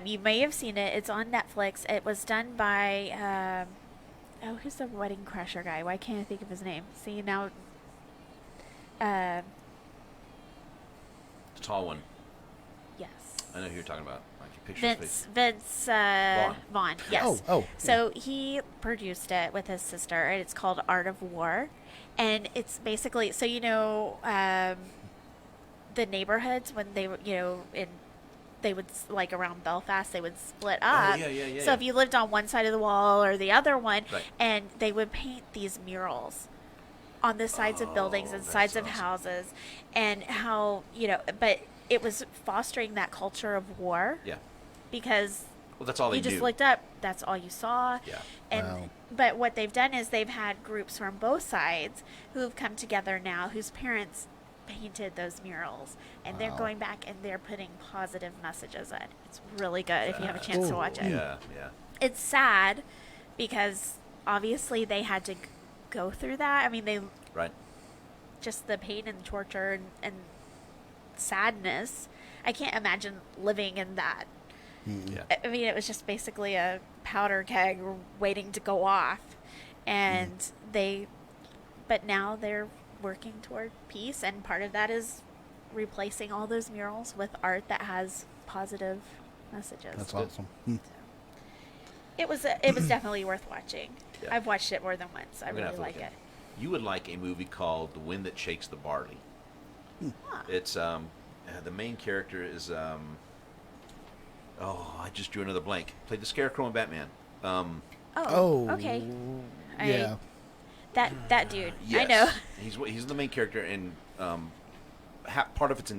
Speaker 1: you may have seen it. It's on Netflix. It was done by, who's the Wedding Crasher guy? Why can't I think of his name? See, now,
Speaker 3: The tall one.
Speaker 1: yes.
Speaker 3: I know who you're talking about. I can picture his face.
Speaker 1: Vince Vaughn, yes.
Speaker 2: Oh.
Speaker 1: So he produced it with his sister, and it's called Art of War. And it's basically, the neighborhoods when they were, they would, like around Belfast, they would split up.
Speaker 3: yeah.
Speaker 1: So if you lived on one side of the wall or the other one,
Speaker 3: Right.
Speaker 1: and they would paint these murals on the sides of buildings and
Speaker 3: that's
Speaker 1: sides of
Speaker 3: awesome.
Speaker 1: houses, and how, but it was fostering that culture of war
Speaker 3: Yeah.
Speaker 1: because
Speaker 3: Well, that's all they
Speaker 1: you just
Speaker 3: knew.
Speaker 1: looked up, that's all you saw.
Speaker 3: Yeah.
Speaker 1: And
Speaker 2: Wow.
Speaker 1: but what they've done is they've had groups from both sides who have come together now whose parents painted those murals, and they're
Speaker 2: Wow.
Speaker 1: going back and they're putting positive messages in. It's really good if you have a chance to
Speaker 2: Ooh.
Speaker 1: watch it.
Speaker 3: Yeah.
Speaker 1: It's sad because obviously they had to go through that. I mean, they
Speaker 3: Right.
Speaker 1: just the pain and torture and sadness. I can't imagine living in that.
Speaker 3: Yeah.
Speaker 1: I mean, it was just basically a powder keg waiting to go off. And but now they're working toward peace. And part of that is replacing all those murals with art that has positive messages.
Speaker 2: That's
Speaker 3: good.
Speaker 2: awesome.
Speaker 1: It was definitely worth watching.
Speaker 3: Yeah.
Speaker 1: I've watched it more than once. I
Speaker 3: I'm gonna
Speaker 1: really
Speaker 3: have to
Speaker 1: like
Speaker 3: look
Speaker 1: it.
Speaker 3: at You would like a movie called The Wind That Shakes the Barley.
Speaker 1: Huh.
Speaker 3: It's the main character is I just drew another blank. Played the Scarecrow in Batman.
Speaker 2: Oh.
Speaker 1: Okay.
Speaker 2: Yeah.
Speaker 1: That dude.
Speaker 3: Yes.
Speaker 1: I know.
Speaker 3: He's the main character, and part of it's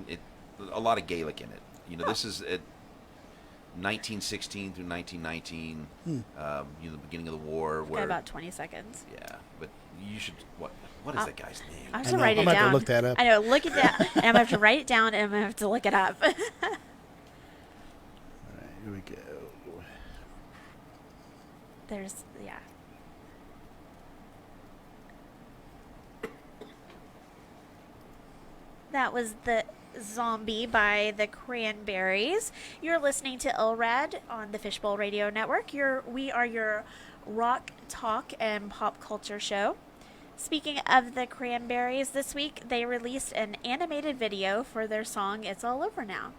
Speaker 3: a lot of Gaelic in it. This is 1916 through 1919. The beginning of the war.
Speaker 1: Got
Speaker 3: Where
Speaker 1: about 20 seconds.
Speaker 3: yeah, but you should what is that guy's name?
Speaker 1: I have
Speaker 2: I
Speaker 1: to
Speaker 2: know.
Speaker 1: write
Speaker 2: I'm
Speaker 1: it
Speaker 2: gonna have to
Speaker 1: down.
Speaker 2: look that up.
Speaker 1: I know. Look it down. And I'm gonna have to write it down, and I'm gonna have to look it up.
Speaker 2: All right, here we go.
Speaker 1: There's That was the Zombie by the Cranberries. You're listening to Illrad on the Fishbowl Radio Network. We are your rock, talk, and pop culture show. Speaking of the Cranberries, this week they released an animated video for their song It's All Over Now.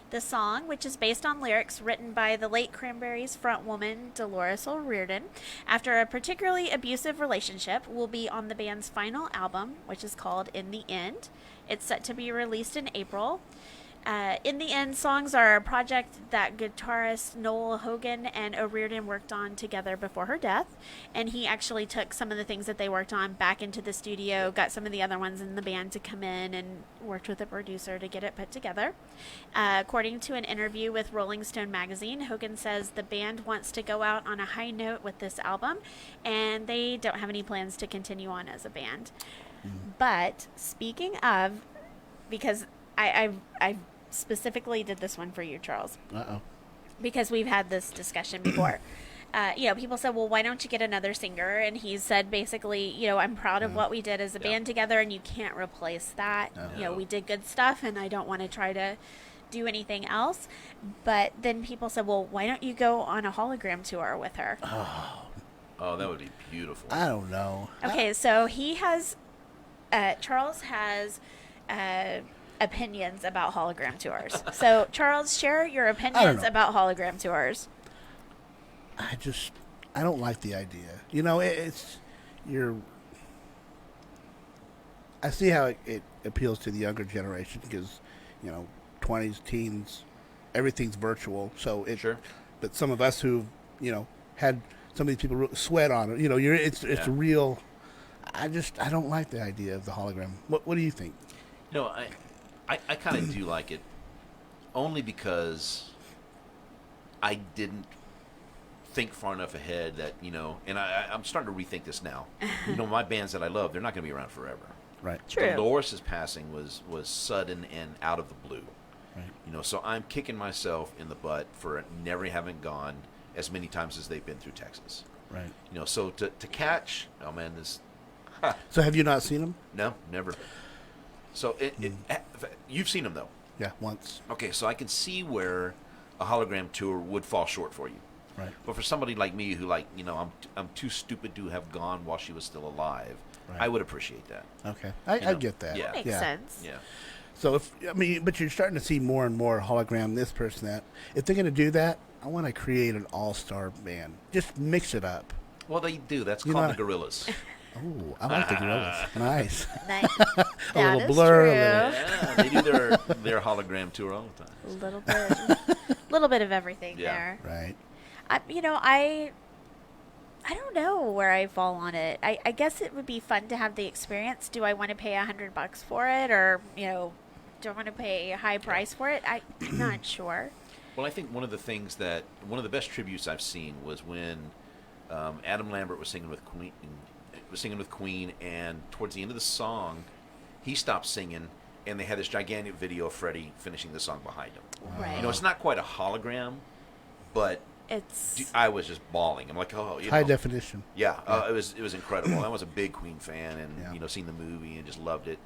Speaker 1: The song, which is based on lyrics written by the late Cranberries frontwoman Dolores O'Riordan, after a particularly abusive relationship, will be on the band's final album, which is called In the End. It's set to be released in April. In the End songs are a project that guitarist Noel Hogan and O'Riordan worked on together before her death, and he actually took some of the things that they worked on back into the studio, got some of the other ones in the band to come in, and worked with a producer to get it put together. According to an interview with Rolling Stone magazine, Hogan says the band wants to go out on a high note with this album, and they don't have any plans to continue on as a band. But speaking of, because I specifically did this one for you, Charles.
Speaker 2: Uh-oh.
Speaker 1: Because we've had this discussion before. People said, well, why don't you get another singer? And he said, basically, I'm proud of what we did as a band together, and you can't replace that. We did good stuff, and I don't want to try to do anything else. But then people said, well, why don't you go on a hologram tour with her?
Speaker 3: Oh, that would be beautiful.
Speaker 2: I don't know.
Speaker 1: Okay, so he has, Charles has opinions about hologram tours. So, Charles, share your opinions about hologram tours.
Speaker 2: I don't like the idea. I see how it appeals to the younger generation because, 20s, teens, everything's virtual. So
Speaker 3: Sure.
Speaker 2: But some of us who, had some of these people sweat on it. It's real. I don't like the idea of the hologram. What do you think?
Speaker 3: I kind of do like it, only because I didn't think far enough ahead that, and I'm starting to rethink this now. My bands that I love, they're not going to be around forever.
Speaker 2: Right.
Speaker 1: True.
Speaker 3: Dolores' passing was sudden and out of the blue.
Speaker 2: Right.
Speaker 3: So I'm kicking myself in the butt for never having gone as many times as they've been through Texas.
Speaker 2: Right.
Speaker 3: So to catch, oh man, this.
Speaker 2: So have you not seen them?
Speaker 3: No, never. So you've seen them though.
Speaker 2: Yeah, once.
Speaker 3: Okay, so I can see where a hologram tour would fall short for you.
Speaker 2: Right.
Speaker 3: But for somebody like me who I'm too stupid to have gone while she was still alive,
Speaker 2: Right.
Speaker 3: I would appreciate that.
Speaker 2: Okay, I get that.
Speaker 3: Yeah.
Speaker 1: That makes sense.
Speaker 3: Yeah.
Speaker 2: So but you're starting to see more and more hologram, this person, that. If they're going to do that, I want to create an all-star band. Just mix it up.
Speaker 3: Well, they do. That's
Speaker 2: You
Speaker 3: called
Speaker 2: know-
Speaker 3: the Gorillas.
Speaker 2: Oh, I like the gorillas. Nice.
Speaker 1: Nice.
Speaker 2: A
Speaker 1: That
Speaker 2: little
Speaker 1: is
Speaker 2: blur, a
Speaker 1: true.
Speaker 3: Yeah, they do their hologram tour all the time.
Speaker 1: A little bit of everything
Speaker 3: Yeah.
Speaker 1: there.
Speaker 2: Right.
Speaker 1: I don't know where I fall on it. I guess it would be fun to have the experience. Do I want to pay $100 for it, or do I want to pay a high price for it? I'm not sure.
Speaker 3: Well, I think one of the best tributes I've seen was when Adam Lambert was singing with Queen, and towards the end of the song, he stopped singing, and they had this gigantic video of Freddie finishing the song behind him.
Speaker 1: Right.
Speaker 3: It's not quite a hologram, but I was just bawling. I'm like,
Speaker 2: High definition.
Speaker 3: Yeah, it was incredible. I was a big Queen fan, and seen the movie and just loved it.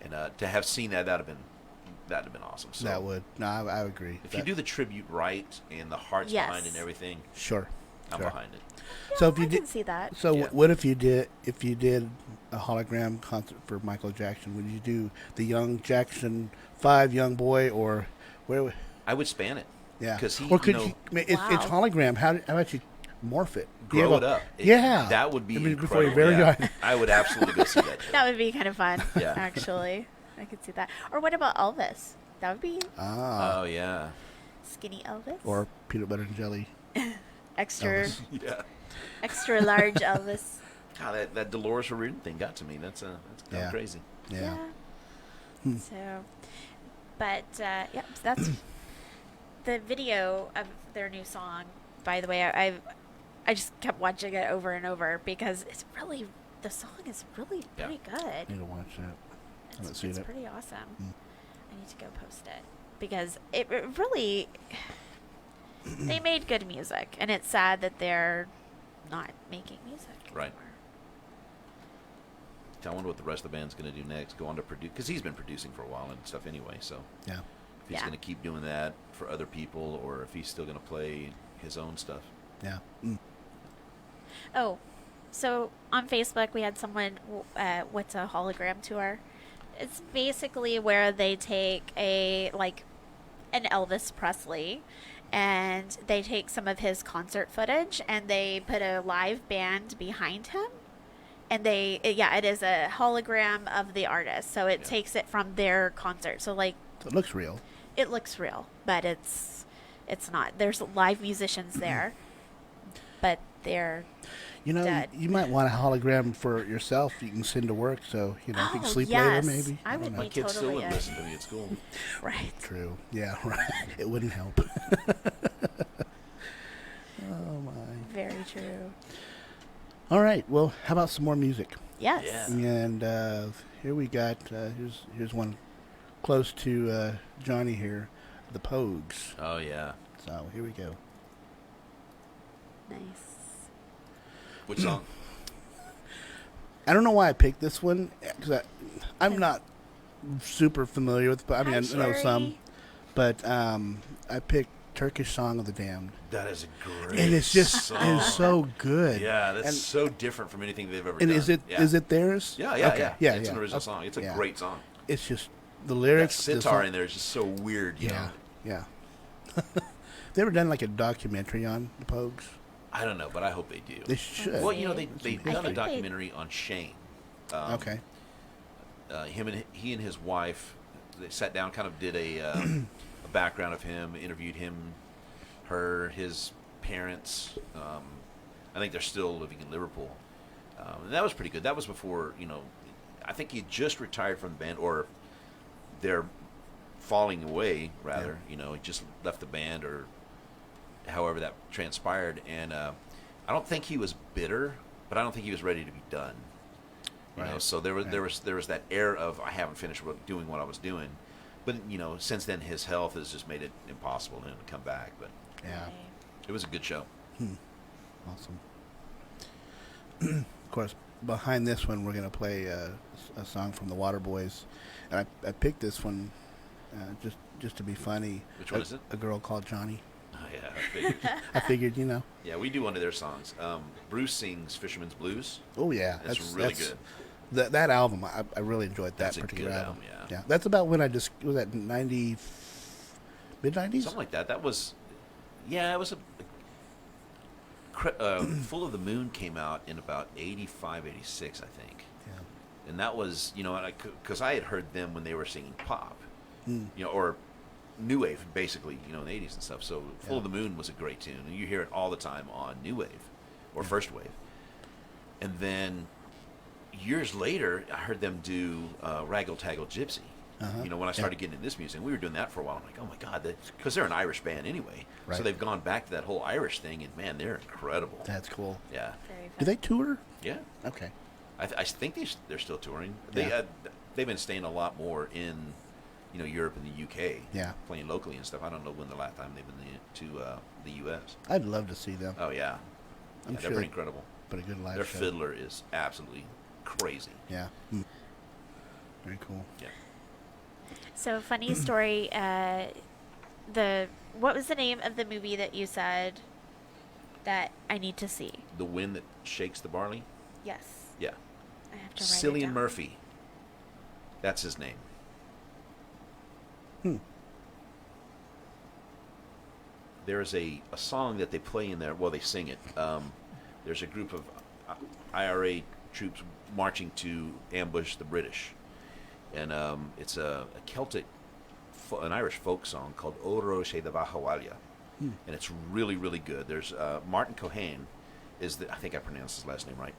Speaker 3: And to have seen that'd have been awesome. So
Speaker 2: That would. No, I agree.
Speaker 3: if you do the tribute right and the hearts
Speaker 1: Yes.
Speaker 3: behind it and everything,
Speaker 2: Sure.
Speaker 3: I'm
Speaker 2: Sure.
Speaker 3: behind it.
Speaker 2: So if you
Speaker 1: I
Speaker 2: did,
Speaker 1: can see that.
Speaker 2: so
Speaker 3: Yeah.
Speaker 2: what if you did a hologram concert for Michael Jackson? Would you do the young Jackson 5 young boy, or where?
Speaker 3: I would span it.
Speaker 2: Yeah.
Speaker 3: Because
Speaker 2: or could you? It's
Speaker 1: Wow.
Speaker 2: hologram. How about you morph it? Do you
Speaker 3: grow
Speaker 2: have
Speaker 3: it
Speaker 2: a-
Speaker 3: up.
Speaker 2: Yeah.
Speaker 3: That would be
Speaker 2: I mean,
Speaker 3: incredible.
Speaker 2: before your very
Speaker 3: yeah.
Speaker 2: eyes.
Speaker 3: I would absolutely go see that.
Speaker 1: That would be kind of fun.
Speaker 3: Yeah.
Speaker 1: Actually, I could see that. Or what about Elvis? That would be
Speaker 2: Ah.
Speaker 3: Oh yeah.
Speaker 1: skinny Elvis.
Speaker 2: Or peanut butter and jelly.
Speaker 1: extra
Speaker 2: Elvis.
Speaker 3: Yeah.
Speaker 1: extra large Elvis.
Speaker 3: God, that Dolores O'Riordan thing got to me. That's kind
Speaker 2: Yeah.
Speaker 3: of crazy.
Speaker 2: Yeah.
Speaker 1: So, but so that's the video of their new song. By the way, I just kept watching it over and over because the song is really
Speaker 3: Yeah.
Speaker 1: pretty good.
Speaker 2: Need to watch that. haven't seen
Speaker 1: It's
Speaker 2: it.
Speaker 1: pretty awesome. I need to go post it because it really they made good music, and it's sad that they're not making music
Speaker 3: Right.
Speaker 1: anymore.
Speaker 3: I wonder what the rest of the band's going to do next. Go on to produce, because he's been producing for a while and stuff anyway. So
Speaker 2: Yeah.
Speaker 3: if he's going to keep doing that for other people, or if he's still going to play his own stuff.
Speaker 2: Yeah. Mm.
Speaker 1: Oh, so on Facebook we had someone, what's a hologram tour? It's basically where they take an Elvis Presley, and they take some of his concert footage and they put a live band behind him, and it is a hologram of the artist, so it takes it from their concert. So
Speaker 2: So it looks real.
Speaker 1: it looks real, but it's not. There's live musicians there, but they're dead.
Speaker 2: You might want a hologram for yourself. You can send to work, so if you can sleep
Speaker 1: yes.
Speaker 2: later, maybe.
Speaker 1: I would
Speaker 2: don't know.
Speaker 1: be
Speaker 3: Kids still
Speaker 1: totally
Speaker 3: wouldn't
Speaker 1: in.
Speaker 3: listen to me at school.
Speaker 1: Right.
Speaker 2: True. Yeah. Right. It wouldn't help. Oh my.
Speaker 1: Very true.
Speaker 2: All right. Well, how about some more music?
Speaker 1: Yes.
Speaker 3: Yeah.
Speaker 2: And here we got here's one close to Johnny here, the Pogues.
Speaker 3: Oh, yeah.
Speaker 2: So here we go.
Speaker 1: Nice.
Speaker 3: Which song?
Speaker 2: I don't know why I picked this one because I'm not super familiar with, but I mean I know some. But I picked Turkish Song of the Damned.
Speaker 3: That is a great
Speaker 2: And it's just
Speaker 3: song.
Speaker 2: it's so good.
Speaker 3: Yeah, that's
Speaker 2: And-
Speaker 3: so different from anything they've ever
Speaker 2: And
Speaker 3: done.
Speaker 2: is it
Speaker 3: Yeah.
Speaker 2: theirs?
Speaker 3: Yeah, yeah,
Speaker 2: Okay.
Speaker 3: yeah.
Speaker 2: Yeah,
Speaker 3: It's
Speaker 2: yeah.
Speaker 3: an original
Speaker 2: Okay.
Speaker 3: song. It's a
Speaker 2: Yeah.
Speaker 3: great song.
Speaker 2: It's just the
Speaker 3: That
Speaker 2: lyrics. the
Speaker 3: sitar
Speaker 2: song-
Speaker 3: in there is just so weird. You know?
Speaker 2: Yeah. They ever done like a documentary on the Pogues?
Speaker 3: I don't know, but I hope they do.
Speaker 2: They should.
Speaker 3: Well, they've
Speaker 1: I
Speaker 3: done a
Speaker 1: think they-
Speaker 3: documentary on Shane.
Speaker 2: Okay.
Speaker 3: He and his wife, they sat down, kind of did a background of him, interviewed him, his parents. I think they're still living in Liverpool, and that was pretty good. That was before, I think he just retired from the band, or they're falling away rather. He just left the band, or however that transpired, and I don't think he was bitter, but I don't think he was ready to be done.
Speaker 2: Right.
Speaker 3: So there was that air of, I haven't finished doing what I was doing, but since then his health has just made it impossible for him to come back. But
Speaker 2: Yeah.
Speaker 3: it was a good show.
Speaker 2: Awesome. Of course, behind this one, we're going to play a song from the Waterboys. And I picked this one just to be funny.
Speaker 3: Which one is it?
Speaker 2: A Girl Called Johnny.
Speaker 3: Oh, yeah, I figured.
Speaker 2: I figured,
Speaker 3: Yeah, we do one of their songs. Bruce sings Fisherman's Blues.
Speaker 2: Oh, yeah.
Speaker 3: That's really good.
Speaker 2: That album, I really enjoyed that
Speaker 3: That's a
Speaker 2: particular
Speaker 3: good
Speaker 2: album.
Speaker 3: album,
Speaker 2: Yeah. That's about when was that 90, mid-90s?
Speaker 3: Something like that. That was, it was Full of the Moon came out in about 85, 86, I think.
Speaker 2: Yeah.
Speaker 3: And that was, because I had heard them when they were singing pop, or new wave, basically, in the 80s and stuff. So Full of the Moon was a great tune, and you hear it all the time on new wave or first wave. And then years later, I heard them do Raggle Taggle Gypsy.
Speaker 2: Uh-huh.
Speaker 3: When I started getting into this music, we were doing that for a while. I'm like, oh my God, because they're an Irish band anyway.
Speaker 2: Right.
Speaker 3: So they've gone back to that whole Irish thing, and man, they're incredible.
Speaker 2: That's cool.
Speaker 3: Yeah.
Speaker 1: Very fun.
Speaker 2: Do they tour?
Speaker 3: Yeah.
Speaker 2: Okay.
Speaker 3: I think they're still touring.
Speaker 2: Yeah.
Speaker 3: They've been staying a lot more in, Europe and the UK.
Speaker 2: Yeah.
Speaker 3: Playing locally and stuff. I don't know when the last time they've been to the US.
Speaker 2: I'd love to see them.
Speaker 3: Oh yeah.
Speaker 2: I'm
Speaker 3: They're
Speaker 2: sure
Speaker 3: pretty incredible.
Speaker 2: But a good live
Speaker 3: Their
Speaker 2: show.
Speaker 3: fiddler is absolutely crazy.
Speaker 2: Yeah. Very cool.
Speaker 3: Yeah.
Speaker 1: So funny story. What was the name of the movie that you said that I need to see?
Speaker 3: The Wind That Shakes the Barley.
Speaker 1: Yes,
Speaker 3: Yeah.
Speaker 1: I have to write it
Speaker 3: Cillian
Speaker 1: down.
Speaker 3: Murphy. That's his name. There's a song that they play in there. Well, they sing it. There's a group of IRA troops marching to ambush the British. And it's a Celtic, an Irish folk song called Oro She de Bahawalia. And it's really, really good. There's Martin Cohane, I think I pronounced his last name right.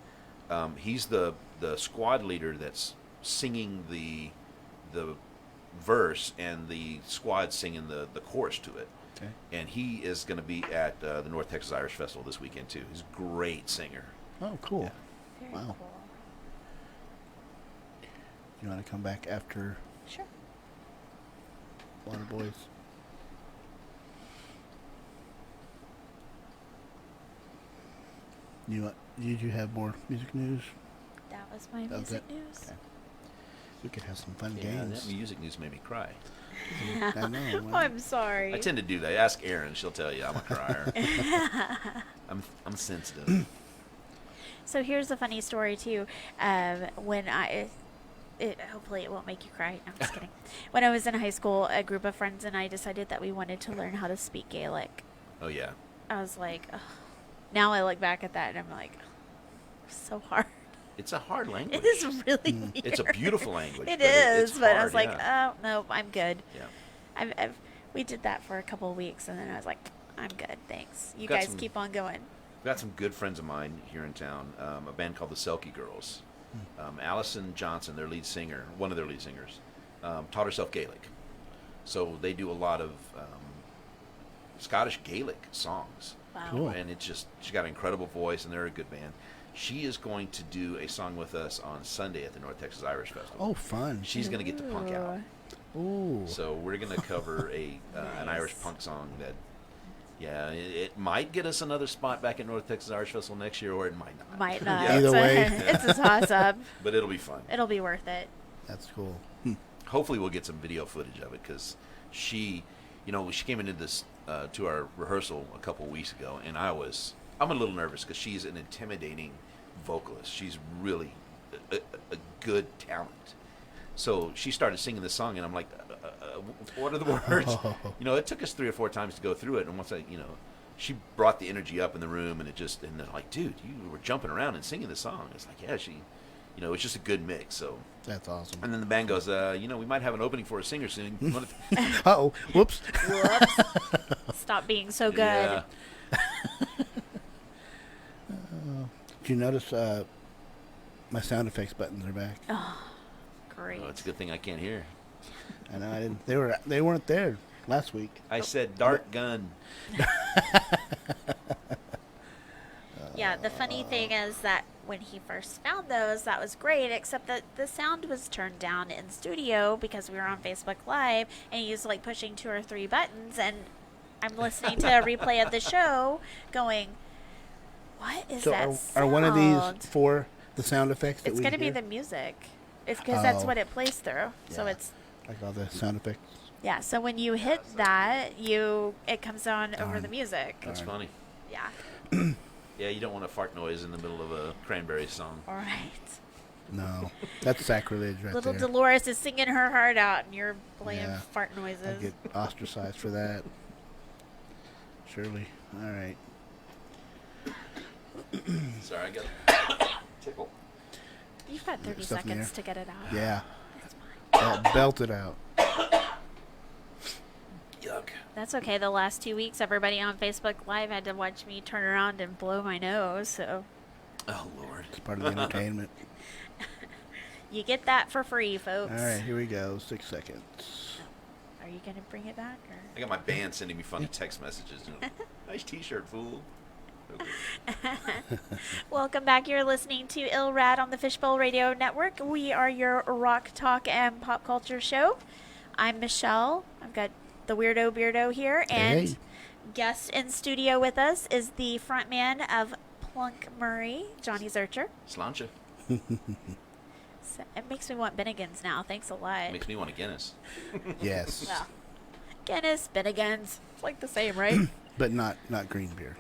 Speaker 3: He's the squad leader that's singing the verse, and the squad singing the chorus to it.
Speaker 2: Okay.
Speaker 3: And he is going to be at the North Texas Irish Festival this weekend too. He's a great singer.
Speaker 2: Oh, cool.
Speaker 3: Yeah.
Speaker 1: Very
Speaker 2: Wow.
Speaker 1: cool.
Speaker 2: You want to come back after
Speaker 1: Sure.
Speaker 2: Waterboys? Did you have more music news?
Speaker 1: That was my
Speaker 2: That was
Speaker 1: music
Speaker 2: it?
Speaker 1: news.
Speaker 2: Okay. We could have some fun
Speaker 3: Yeah,
Speaker 2: games.
Speaker 3: that music news made me cry.
Speaker 2: I know.
Speaker 1: Oh,
Speaker 2: well,
Speaker 1: I'm sorry.
Speaker 3: I tend to do that. Ask Erin; she'll tell you I'm a crier. I'm sensitive.
Speaker 1: So here's a funny story too. When hopefully it won't make you cry. No, I'm just kidding. When I was in high school, a group of friends and I decided that we wanted to learn how to speak Gaelic.
Speaker 3: Oh yeah.
Speaker 1: I was like, ugh. Now I look back at that and I'm like, so hard.
Speaker 3: It's a hard language.
Speaker 1: It is really weird.
Speaker 3: It's a beautiful language.
Speaker 1: It
Speaker 3: but
Speaker 1: is,
Speaker 3: it's
Speaker 1: but I
Speaker 3: hard,
Speaker 1: was like,
Speaker 3: yeah.
Speaker 1: oh no, I'm good.
Speaker 3: Yeah.
Speaker 1: We did that for a couple of weeks and then I was like, I'm good, thanks. You
Speaker 3: Got
Speaker 1: guys
Speaker 3: some-
Speaker 1: keep on going.
Speaker 3: I've got some good friends of mine here in town. A band called the Celtic Girls. Allison Johnson, their lead singer, one of their lead singers, taught herself Gaelic. So they do a lot of Scottish Gaelic songs.
Speaker 1: Wow.
Speaker 2: Cool.
Speaker 3: And it's just, she got an incredible voice, and they're a good band. She is going to do a song with us on Sunday at the North Texas Irish Festival.
Speaker 2: Oh, fun.
Speaker 3: She's going to get the punk out.
Speaker 2: Ooh.
Speaker 3: So we're going to cover an Irish punk song that, yeah, it might get us another spot back at North Texas Irish Festival next year, or it might not.
Speaker 1: Might not.
Speaker 3: Yeah.
Speaker 2: Either way.
Speaker 1: It's a toss up.
Speaker 3: But it'll be fun.
Speaker 1: It'll be worth it.
Speaker 2: That's cool.
Speaker 3: Hopefully we'll get some video footage of it, because she came into this to our rehearsal a couple of weeks ago, and I'm a little nervous because she's an intimidating vocalist. She's really a good talent. So she started singing this song, and I'm like, what are the words? It took us 3 or 4 times to go through it, and once she brought the energy up in the room, and they're like, dude, you were jumping around and singing the song. It's like, yeah, it's just a good mix. So
Speaker 2: That's awesome.
Speaker 3: and then the band goes, we might have an opening for a singer soon.
Speaker 2: Uh-oh. Whoops.
Speaker 1: Whoops. Stop being so good.
Speaker 3: Yeah.
Speaker 2: Did you notice my sound effects buttons are back?
Speaker 1: Great.
Speaker 3: Oh, it's a good thing I can't hear.
Speaker 2: I know I didn't. They weren't there last week.
Speaker 3: I said dart gun.
Speaker 1: Yeah, the funny thing is that when he first found those, that was great, except that the sound was turned down in studio because we were on Facebook Live, and he was like pushing 2 or 3 buttons, and I'm listening to a replay of the show going, what is
Speaker 2: So
Speaker 1: that
Speaker 2: are
Speaker 1: sound?
Speaker 2: one of these for the sound effects that
Speaker 1: It's
Speaker 2: we
Speaker 1: going to be
Speaker 2: hear?
Speaker 1: the music. It's because that's
Speaker 2: Oh.
Speaker 1: what it plays through. So
Speaker 2: Yeah.
Speaker 1: it's,
Speaker 2: Like all the sound effects?
Speaker 1: yeah, so when you hit that, it comes on over
Speaker 2: Darn.
Speaker 1: the music.
Speaker 3: That's
Speaker 2: Darn.
Speaker 3: funny.
Speaker 1: Yeah.
Speaker 3: Yeah, you don't want a fart noise in the middle of a Cranberry song.
Speaker 1: All right.
Speaker 2: No. That's sacrilege right
Speaker 1: Little
Speaker 2: there.
Speaker 1: Dolores is singing her heart out, and you're playing
Speaker 2: Yeah.
Speaker 1: fart
Speaker 2: I
Speaker 1: noises.
Speaker 2: get ostracized for that. Surely. All right.
Speaker 3: Sorry, I got a tickle.
Speaker 1: You've got 30
Speaker 2: Stuff in
Speaker 1: seconds
Speaker 2: there.
Speaker 1: to get it out.
Speaker 2: Yeah.
Speaker 1: That's fine.
Speaker 2: Belt it out.
Speaker 3: Yuck.
Speaker 1: That's okay. The last 2 weeks, everybody on Facebook Live had to watch me turn around and blow my nose. So
Speaker 3: Oh, Lord.
Speaker 2: It's part of the entertainment.
Speaker 1: you get that for free, folks.
Speaker 2: All right, here we go. 6 seconds.
Speaker 1: Are you going to bring it back? Or?
Speaker 3: I got my band sending me funny text messages. Nice T-shirt, fool. Okay.
Speaker 1: Welcome back. You're listening to Illrad on the Fishbowl Radio Network. We are your rock, talk, and pop culture show. I'm Michelle. I've got the Weirdobeardo here, and
Speaker 2: Hey.
Speaker 1: guest in studio with us is the frontman of Plunk Murray, Johnny Zercher.
Speaker 3: Slancha.
Speaker 1: So it makes me want Bennigan's now. Thanks a lot.
Speaker 3: Makes me want a Guinness.
Speaker 2: Yes.
Speaker 1: Well, Guinness, Bennigan's. It's like the same, right?
Speaker 2: But not green beer.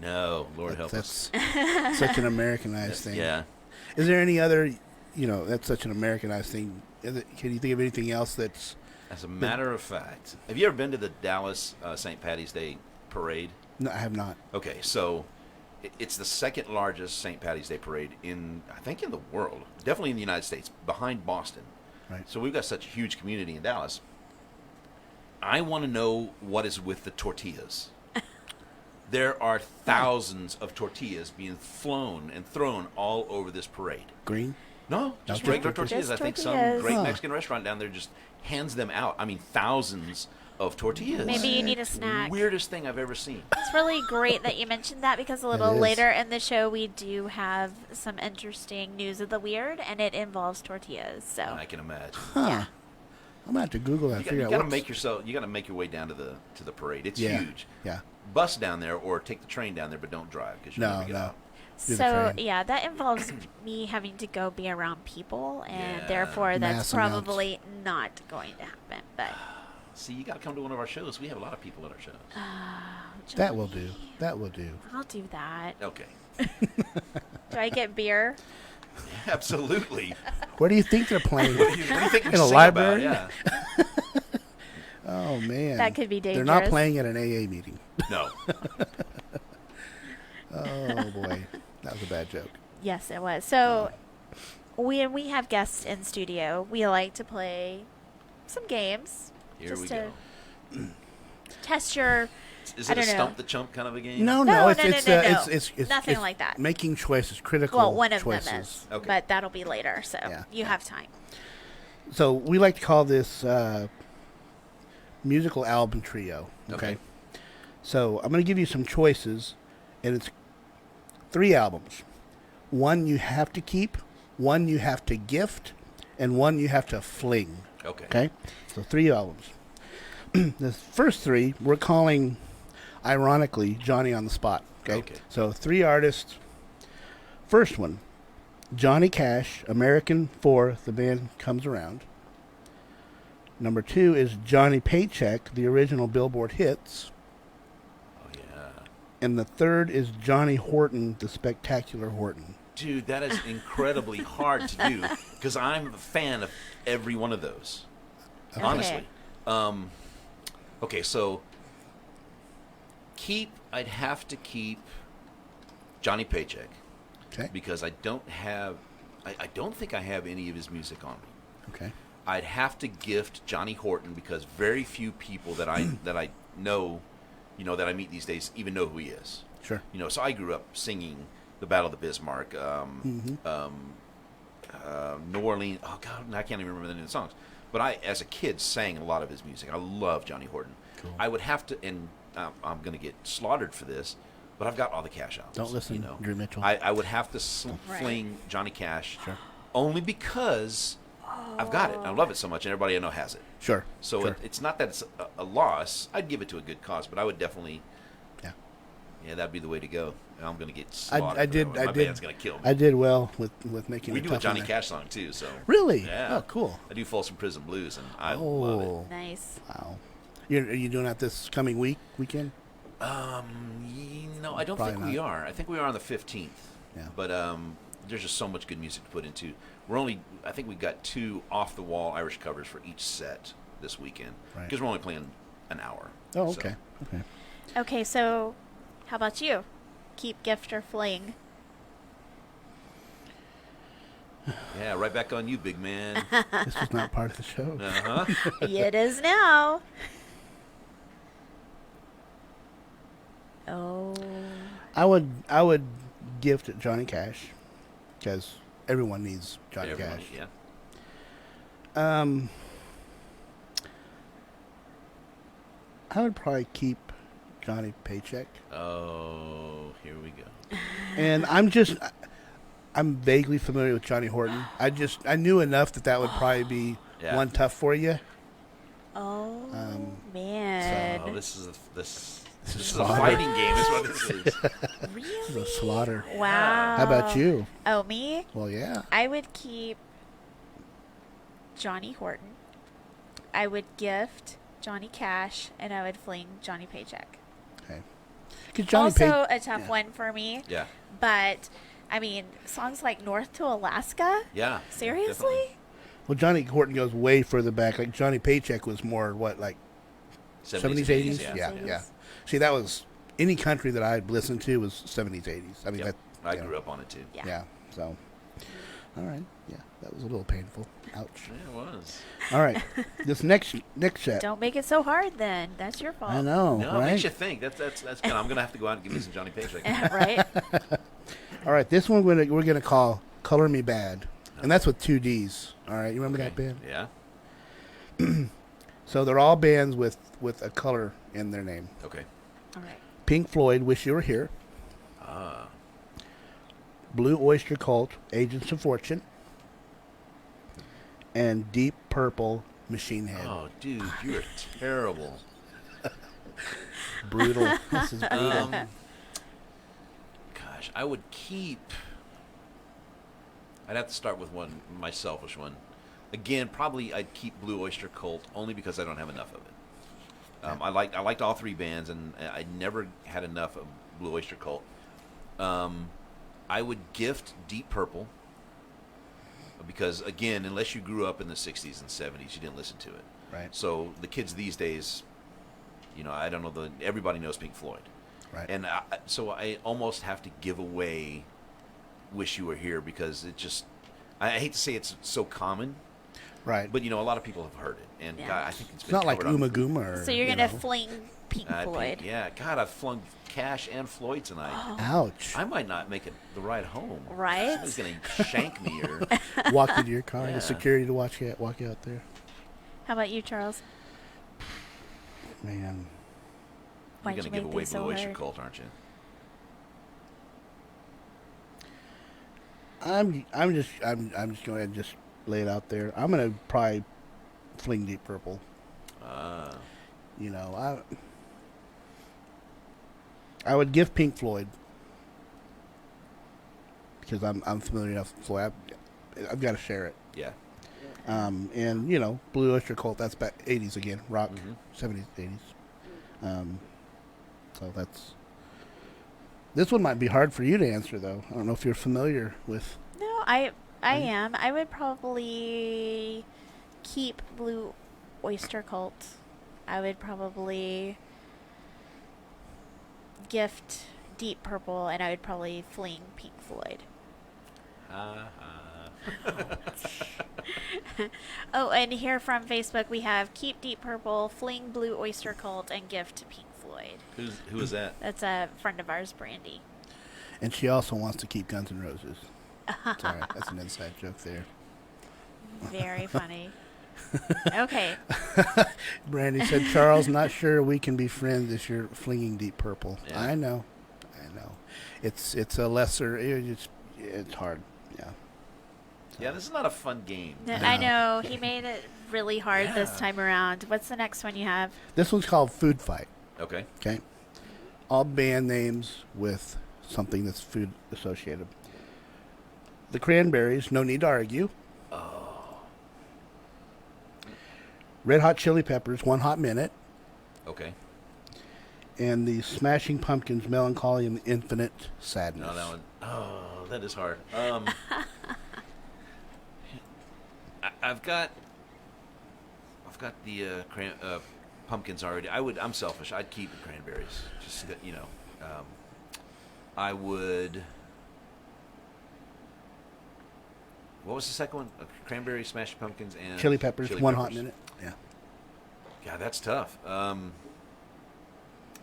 Speaker 3: No, Lord help us.
Speaker 2: That's such an Americanized thing.
Speaker 3: Yeah.
Speaker 2: Is there any other, that's such an Americanized thing. Can you think of anything else that's...
Speaker 3: As a matter of fact, have you ever been to the Dallas St. Patty's Day parade?
Speaker 2: No, I have not.
Speaker 3: Okay, so it's the second largest St. Patty's Day parade in the world. Definitely in the United States, behind Boston.
Speaker 2: Right.
Speaker 3: So we've got such a huge community in Dallas. I want to know what is with the tortillas. There are thousands of tortillas being flown and thrown all over this parade.
Speaker 2: Green?
Speaker 3: No, just
Speaker 2: Okay.
Speaker 3: regular tortillas.
Speaker 1: Just
Speaker 3: I think some
Speaker 1: tortillas.
Speaker 3: great
Speaker 2: Huh.
Speaker 3: Mexican restaurant down there just hands them out. I mean, thousands of tortillas.
Speaker 1: Maybe you need a snack.
Speaker 3: Weirdest thing I've ever seen.
Speaker 1: It's really great that you mentioned that because a little
Speaker 2: is.
Speaker 1: later in the show we do have some interesting news of the weird, and it involves tortillas. So
Speaker 3: I can imagine.
Speaker 2: Huh.
Speaker 1: Yeah.
Speaker 2: I'm going to have to Google that and
Speaker 3: You
Speaker 2: figure
Speaker 3: got
Speaker 2: out
Speaker 3: to
Speaker 2: what's...
Speaker 3: You got to make your way down to the parade. It's
Speaker 2: Yeah.
Speaker 3: huge.
Speaker 2: Yeah.
Speaker 3: Bus down there or take the train down there, but don't drive because you'll
Speaker 2: No,
Speaker 3: never get
Speaker 2: no.
Speaker 3: out.
Speaker 2: do the
Speaker 1: So
Speaker 2: train.
Speaker 1: yeah, that involves me having to go be around people, and
Speaker 3: Yeah.
Speaker 1: therefore that's
Speaker 2: Mass amounts.
Speaker 1: probably not going to happen. But
Speaker 3: See, you got to come to one of our shows. We have a lot of people at our shows.
Speaker 2: That will do.
Speaker 1: Johnny,
Speaker 2: That will do.
Speaker 1: I'll do that.
Speaker 3: Okay.
Speaker 1: Do I get beer?
Speaker 3: Absolutely.
Speaker 2: Where do you think they're playing?
Speaker 3: What do you think we
Speaker 2: In a
Speaker 3: sing
Speaker 2: library?
Speaker 3: About?
Speaker 2: Oh man,
Speaker 1: That could be
Speaker 2: They're not
Speaker 1: dangerous.
Speaker 2: playing at an AA meeting.
Speaker 3: Yeah. No.
Speaker 2: Oh boy, that was a bad joke.
Speaker 1: Yes, it was. So when we have guests in studio, we like to play some games.
Speaker 3: Here
Speaker 1: just
Speaker 3: we
Speaker 1: to
Speaker 3: go.
Speaker 1: test your.
Speaker 3: Is
Speaker 1: I
Speaker 3: it a
Speaker 1: don't know.
Speaker 3: stump the chump kind of a game?
Speaker 2: No,
Speaker 1: No,
Speaker 2: it's
Speaker 1: no,
Speaker 2: it's,
Speaker 1: no,
Speaker 2: uh,
Speaker 1: no.
Speaker 2: it's
Speaker 1: Nothing
Speaker 2: it's
Speaker 1: like that.
Speaker 2: Making choices, critical
Speaker 1: Well, one of
Speaker 2: choices.
Speaker 1: them is,
Speaker 3: Okay.
Speaker 1: but that'll be later. So
Speaker 2: Yeah.
Speaker 1: you have time.
Speaker 2: So we like to call this musical album trio.
Speaker 3: Okay.
Speaker 2: So I'm going to give you some choices, and it's 3 albums. One you have to keep, one you have to gift, and one you have to fling.
Speaker 3: Okay.
Speaker 2: Okay? So 3 albums. The first 3 we're calling, ironically, Johnny on the Spot. Okay?
Speaker 3: Okay.
Speaker 2: So 3 artists. First one, Johnny Cash, American for The Band Comes Around. Number 2 is Johnny Paycheck, the original Billboard hits.
Speaker 3: Oh, yeah.
Speaker 2: And the third is Johnny Horton, the Spectacular Horton.
Speaker 3: Dude, that is incredibly hard to do because I'm a fan of every one of those.
Speaker 1: Okay.
Speaker 3: Honestly. Okay, so I'd have to keep Johnny Paycheck
Speaker 2: Okay?
Speaker 3: because I don't think I have any of his music on me.
Speaker 2: Okay.
Speaker 3: I'd have to gift Johnny Horton because very few people that I know, that I meet these days even know who he is.
Speaker 2: Sure.
Speaker 3: So I grew up singing the Battle of the Bismarck, New Orleans. Oh God, I can't even remember the name of the songs. But I, as a kid, sang a lot of his music. I love Johnny Horton.
Speaker 2: Cool.
Speaker 3: I would have to, and I'm going to get slaughtered for this, but I've got all the Cash albums.
Speaker 2: Don't listen, Drew Mitchell.
Speaker 3: I would have to
Speaker 1: Right.
Speaker 3: fling Johnny Cash,
Speaker 2: Sure.
Speaker 3: only because I've got it. I love it so much, and everybody I know has it.
Speaker 2: Sure.
Speaker 3: So
Speaker 2: sure.
Speaker 3: it's not that it's a loss. I'd give it to a good cause, but I would definitely,
Speaker 2: Yeah.
Speaker 3: that'd be the way to go. And I'm going to get
Speaker 2: I
Speaker 3: slaughtered.
Speaker 2: did.
Speaker 3: for that one.
Speaker 2: I
Speaker 3: My
Speaker 2: did.
Speaker 3: band's going to kill me.
Speaker 2: I did well with making
Speaker 3: We
Speaker 2: it
Speaker 3: do a
Speaker 2: tough on
Speaker 3: Johnny
Speaker 2: that.
Speaker 3: Cash song too, so
Speaker 2: Really?
Speaker 3: Yeah.
Speaker 2: Oh, cool.
Speaker 3: I do Folsom Prison Blues, and I love it.
Speaker 2: Oh,
Speaker 1: Nice.
Speaker 2: wow. Are you doing that this coming weekend?
Speaker 3: I don't
Speaker 2: Probably
Speaker 3: think we
Speaker 2: not.
Speaker 3: are. I think we are on the 15th.
Speaker 2: Yeah.
Speaker 3: But there's just so much good music to put into. I think we've got 2 off-the-wall Irish covers for each set this weekend
Speaker 2: Right.
Speaker 3: because we're only playing an hour.
Speaker 2: Oh,
Speaker 3: So,
Speaker 2: okay. Okay.
Speaker 1: Okay, so how about you? Keep, gift, or fling?
Speaker 3: yeah, right back on you, big man.
Speaker 2: This was not part of the show.
Speaker 3: Uh-huh.
Speaker 1: It is now. Oh.
Speaker 2: I would gift it Johnny Cash because everyone needs Johnny
Speaker 3: Everyone,
Speaker 2: Cash.
Speaker 3: yeah.
Speaker 2: I would probably keep Johnny Paycheck,
Speaker 3: Oh, here we go.
Speaker 2: and I'm vaguely familiar with Johnny Horton. I knew enough that would probably be
Speaker 3: Yeah.
Speaker 2: one tough for you.
Speaker 1: Oh,
Speaker 2: man.
Speaker 3: Oh,
Speaker 1: man.
Speaker 3: this is a
Speaker 2: slaughter.
Speaker 3: fighting game. Is what this is.
Speaker 2: This is a
Speaker 1: Really?
Speaker 2: slaughter.
Speaker 1: Wow.
Speaker 2: How about you?
Speaker 1: Oh, me?
Speaker 2: Well, yeah.
Speaker 1: I would keep Johnny Horton. I would gift Johnny Cash, and I would fling Johnny Paycheck.
Speaker 2: Okay. 'Cause Johnny
Speaker 1: Also a tough
Speaker 2: yeah.
Speaker 1: one for me.
Speaker 3: Yeah,
Speaker 1: But, I mean, songs like North to Alaska?
Speaker 3: yeah.
Speaker 1: Seriously?
Speaker 3: definitely.
Speaker 2: Well, Johnny Horton goes way further back. Like Johnny Paycheck was more like 70s, 80s?
Speaker 3: Yeah.
Speaker 2: Yeah,
Speaker 1: 80s.
Speaker 2: yeah. See, that was any country that I'd listened to was 70s, 80s. I mean,
Speaker 3: Yep.
Speaker 2: that
Speaker 3: I
Speaker 2: yeah.
Speaker 3: grew up on it too.
Speaker 1: Yeah.
Speaker 2: Yeah. So, all right. Yeah, that was a little painful. Ouch.
Speaker 3: Yeah, it was.
Speaker 2: All right. This next set.
Speaker 1: Don't make it so hard then. That's your fault.
Speaker 2: I know,
Speaker 3: No, it
Speaker 2: right?
Speaker 3: makes you think. That's kind of, I'm gonna have to go out and give me some Johnny Paycheck.
Speaker 1: Right?
Speaker 2: All right. This one we're gonna call "Color Me Bad," and that's with 2 D's. All right. You remember that band?
Speaker 3: Yeah.
Speaker 2: So they're all bands with a color in their name.
Speaker 3: Okay.
Speaker 1: All right.
Speaker 2: Pink Floyd, "Wish You Were Here."
Speaker 3: Ah.
Speaker 2: Blue Oyster Cult, "Agents of Fortune," and Deep Purple, "Machine Head."
Speaker 3: Oh, dude, you're terrible.
Speaker 2: Brutal. This is brutal.
Speaker 3: Gosh, gosh, I would keep. I'd have to start with my selfish one. Again, probably I'd keep Blue Oyster Cult only because I don't have enough of it. I liked all three bands, and I never had enough of Blue Oyster Cult. I would gift Deep Purple because, again, unless you grew up in the 60s and 70s, you didn't listen to it.
Speaker 2: Right.
Speaker 3: So the kids these days, I don't know, everybody knows Pink Floyd.
Speaker 2: Right.
Speaker 3: And so I almost have to give away Wish You Were Here because it just, I hate to say it's so common,
Speaker 2: Right.
Speaker 3: but, a lot of people have heard it. And
Speaker 1: Yeah.
Speaker 3: God, I think it's
Speaker 2: It's
Speaker 3: been
Speaker 2: not like
Speaker 3: covered on-
Speaker 2: Uma Gooma or...
Speaker 1: So you're
Speaker 2: you
Speaker 1: going to
Speaker 2: know.
Speaker 1: fling Pink Floyd.
Speaker 3: Yeah, God, I've flung Cash and Floyd tonight.
Speaker 2: Ouch.
Speaker 3: I might not make it the ride home.
Speaker 1: Right?
Speaker 3: Somebody's going to shank me or...
Speaker 2: Walk into your car,
Speaker 3: Yeah.
Speaker 2: the security to walk you out there.
Speaker 1: How about you, Charles?
Speaker 2: Man.
Speaker 3: You're
Speaker 1: Why'd
Speaker 3: going to
Speaker 1: you
Speaker 3: give
Speaker 1: make
Speaker 3: away
Speaker 1: these so
Speaker 3: Blue Oyster
Speaker 1: hard?
Speaker 3: Cult, aren't you?
Speaker 2: I'm just going to go ahead and just lay it out there. I'm going to probably fling Deep Purple. I would give Pink Floyd because I'm familiar enough with Floyd. I've got to share it.
Speaker 3: Yeah.
Speaker 2: And Blue Oyster Cult, that's back 80s again, rock,
Speaker 3: Mhm.
Speaker 2: 70s, 80s. So this one might be hard for you to answer though. I don't know if you're familiar with.
Speaker 1: No, I am. I would probably keep Blue Oyster Cult. I would probably gift Deep Purple, and I would probably fling Pink Floyd. Oh, and here from Facebook we have keep Deep Purple, fling Blue Oyster Cult, and gift Pink Floyd.
Speaker 3: Who is that?
Speaker 1: That's a friend of ours, Brandy.
Speaker 2: And she also wants to keep Guns N' Roses. Sorry, that's an inside joke there.
Speaker 1: Very funny. Okay.
Speaker 2: Brandy said, Charles, not sure we can be friends if you're flinging Deep Purple.
Speaker 3: Yeah.
Speaker 2: I know. It's a lesser, it's hard. Yeah.
Speaker 3: Yeah, this is not a fun game.
Speaker 1: I know. He made it really hard this time around. What's the next one you have?
Speaker 2: This one's called Food Fight.
Speaker 3: Okay.
Speaker 2: Okay. All band names with something that's food associated. The Cranberries, No Need to Argue.
Speaker 3: Oh.
Speaker 2: Red Hot Chili Peppers, One Hot Minute.
Speaker 3: Okay.
Speaker 2: And the Smashing Pumpkins, Melancholy and Infinite Sadness.
Speaker 3: No, that one. Oh, that is hard. I've got the pumpkins already. I'm selfish. I'd keep the cranberries. Just I would. What was the second one? Cranberry, Smashing Pumpkins, and
Speaker 2: Chili Peppers, One Hot Minute. Yeah.
Speaker 3: Yeah, that's tough.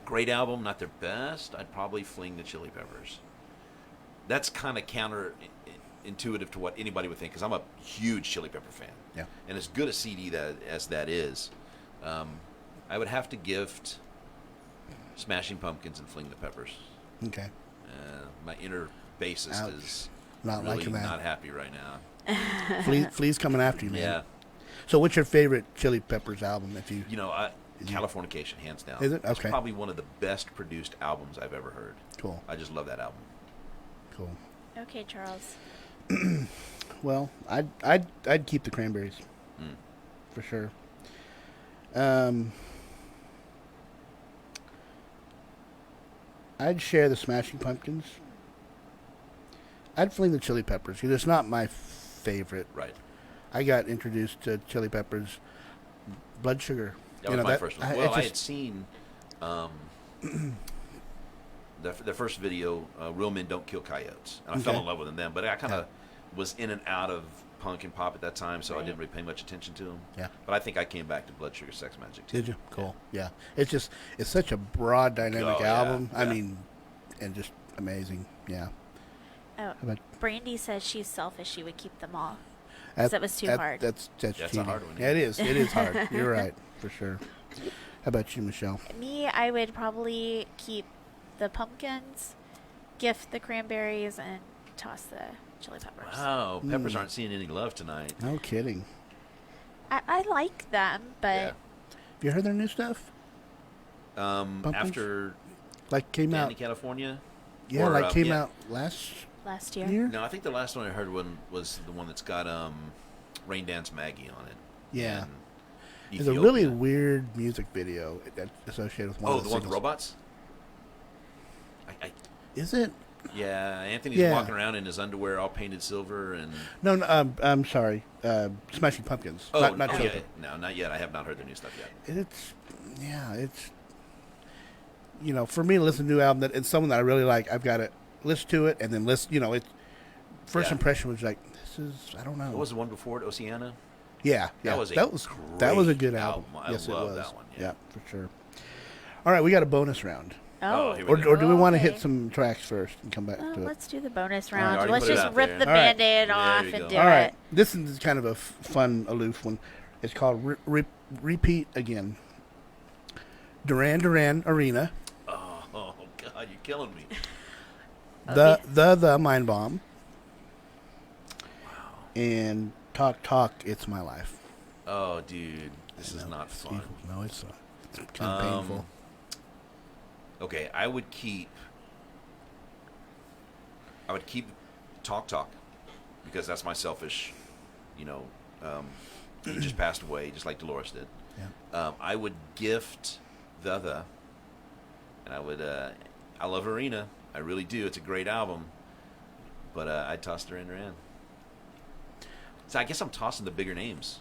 Speaker 3: Great album, not their best. I'd probably fling the Chili Peppers. That's kind of counterintuitive to what anybody would think, because I'm a huge Chili Pepper fan.
Speaker 2: Yeah.
Speaker 3: And as good a CD as that is, I would have to gift Smashing Pumpkins and Fling the Peppers.
Speaker 2: Okay.
Speaker 3: My inner bassist
Speaker 2: Ouch.
Speaker 3: is
Speaker 2: Not
Speaker 3: really
Speaker 2: liking that.
Speaker 3: not happy right now.
Speaker 2: Flea's coming after you, man.
Speaker 3: Yeah.
Speaker 2: So what's your favorite Chili Peppers album? If you
Speaker 3: Californication, hands down.
Speaker 2: Is it?
Speaker 3: It's
Speaker 2: Okay.
Speaker 3: probably one of the best produced albums I've ever heard.
Speaker 2: Cool.
Speaker 3: I just love that album.
Speaker 2: Cool.
Speaker 1: Okay, Charles.
Speaker 2: Well, I'd keep the Cranberries for sure. I'd share the Smashing Pumpkins. I'd fling the Chili Peppers because it's not my favorite.
Speaker 3: Right.
Speaker 2: I got introduced to Chili Peppers, Blood Sugar.
Speaker 3: That was my first one. Well, I had seen the first video, Real Men Don't Kill Coyotes. And I fell
Speaker 2: Okay.
Speaker 3: in love with them then. But I kind of was in and out of punk and pop at that time, so I didn't really pay much attention to them.
Speaker 2: Yeah.
Speaker 3: But I think I came back to Blood Sugar Sex Magic too.
Speaker 2: Did you? Cool. Yeah. It's such a broad, dynamic
Speaker 3: Oh, yeah,
Speaker 2: album. I
Speaker 3: yeah.
Speaker 2: mean, and just amazing. Yeah.
Speaker 1: Oh,
Speaker 2: How about
Speaker 1: Brandy says she's selfish. She would keep them all. 'Cause that was too hard.
Speaker 2: That's
Speaker 3: That's a
Speaker 2: cheating.
Speaker 3: hard one,
Speaker 2: Yeah, it is. It is hard. You're right, for sure. How about you, Michelle?
Speaker 1: Me, I would probably keep the pumpkins, gift the cranberries, and toss the chili peppers.
Speaker 3: Wow, Peppers aren't seeing any love tonight.
Speaker 2: No kidding.
Speaker 1: I like them, but
Speaker 2: Have you heard their new stuff?
Speaker 3: After
Speaker 2: Like came
Speaker 3: Danny,
Speaker 2: out.
Speaker 3: California,
Speaker 2: Yeah,
Speaker 3: Or,
Speaker 2: came
Speaker 3: yeah.
Speaker 2: out last
Speaker 1: Last year.
Speaker 2: year.
Speaker 3: No, I think the last one I heard was the one that's got Rain Dance Maggie on it.
Speaker 2: Yeah.
Speaker 3: And
Speaker 2: There's a really
Speaker 3: Ethiopia.
Speaker 2: weird music video associated with one
Speaker 3: Oh,
Speaker 2: of
Speaker 3: the
Speaker 2: the
Speaker 3: one with
Speaker 2: singles.
Speaker 3: robots.
Speaker 2: Is it?
Speaker 3: Yeah, Anthony's
Speaker 2: Yeah.
Speaker 3: walking around in his underwear, all painted silver, and
Speaker 2: No, I'm sorry. Smashing Pumpkins.
Speaker 3: oh,
Speaker 2: not
Speaker 3: okay,
Speaker 2: Celtic.
Speaker 3: no, not yet. I have not heard their new stuff yet.
Speaker 2: It's for me to listen to a new album that it's someone that I really like, I've got to listen to it and then listen. It first
Speaker 3: Yeah.
Speaker 2: impression was like, this is, I don't know.
Speaker 3: What was the one before it? Oceana.
Speaker 2: Yeah,
Speaker 3: That was a
Speaker 2: that was a
Speaker 3: great
Speaker 2: good album.
Speaker 3: album. I
Speaker 2: Yes,
Speaker 3: love
Speaker 2: it was.
Speaker 3: that one, yeah.
Speaker 2: for sure. All right, we got a bonus round,
Speaker 1: Oh.
Speaker 3: here we go.
Speaker 2: or do we want to
Speaker 1: Okay.
Speaker 2: hit some tracks first and come back
Speaker 1: Well,
Speaker 2: to it?
Speaker 1: let's do the bonus
Speaker 3: I
Speaker 1: round.
Speaker 3: already
Speaker 1: Let's
Speaker 3: put it
Speaker 1: just
Speaker 3: out
Speaker 1: rip
Speaker 3: there.
Speaker 1: the
Speaker 2: All right.
Speaker 1: Band-Aid
Speaker 3: There
Speaker 1: off
Speaker 3: you
Speaker 1: and
Speaker 3: go.
Speaker 1: do
Speaker 2: All right,
Speaker 1: it.
Speaker 2: this is kind of a fun, aloof one. It's called Repeat Again. Duran Duran Arena.
Speaker 3: Oh God, you're killing me.
Speaker 2: The Mind Bomb. And Talk, It's My Life.
Speaker 3: Oh, dude, this is
Speaker 2: No,
Speaker 3: not
Speaker 2: it's
Speaker 3: fun.
Speaker 2: evil. No, it's not. It's kind of painful.
Speaker 3: Okay, I would keep Talk because that's my selfish. He just passed away, just like Dolores did.
Speaker 2: Yeah.
Speaker 3: I would gift the, and I love Arena. I really do. It's a great album, but I'd toss Duran Duran. So I guess I'm tossing the bigger names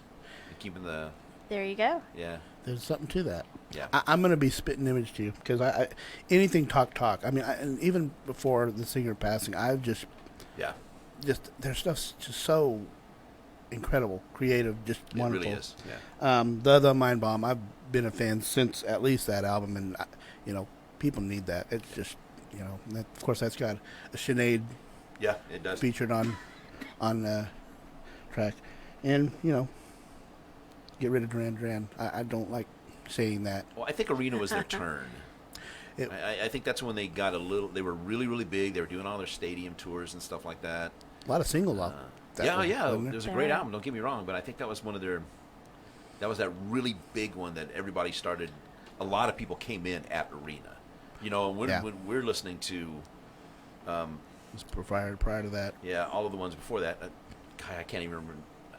Speaker 3: and keeping the
Speaker 1: There you go.
Speaker 3: yeah.
Speaker 2: There's something to that.
Speaker 3: Yeah.
Speaker 2: I'm going to be spitting image to you because I anything Talk. I mean, and even before the singer passing, I've just their stuff's just so incredible, creative, just
Speaker 3: It
Speaker 2: wonderful.
Speaker 3: really is. Yeah.
Speaker 2: The Mind Bomb. I've been a fan since at least that album, and people need that. It's just that, of course, that's got a Sinead
Speaker 3: Yeah, it does.
Speaker 2: featured on track, and get rid of Duran Duran. I don't like saying that.
Speaker 3: Well, I think Arena was their turn.
Speaker 2: It-
Speaker 3: I think that's when they got a little. They were really, really big. They were doing all their stadium tours and stuff like that.
Speaker 2: A lot of singles off. that
Speaker 3: Yeah,
Speaker 2: one,
Speaker 3: yeah,
Speaker 2: wasn't
Speaker 3: it
Speaker 2: there?
Speaker 3: was a great album. Don't get me wrong, but I think that was one of their. That was that really big one that everybody started. A lot of people came in at Arena. When we're listening to,
Speaker 2: It was prior to that.
Speaker 3: all of the ones before that. I can't even remember.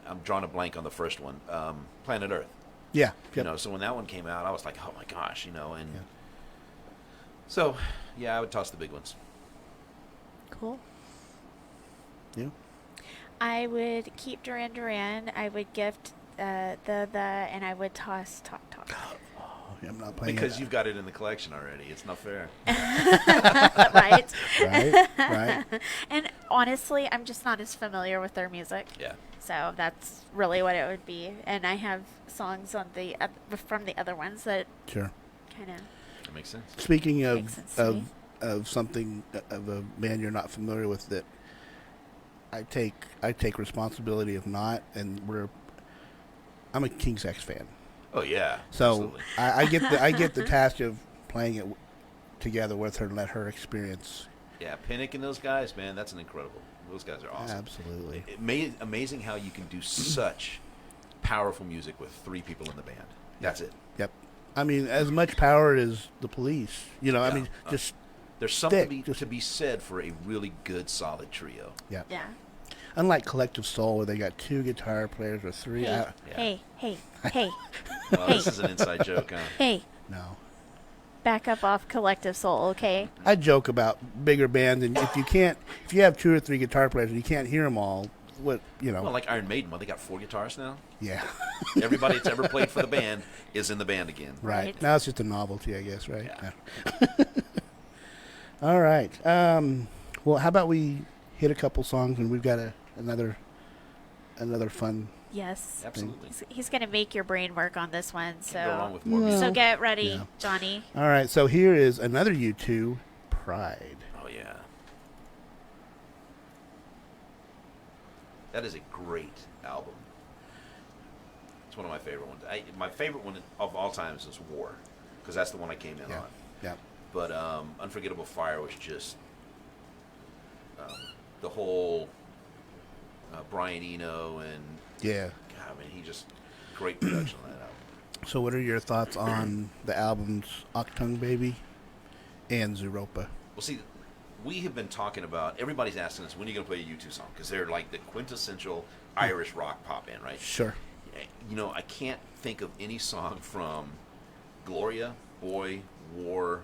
Speaker 3: I'm drawing a blank on the first one. Planet Earth.
Speaker 2: Yeah. Yep.
Speaker 3: So when that one came out, I was like, oh my gosh, and.
Speaker 2: Yeah.
Speaker 3: So, I would toss the big ones.
Speaker 1: Cool.
Speaker 2: Yeah.
Speaker 1: I would keep Duran Duran. I would gift and I would toss Talk.
Speaker 2: Oh, I'm not playing
Speaker 3: Because
Speaker 2: it.
Speaker 3: you've got it in the collection already. It's not fair.
Speaker 1: Right?
Speaker 2: right.
Speaker 1: And honestly, I'm just not as familiar with their music.
Speaker 3: Yeah.
Speaker 1: So that's really what it would be. And I have songs on from the other ones that
Speaker 2: Sure.
Speaker 1: kind of
Speaker 3: That makes sense.
Speaker 2: Speaking
Speaker 1: makes sense to me.
Speaker 2: of something of a band you're not familiar with that I take responsibility of not, and I'm a King's X fan,
Speaker 3: Oh yeah.
Speaker 2: so
Speaker 3: absolutely.
Speaker 2: I get the task of playing it together with her and let her experience.
Speaker 3: Yeah, Pinnock and those guys, man, that's an incredible. Those guys are awesome.
Speaker 2: Absolutely.
Speaker 3: Amazing how you can do such powerful music with 3 people in the band. That's it.
Speaker 2: Yep. I mean, as much power as the Police. I
Speaker 3: Yeah.
Speaker 2: mean, just
Speaker 3: There's something
Speaker 2: Thick,
Speaker 3: to be said for a really good, solid trio.
Speaker 2: yeah.
Speaker 1: yeah.
Speaker 2: Unlike Collective Soul, where they got 2 guitar players or 3.
Speaker 1: Hey,
Speaker 3: Yeah.
Speaker 1: hey.
Speaker 3: Well, this is an inside joke, huh?
Speaker 1: Hey,
Speaker 2: No.
Speaker 1: back up off Collective Soul, okay?
Speaker 2: I joke about bigger bands, and if you have 2 or 3 guitar players and you can't hear them all,
Speaker 3: Well, like Iron Maiden, they got 4 guitars now.
Speaker 2: yeah,
Speaker 3: Everybody that's ever played for the band is in the band again.
Speaker 2: right.
Speaker 1: Right.
Speaker 2: Now it's just a novelty, I guess, right?
Speaker 3: Yeah.
Speaker 2: All right. Well, how about we hit a couple songs, and we've got another fun.
Speaker 1: Yes.
Speaker 3: Absolutely.
Speaker 1: He's going to make your brain work on this one,
Speaker 3: Can't go wrong
Speaker 1: so
Speaker 3: with more
Speaker 2: No.
Speaker 3: music.
Speaker 1: so get ready,
Speaker 2: Yeah.
Speaker 1: Johnny.
Speaker 2: All right. So here is another U2, Pride.
Speaker 3: Oh yeah. That is a great album. It's one of my favorite ones. My favorite one of all times is War, because that's the one I came in
Speaker 2: Yeah.
Speaker 3: on.
Speaker 2: Yeah.
Speaker 3: But Unforgettable Fire was just the whole Brian Eno and
Speaker 2: Yeah.
Speaker 3: God, I mean, he just great production on that album.
Speaker 2: So, what are your thoughts on the albums Octung Baby and Zeropa?
Speaker 3: Well, see, we have been talking about, everybody's asking us, when are you going to play a U2 song? Because they're like the quintessential Irish rock pop band, right?
Speaker 2: Sure.
Speaker 3: You know, I can't think of any song from Gloria, Boy, War,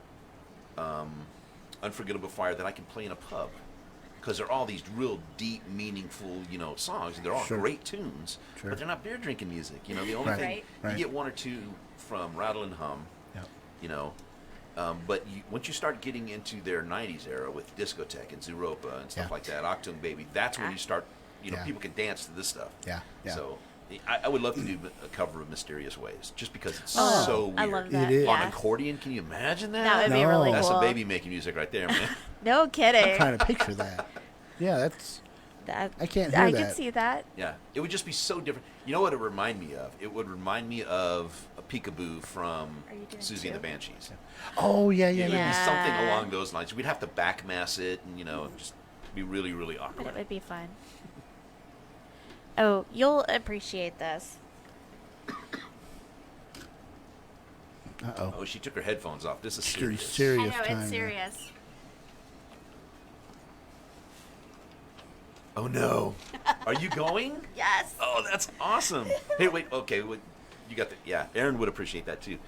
Speaker 3: Unforgettable Fire that I can play in a pub. Because they're all these real deep, meaningful, you know, songs. And they're all
Speaker 2: Sure.
Speaker 3: great tunes,
Speaker 2: Sure.
Speaker 3: but they're not beer drinking music. You know, the only
Speaker 2: Right.
Speaker 3: thing,
Speaker 2: Right.
Speaker 3: you get one or two from Rattle and Hum,
Speaker 2: Yep.
Speaker 3: you know. But once you start getting into their 90s era with Discotheque and Zooropa and stuff
Speaker 2: Yeah.
Speaker 3: like that, Octung Baby, that's when
Speaker 1: Yeah.
Speaker 3: you start, you know,
Speaker 2: Yeah.
Speaker 3: people can dance to this stuff.
Speaker 2: Yeah. Yeah.
Speaker 3: So I would love to do a cover of Mysterious Ways, just because it's
Speaker 1: Oh,
Speaker 3: so weird.
Speaker 1: I love that.
Speaker 2: It is.
Speaker 3: On
Speaker 1: Yeah.
Speaker 3: accordion, can you imagine that?
Speaker 1: That would be
Speaker 2: No.
Speaker 1: really
Speaker 3: That's
Speaker 1: cool.
Speaker 3: some baby making music right there, man.
Speaker 1: No kidding.
Speaker 2: I'm trying to picture that. Yeah, that's.
Speaker 1: That,
Speaker 2: I can't hear
Speaker 1: I
Speaker 2: that.
Speaker 1: could see that.
Speaker 3: Yeah, it would just be so different. You know what it would remind me of? It would remind me of a peekaboo from
Speaker 1: Are you doing
Speaker 3: Susie and the
Speaker 1: two?
Speaker 3: Banshees.
Speaker 2: Oh yeah,
Speaker 3: It
Speaker 2: yeah,
Speaker 3: would
Speaker 2: yeah.
Speaker 3: be something
Speaker 1: Yeah.
Speaker 3: along those lines. We'd have to backmass it and, you know, just be really, really
Speaker 1: But
Speaker 3: awkward.
Speaker 1: it would be fun. Oh, you'll appreciate this.
Speaker 2: Uh-oh.
Speaker 3: Oh, she took her headphones off. This is
Speaker 2: Serious,
Speaker 3: serious.
Speaker 2: serious
Speaker 1: I know,
Speaker 2: time.
Speaker 1: it's
Speaker 2: there.
Speaker 1: serious.
Speaker 3: Oh, no. Are you going?
Speaker 1: Yes.
Speaker 3: Oh, that's awesome. Hey, wait. Okay. Wait, you got the. Yeah, Aaron would appreciate that, too.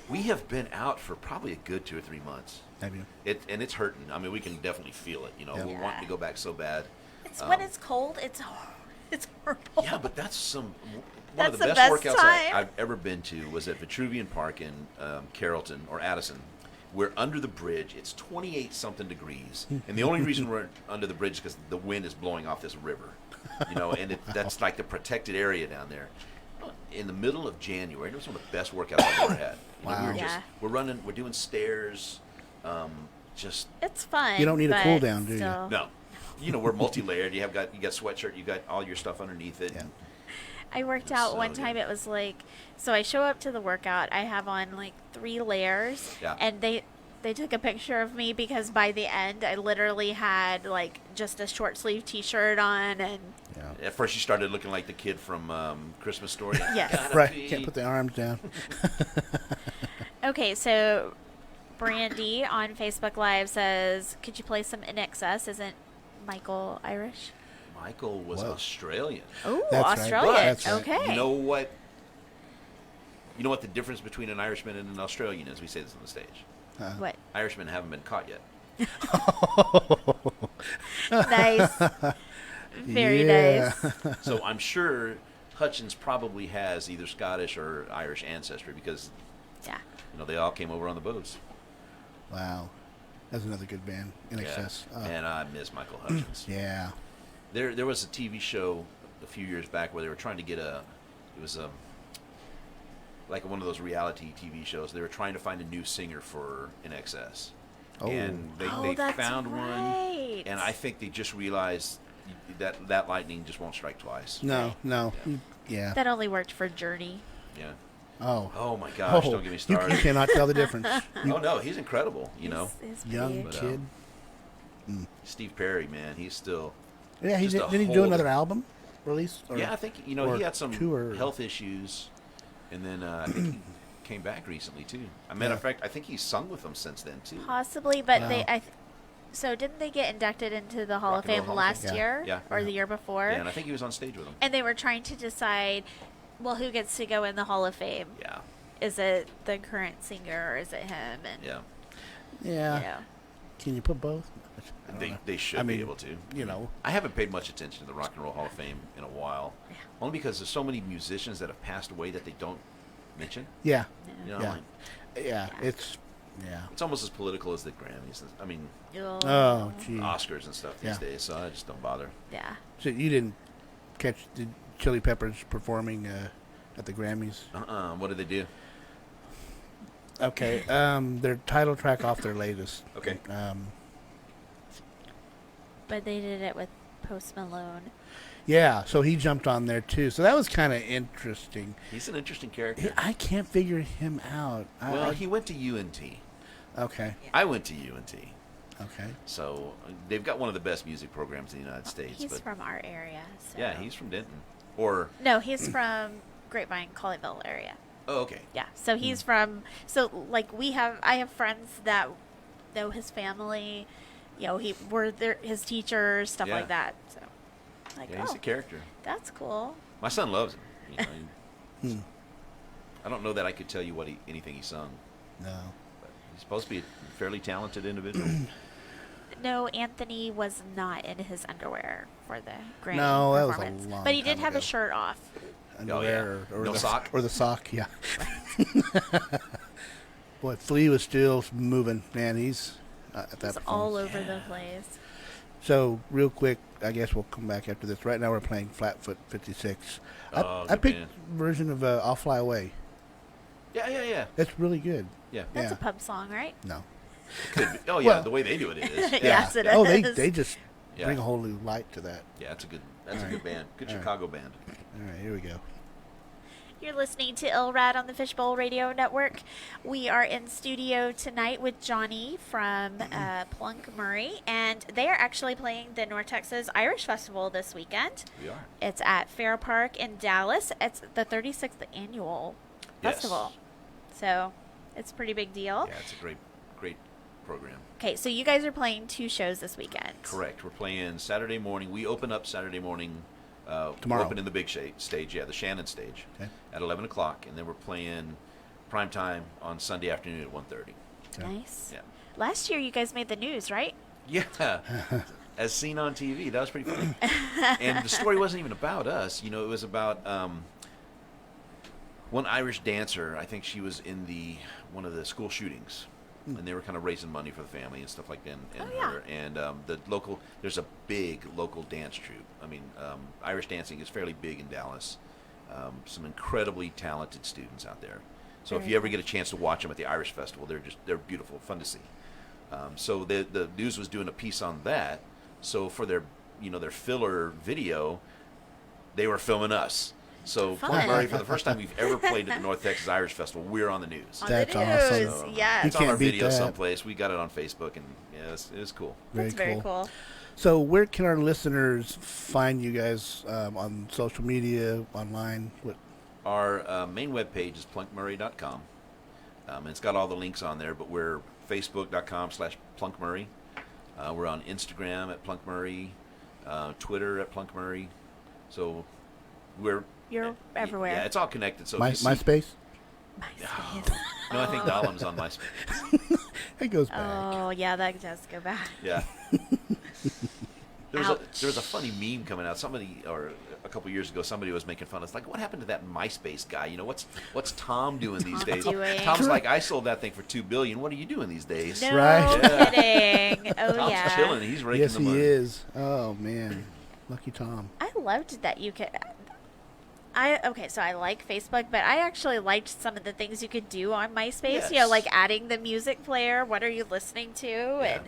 Speaker 3: We have been out for probably a good 2 or 3 months.
Speaker 2: Have you?
Speaker 3: And it's hurting. I mean, we can definitely feel it. You know,
Speaker 2: Yeah.
Speaker 3: we're wanting to go back so bad.
Speaker 1: It's when
Speaker 3: Um,
Speaker 1: it's cold. It's horrible.
Speaker 3: Yeah, but that's one
Speaker 1: That's
Speaker 3: of the
Speaker 1: the
Speaker 3: best
Speaker 1: best
Speaker 3: workouts
Speaker 1: time.
Speaker 3: I've ever been to was at Vitruvian Park in Carrollton or Addison. We're under the bridge. It's 28 something degrees, and the only reason we're under the bridge is because the wind is blowing off this river, you know, and that's like the protected area down there. In the middle of January, it was one of the best workouts I've ever had. You know,
Speaker 2: Wow.
Speaker 1: Yeah.
Speaker 3: we're doing stairs, just
Speaker 1: It's fun.
Speaker 2: You don't need a
Speaker 1: but
Speaker 2: cool down, do you?
Speaker 1: still.
Speaker 3: no. You know, we're multi-layered. You got sweatshirt. You got all your stuff underneath it.
Speaker 2: Yeah.
Speaker 1: I worked out
Speaker 3: So
Speaker 1: one time.
Speaker 3: good.
Speaker 1: It was like, so I show up to the workout. I have on like 3 layers,
Speaker 3: Yeah.
Speaker 1: and they took a picture of me because by the end I literally had like just a short sleeve T-shirt on, and
Speaker 2: Yeah.
Speaker 3: At first, you started looking like the kid from Christmas Story.
Speaker 1: Yes.
Speaker 3: Gotta
Speaker 2: Right.
Speaker 3: be-
Speaker 2: Can't put the arms down.
Speaker 1: okay. So Brandy on Facebook Live says, "Could you play some In Excess? Isn't Michael Irish?"
Speaker 3: Michael was
Speaker 2: Whoa.
Speaker 3: Australian.
Speaker 1: Oh,
Speaker 2: That's right.
Speaker 1: Australian.
Speaker 2: That's right.
Speaker 1: Okay.
Speaker 3: You know what? You know what the difference between an Irishman and an Australian is? We say this on the stage.
Speaker 1: What?
Speaker 3: Irishmen haven't been caught yet.
Speaker 1: Nice. Very
Speaker 2: Yeah.
Speaker 1: nice.
Speaker 3: So I'm sure Hutchins probably has either Scottish or Irish ancestry because,
Speaker 1: Yeah.
Speaker 3: you know, they all came over on the boats.
Speaker 2: Wow. That's another good band. In Excess.
Speaker 3: Yeah. And I miss Michael Hutchins.
Speaker 2: Yeah.
Speaker 3: There was a TV show a few years back where they were trying to get it was like one of those reality TV shows. They were trying to find a new singer for In Excess.
Speaker 2: Oh.
Speaker 3: And they
Speaker 1: that's
Speaker 3: found one,
Speaker 1: right.
Speaker 3: and I think they just realized that lightning just won't strike twice.
Speaker 2: No, no.
Speaker 3: Yeah.
Speaker 2: Yeah.
Speaker 1: That only worked for Journey.
Speaker 3: Yeah.
Speaker 2: Oh.
Speaker 3: Oh my gosh!
Speaker 2: Oh,
Speaker 3: Don't get me
Speaker 2: you
Speaker 3: started.
Speaker 2: cannot tell the difference.
Speaker 3: Oh no, he's incredible. You know,
Speaker 1: He's
Speaker 2: Young
Speaker 1: pretty-
Speaker 3: But,
Speaker 2: kid.
Speaker 3: Steve Perry, man, he's still.
Speaker 2: Yeah, he
Speaker 3: just a
Speaker 2: did. Did he do
Speaker 3: whole-
Speaker 2: another album release? Or,
Speaker 3: Yeah, I think he
Speaker 2: or
Speaker 3: had some
Speaker 2: tour?
Speaker 3: health issues, and then I think he came back recently too. As a matter of
Speaker 2: Yeah.
Speaker 3: fact, I think he's sung with them since then too.
Speaker 1: Possibly, but
Speaker 2: Wow.
Speaker 1: so didn't they get inducted into the Hall
Speaker 3: Rock
Speaker 1: of
Speaker 3: and Roll
Speaker 1: Fame
Speaker 3: Hall of
Speaker 1: last
Speaker 3: Fame.
Speaker 1: year?
Speaker 3: Yeah.
Speaker 1: Or the year before?
Speaker 3: Yeah, and I think he was on stage with them.
Speaker 1: And they were trying to decide, well, who gets to go in the Hall of Fame?
Speaker 3: Yeah,
Speaker 1: Is it the current singer or is it him? And,
Speaker 3: yeah.
Speaker 2: Yeah.
Speaker 1: you know.
Speaker 2: Can you put both? I don't know.
Speaker 3: They should
Speaker 2: I
Speaker 3: be
Speaker 2: mean,
Speaker 3: able to.
Speaker 2: You know.
Speaker 3: I haven't paid much attention to the Rock and Roll Hall of Fame in a while, only because there's so many musicians that have passed away that they don't mention.
Speaker 2: Yeah.
Speaker 3: You know,
Speaker 2: Yeah.
Speaker 3: like,
Speaker 2: Yeah.
Speaker 1: Yeah.
Speaker 2: It's. Yeah.
Speaker 3: it's almost as political as the Grammys. I mean,
Speaker 2: Oh, gee.
Speaker 3: Oscars and stuff these
Speaker 2: Yeah.
Speaker 3: days. So I just don't bother.
Speaker 1: Yeah.
Speaker 2: So you didn't catch the Chili Peppers performing at the Grammys?
Speaker 3: What did they do?
Speaker 2: Okay. Their title track off their latest.
Speaker 3: Okay.
Speaker 1: But they did it with Post Malone.
Speaker 2: Yeah. So he jumped on there too. So that was kind of interesting.
Speaker 3: He's an interesting character.
Speaker 2: I can't figure him out.
Speaker 3: Well, he went to UNT.
Speaker 2: Okay.
Speaker 3: I went to UNT.
Speaker 2: Okay.
Speaker 3: So they've got one of the best music programs in the United States.
Speaker 1: He's
Speaker 3: but
Speaker 1: from our area. So.
Speaker 3: yeah, he's from Denton. Or
Speaker 1: No, he's from Grapevine, Colleyville area.
Speaker 3: oh, okay.
Speaker 1: Yeah. So
Speaker 3: Hmm.
Speaker 1: he's from. So like I have friends that know his family, were his teachers, stuff
Speaker 3: Yeah.
Speaker 1: like that. So, like,
Speaker 3: Yeah, he's a character.
Speaker 1: that's cool.
Speaker 3: My son loves him. I don't know that I could tell you anything he sung.
Speaker 2: No.
Speaker 3: But he's supposed to be a fairly talented individual.
Speaker 1: No, Anthony was not in his underwear for the Grammy
Speaker 2: No, that was a
Speaker 1: performance,
Speaker 2: long
Speaker 1: but he did
Speaker 2: time
Speaker 1: have
Speaker 2: ago.
Speaker 1: a shirt off.
Speaker 2: Underwear or
Speaker 3: No
Speaker 2: the
Speaker 3: sock?
Speaker 2: or the sock, yeah. Boy, Flea was still moving, man. He's at that
Speaker 1: It's
Speaker 2: performance.
Speaker 1: all over the place.
Speaker 2: So real quick, I guess we'll come back after this. Right now we're playing Flatfoot 56.
Speaker 3: Oh,
Speaker 2: I
Speaker 3: good
Speaker 2: picked
Speaker 3: band.
Speaker 2: version of I'll Fly Away.
Speaker 3: Yeah.
Speaker 2: It's really good.
Speaker 3: Yeah.
Speaker 1: That's
Speaker 2: Yeah.
Speaker 1: a pub song, right?
Speaker 2: No.
Speaker 3: Could be. Oh, yeah,
Speaker 2: Well-
Speaker 3: the way they do it is. Yeah,
Speaker 1: Yes, it
Speaker 2: Oh,
Speaker 1: is.
Speaker 2: they just
Speaker 3: Yeah.
Speaker 2: bring a whole new light to that.
Speaker 3: That's a good
Speaker 2: Alright.
Speaker 3: band. Good
Speaker 2: Alright.
Speaker 3: Chicago band.
Speaker 2: All right, here we go.
Speaker 1: You're listening to Illrad on the Fishbowl Radio Network. We are in studio tonight with Johnny from Plunk Murray, and they are actually playing the North Texas Irish Festival this weekend.
Speaker 3: We are.
Speaker 1: It's at Fair Park in Dallas. It's the 36th annual
Speaker 3: Yes.
Speaker 1: festival, so it's a pretty big deal.
Speaker 3: Yeah, it's a great program.
Speaker 1: Okay, so you guys are playing 2 shows this weekend.
Speaker 3: Correct. We're playing Saturday morning. We open up Saturday morning.
Speaker 2: Tomorrow.
Speaker 3: We open in the big stage, the Shannon stage,
Speaker 2: Okay.
Speaker 3: at 11 o'clock, and then we're playing prime time on Sunday afternoon at 1:30.
Speaker 2: Okay.
Speaker 1: Nice.
Speaker 3: Yeah.
Speaker 1: Last year you guys made the news, right?
Speaker 3: Yeah. As seen on TV. That was pretty funny. And the story wasn't even about us. It was about one Irish dancer. I think she was in one of the school shootings. And they were kind of raising money for the family and stuff like that. And
Speaker 1: Oh, yeah.
Speaker 3: her. And there's a big local dance troupe. I mean, Irish dancing is fairly big in Dallas. Some incredibly talented students out there. So if
Speaker 1: Very
Speaker 3: you ever
Speaker 1: cool.
Speaker 3: get a chance to watch them at the Irish Festival, they're beautiful, fun to see. So the news was doing a piece on that. So for their filler video, they were filming us. So
Speaker 1: Fun.
Speaker 3: Plunk Murray, for the first time we've ever played at the North Texas Irish Festival, we're on the news.
Speaker 1: On
Speaker 2: That's
Speaker 1: the
Speaker 2: awesome.
Speaker 1: news,
Speaker 3: So,
Speaker 1: yes.
Speaker 3: It's on
Speaker 2: can't
Speaker 3: our
Speaker 2: beat
Speaker 3: video
Speaker 2: that.
Speaker 3: someplace. We got it on Facebook, and yeah, it was cool.
Speaker 1: That's very cool.
Speaker 2: So where can our listeners find you guys on social media, online? What?
Speaker 3: Our main webpage is plunkmurray.com. And it's got all the links on there, but we're facebook.com/plunkmurray. We're on Instagram at plunkmurray, Twitter at plunkmurray. So
Speaker 1: You're everywhere.
Speaker 3: Yeah, it's all connected. So if
Speaker 2: My,
Speaker 3: you see,
Speaker 2: MySpace?
Speaker 1: MySpace.
Speaker 3: no, I think Dahlum's on MySpace.
Speaker 2: It goes back.
Speaker 1: Oh, yeah, that does go back.
Speaker 3: Yeah. There
Speaker 1: Ouch.
Speaker 3: was a funny meme coming out. Or a couple years ago, somebody was making fun. It's like, what happened to that MySpace guy? What's Tom doing these days?
Speaker 1: doing?
Speaker 3: Tom's like, I sold that thing for $2 billion. What are you doing these days?
Speaker 1: No
Speaker 2: Right.
Speaker 3: Yeah.
Speaker 1: kidding. Oh,
Speaker 3: Tom's
Speaker 1: yeah.
Speaker 3: chilling. He's raking
Speaker 2: Yes,
Speaker 3: the
Speaker 2: he
Speaker 3: money.
Speaker 2: is. Oh man, lucky Tom.
Speaker 1: I loved that you could. So I like Facebook, but I actually liked some of the things you could do on MySpace.
Speaker 3: Yes.
Speaker 1: Like adding the music player. What are you listening to?
Speaker 3: Yeah.
Speaker 1: And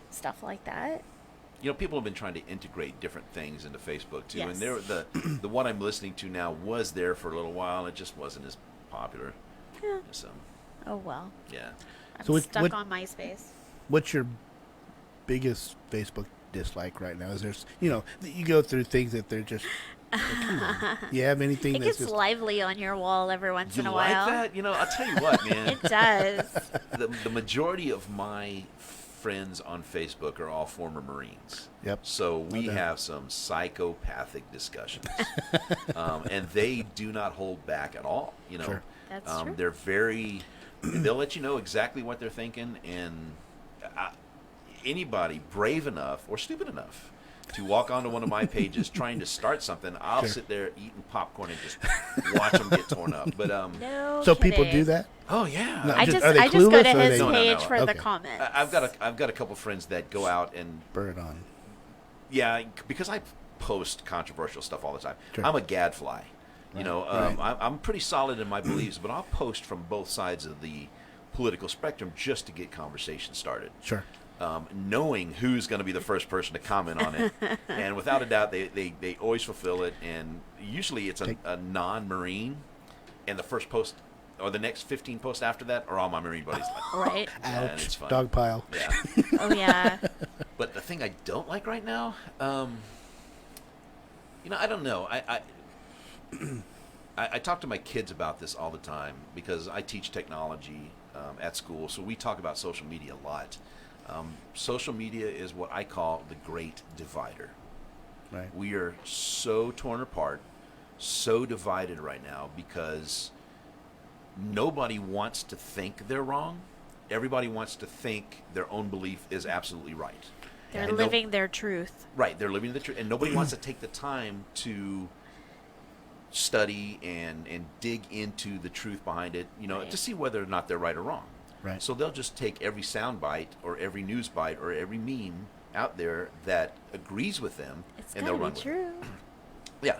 Speaker 1: stuff like that.
Speaker 3: People have been trying to integrate different things into Facebook too,
Speaker 1: Yes.
Speaker 3: and the one I'm listening to now was there for a little while. It just wasn't as popular.
Speaker 1: Yeah.
Speaker 3: So
Speaker 1: Oh well.
Speaker 3: yeah,
Speaker 1: I'm
Speaker 2: So
Speaker 1: stuck on MySpace.
Speaker 2: What's your biggest Facebook dislike right now? Is there's you go through things that they're just. Like, come on. You have anything
Speaker 1: It
Speaker 2: that's
Speaker 1: gets
Speaker 2: just
Speaker 1: lively on your wall every once
Speaker 3: you
Speaker 1: in a
Speaker 3: like
Speaker 1: while.
Speaker 3: that? I'll tell you what, man.
Speaker 1: It does.
Speaker 3: the majority of my friends on Facebook are all former Marines.
Speaker 2: Yep.
Speaker 3: So we
Speaker 2: Okay.
Speaker 3: have some psychopathic discussions, and they do not hold back at all.
Speaker 2: Sure.
Speaker 1: That's true.
Speaker 3: They're very. They'll let you know exactly what they're thinking, and anybody brave enough or stupid enough to walk onto one of my pages trying to start something, I'll
Speaker 2: Sure.
Speaker 3: sit there eating popcorn and just watch them get torn up. But
Speaker 1: No
Speaker 2: so people
Speaker 1: kidding.
Speaker 2: do that?
Speaker 3: oh yeah,
Speaker 2: No,
Speaker 1: I
Speaker 2: Just-
Speaker 1: just
Speaker 2: are they
Speaker 1: I just go
Speaker 2: clueless
Speaker 1: to
Speaker 2: or are
Speaker 1: his
Speaker 2: they-
Speaker 3: No, no,
Speaker 1: page
Speaker 3: no.
Speaker 1: for the
Speaker 2: Okay.
Speaker 1: comments.
Speaker 3: I've got a couple friends that go out and
Speaker 2: Burn it on.
Speaker 3: yeah, because I post controversial stuff all the time.
Speaker 2: Sure.
Speaker 3: I'm a gadfly.
Speaker 2: Right.
Speaker 3: I'm pretty solid in my beliefs, but I'll post from both sides of the political spectrum just to get conversation started.
Speaker 2: Sure.
Speaker 3: Knowing who's going to be the first person to comment on it, and without a doubt, they always fulfill it. And usually, it's a non-Marine, and the first post or the next 15 posts after that are all my Marine buddies.
Speaker 1: Right.
Speaker 3: Yeah, and
Speaker 2: Ouch.
Speaker 3: it's fun.
Speaker 2: Dog pile.
Speaker 3: Yeah.
Speaker 1: Oh yeah.
Speaker 3: But the thing I don't like right now, I don't know. I talk to my kids about this all the time because I teach technology at school, so we talk about social media a lot. Social media is what I call the great divider.
Speaker 2: Right.
Speaker 3: We are so torn apart, so divided right now because nobody wants to think they're wrong. Everybody wants to think their own belief is absolutely right.
Speaker 1: They're
Speaker 3: And
Speaker 1: living their truth.
Speaker 3: Right, they're living the truth, and nobody wants to take the time to study and dig into the truth behind it,
Speaker 1: Right.
Speaker 3: to see whether or not they're right or wrong.
Speaker 2: Right.
Speaker 3: So they'll just take every sound bite or every news bite or every meme out there that agrees with them,
Speaker 1: It's
Speaker 3: and
Speaker 1: gotta
Speaker 3: they'll
Speaker 1: be
Speaker 3: run with it.
Speaker 1: true.
Speaker 3: Yeah,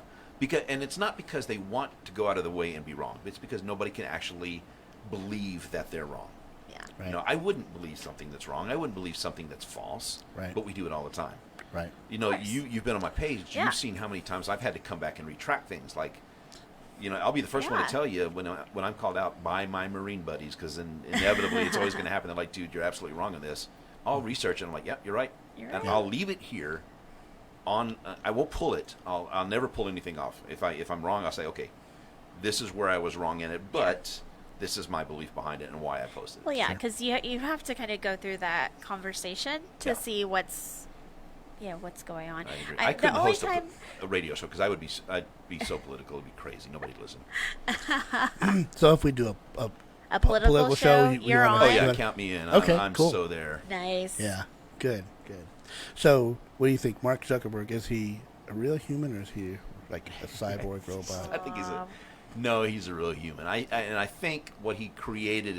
Speaker 3: and it's not because they want to go out of the way and be wrong. It's because nobody can actually believe that they're wrong.
Speaker 1: Yeah.
Speaker 2: Right.
Speaker 3: I wouldn't believe something that's wrong. I wouldn't believe something that's false.
Speaker 2: Right.
Speaker 3: But we do it all the time.
Speaker 2: Right.
Speaker 1: course.
Speaker 3: You've been on my page.
Speaker 1: Yeah.
Speaker 3: You've seen how many times I've had to come back and retract things. Like, I'll be the first one
Speaker 1: Yeah.
Speaker 3: to tell you when I'm called out by my Marine buddies, because inevitably it's always going to happen. They're like, dude, you're absolutely wrong on this. I'll research it. I'm like, yep, you're right.
Speaker 1: You're
Speaker 3: And
Speaker 1: right.
Speaker 3: I'll leave it here. I won't pull it. I'll never pull anything off. If I'm wrong, I'll say, okay, this is where I was wrong in it, but this is my belief behind it and why I posted it.
Speaker 1: Well, yeah,
Speaker 2: Sure.
Speaker 1: because you have to kind of go through that conversation to
Speaker 3: Yeah.
Speaker 1: see what's going on.
Speaker 3: I agree.
Speaker 1: I-
Speaker 3: I couldn't
Speaker 1: the only
Speaker 3: host
Speaker 1: time
Speaker 3: a radio show because I'd be so political, it'd be crazy. Nobody'd listen.
Speaker 2: So if we do
Speaker 1: a political show,
Speaker 2: you
Speaker 1: you're
Speaker 2: wanna-
Speaker 1: on
Speaker 3: Oh
Speaker 1: it.
Speaker 3: yeah,
Speaker 2: Good.
Speaker 3: count me in.
Speaker 2: Okay,
Speaker 3: I'm
Speaker 2: cool.
Speaker 3: so there.
Speaker 1: Nice.
Speaker 2: Yeah. Good. So what do you think, Mark Zuckerberg? Is he a real human or is he like a cyborg
Speaker 3: I
Speaker 2: robot?
Speaker 3: think
Speaker 1: Um,
Speaker 3: he's a real human. I think what he created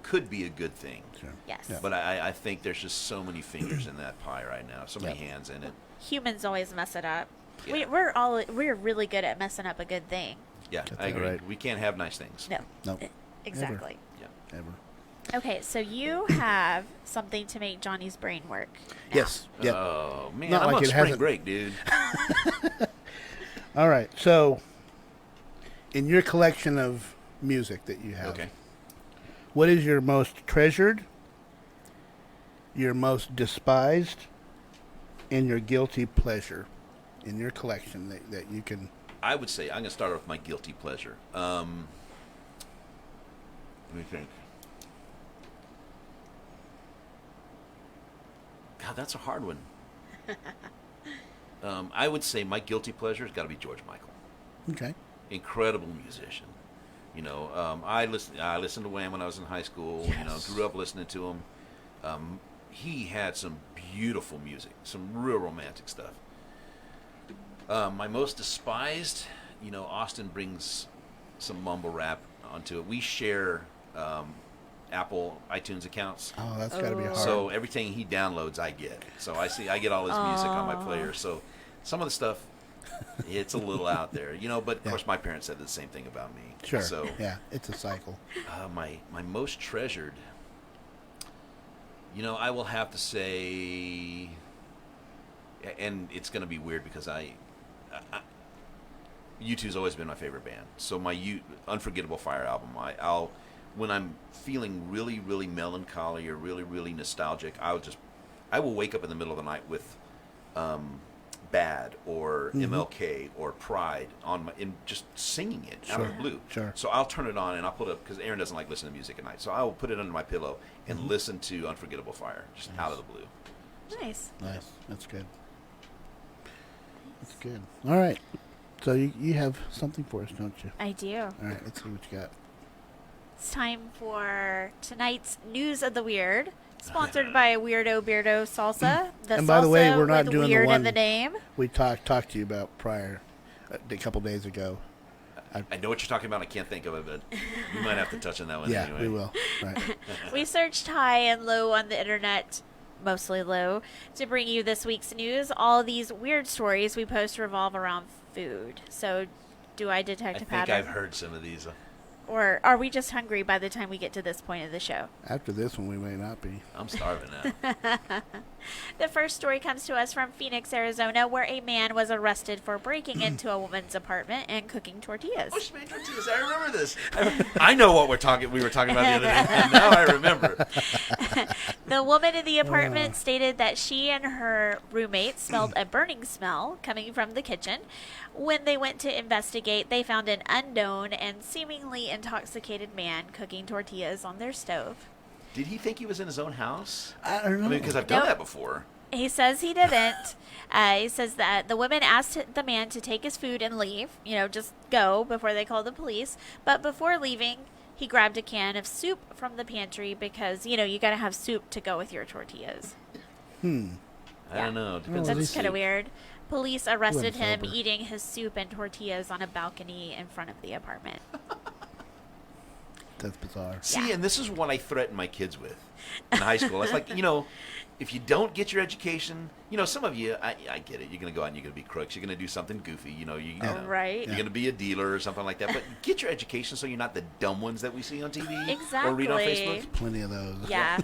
Speaker 3: could be a good thing.
Speaker 2: Sure.
Speaker 1: Yes.
Speaker 2: Yeah.
Speaker 3: But I think there's just so many fingers in that pie right now, so many
Speaker 2: Yep.
Speaker 3: hands in it.
Speaker 1: Humans always mess it up.
Speaker 3: Yeah.
Speaker 1: We're really good at messing up a good thing.
Speaker 3: Yeah,
Speaker 2: Got
Speaker 3: I
Speaker 2: that
Speaker 3: agree.
Speaker 2: right.
Speaker 3: We can't have nice things.
Speaker 1: No.
Speaker 2: Nope.
Speaker 1: Exactly.
Speaker 3: Yeah.
Speaker 2: Ever.
Speaker 1: Okay, so you have something to make Johnny's brain work. now.
Speaker 2: Yes. Yeah.
Speaker 3: Oh man,
Speaker 2: Not
Speaker 3: I'm
Speaker 2: like
Speaker 3: on
Speaker 2: it
Speaker 3: spring
Speaker 2: hasn't-
Speaker 3: break, dude.
Speaker 2: All right. So in your collection of music that you have,
Speaker 3: Okay.
Speaker 2: what is your most treasured, your most despised, and your guilty pleasure in your collection that you can?
Speaker 3: I would say I'm going to start off with my guilty pleasure. Let me think. God, that's a hard one. I would say my guilty pleasure has got to be George Michael.
Speaker 2: Okay.
Speaker 3: Incredible musician. I listened to Wham when I was in high school.
Speaker 2: Yes.
Speaker 3: Grew up listening to him. He had some beautiful music, some real romantic stuff. My most despised, Austin brings some mumble rap onto it. We share Apple iTunes accounts.
Speaker 2: Oh, that's got to be hard.
Speaker 3: So everything he downloads, I get. So I get all his music on my player. So some of the stuff, it's a little out there, But of
Speaker 2: Yeah.
Speaker 3: course, my parents said the same thing about me.
Speaker 2: Sure.
Speaker 3: So
Speaker 2: Yeah, it's a cycle.
Speaker 3: my most treasured, I will have to say, and it's going to be weird because U2's always been my favorite band. So my Unforgettable Fire album, I'll when I'm feeling really, really melancholy or really, really nostalgic, I will wake up in the middle of the night with Bad or MLK or Pride in just singing it out of the blue.
Speaker 2: Sure.
Speaker 3: So I'll turn it on and I'll put it, because Aaron doesn't like listening to music at night. So I will put it under my pillow and listen to Unforgettable Fire, just out of the blue.
Speaker 1: Nice.
Speaker 2: Nice. That's good. That's good. All right. So you have something for us, don't you?
Speaker 1: I do.
Speaker 2: All right. Let's see what you got.
Speaker 1: It's time for tonight's News of the Weird, sponsored by Weirdobeardo Salsa. The
Speaker 2: And by the way,
Speaker 1: salsa
Speaker 2: we're not
Speaker 1: with
Speaker 2: doing the
Speaker 1: weird in
Speaker 2: one-
Speaker 1: the name.
Speaker 2: We talked to you about prior a couple days ago.
Speaker 3: I know what you're talking about. I can't think of it, but we might have to touch on that one
Speaker 2: Yeah,
Speaker 3: anyway.
Speaker 2: we will. Right.
Speaker 1: We searched high and low on the internet, mostly low, to bring you this week's news. All these weird stories we post revolve around food. So, do I
Speaker 3: I
Speaker 1: detect a
Speaker 3: think
Speaker 1: pattern?
Speaker 3: I've heard some of these.
Speaker 1: Or are we just hungry by the time we get to this point of the show?
Speaker 2: After this one, we may not be.
Speaker 3: I'm starving now.
Speaker 1: The first story comes to us from Phoenix, Arizona, where a man was arrested for breaking into a woman's apartment and cooking tortillas.
Speaker 3: Oh, she made tortillas. I remember this. I know what we were talking about the other day, and now I remember.
Speaker 1: The woman in the apartment stated that she and her roommate smelled a burning smell coming from the kitchen. When they went to investigate, they found an unknown and seemingly intoxicated man cooking tortillas on their stove.
Speaker 3: Did he think he was in his own house?
Speaker 2: I don't know.
Speaker 3: I mean, because I've done
Speaker 1: Nope.
Speaker 3: that before.
Speaker 1: He says he didn't. He says that the women asked the man to take his food and leave, just go before they called the police. But before leaving, he grabbed a can of soup from the pantry because, you got to have soup to go with your tortillas.
Speaker 3: I don't know. Depends on the
Speaker 1: That's kind of
Speaker 3: soup.
Speaker 1: weird. Police arrested him
Speaker 2: sober.
Speaker 1: eating his soup and tortillas on a balcony in front of the apartment.
Speaker 2: That's bizarre.
Speaker 3: See,
Speaker 1: Yeah.
Speaker 3: and this is what I threaten my kids with in high school. It's like, if you don't get your education, some of you, I get it. You're going to go out and you're going to be crooks. You're going to do something goofy.
Speaker 1: Right.
Speaker 3: You're going to be a dealer or something like that. But get your education so you're not the dumb ones that we see on TV or read on
Speaker 1: Exactly.
Speaker 3: Facebook.
Speaker 2: Plenty of those.
Speaker 1: Yeah.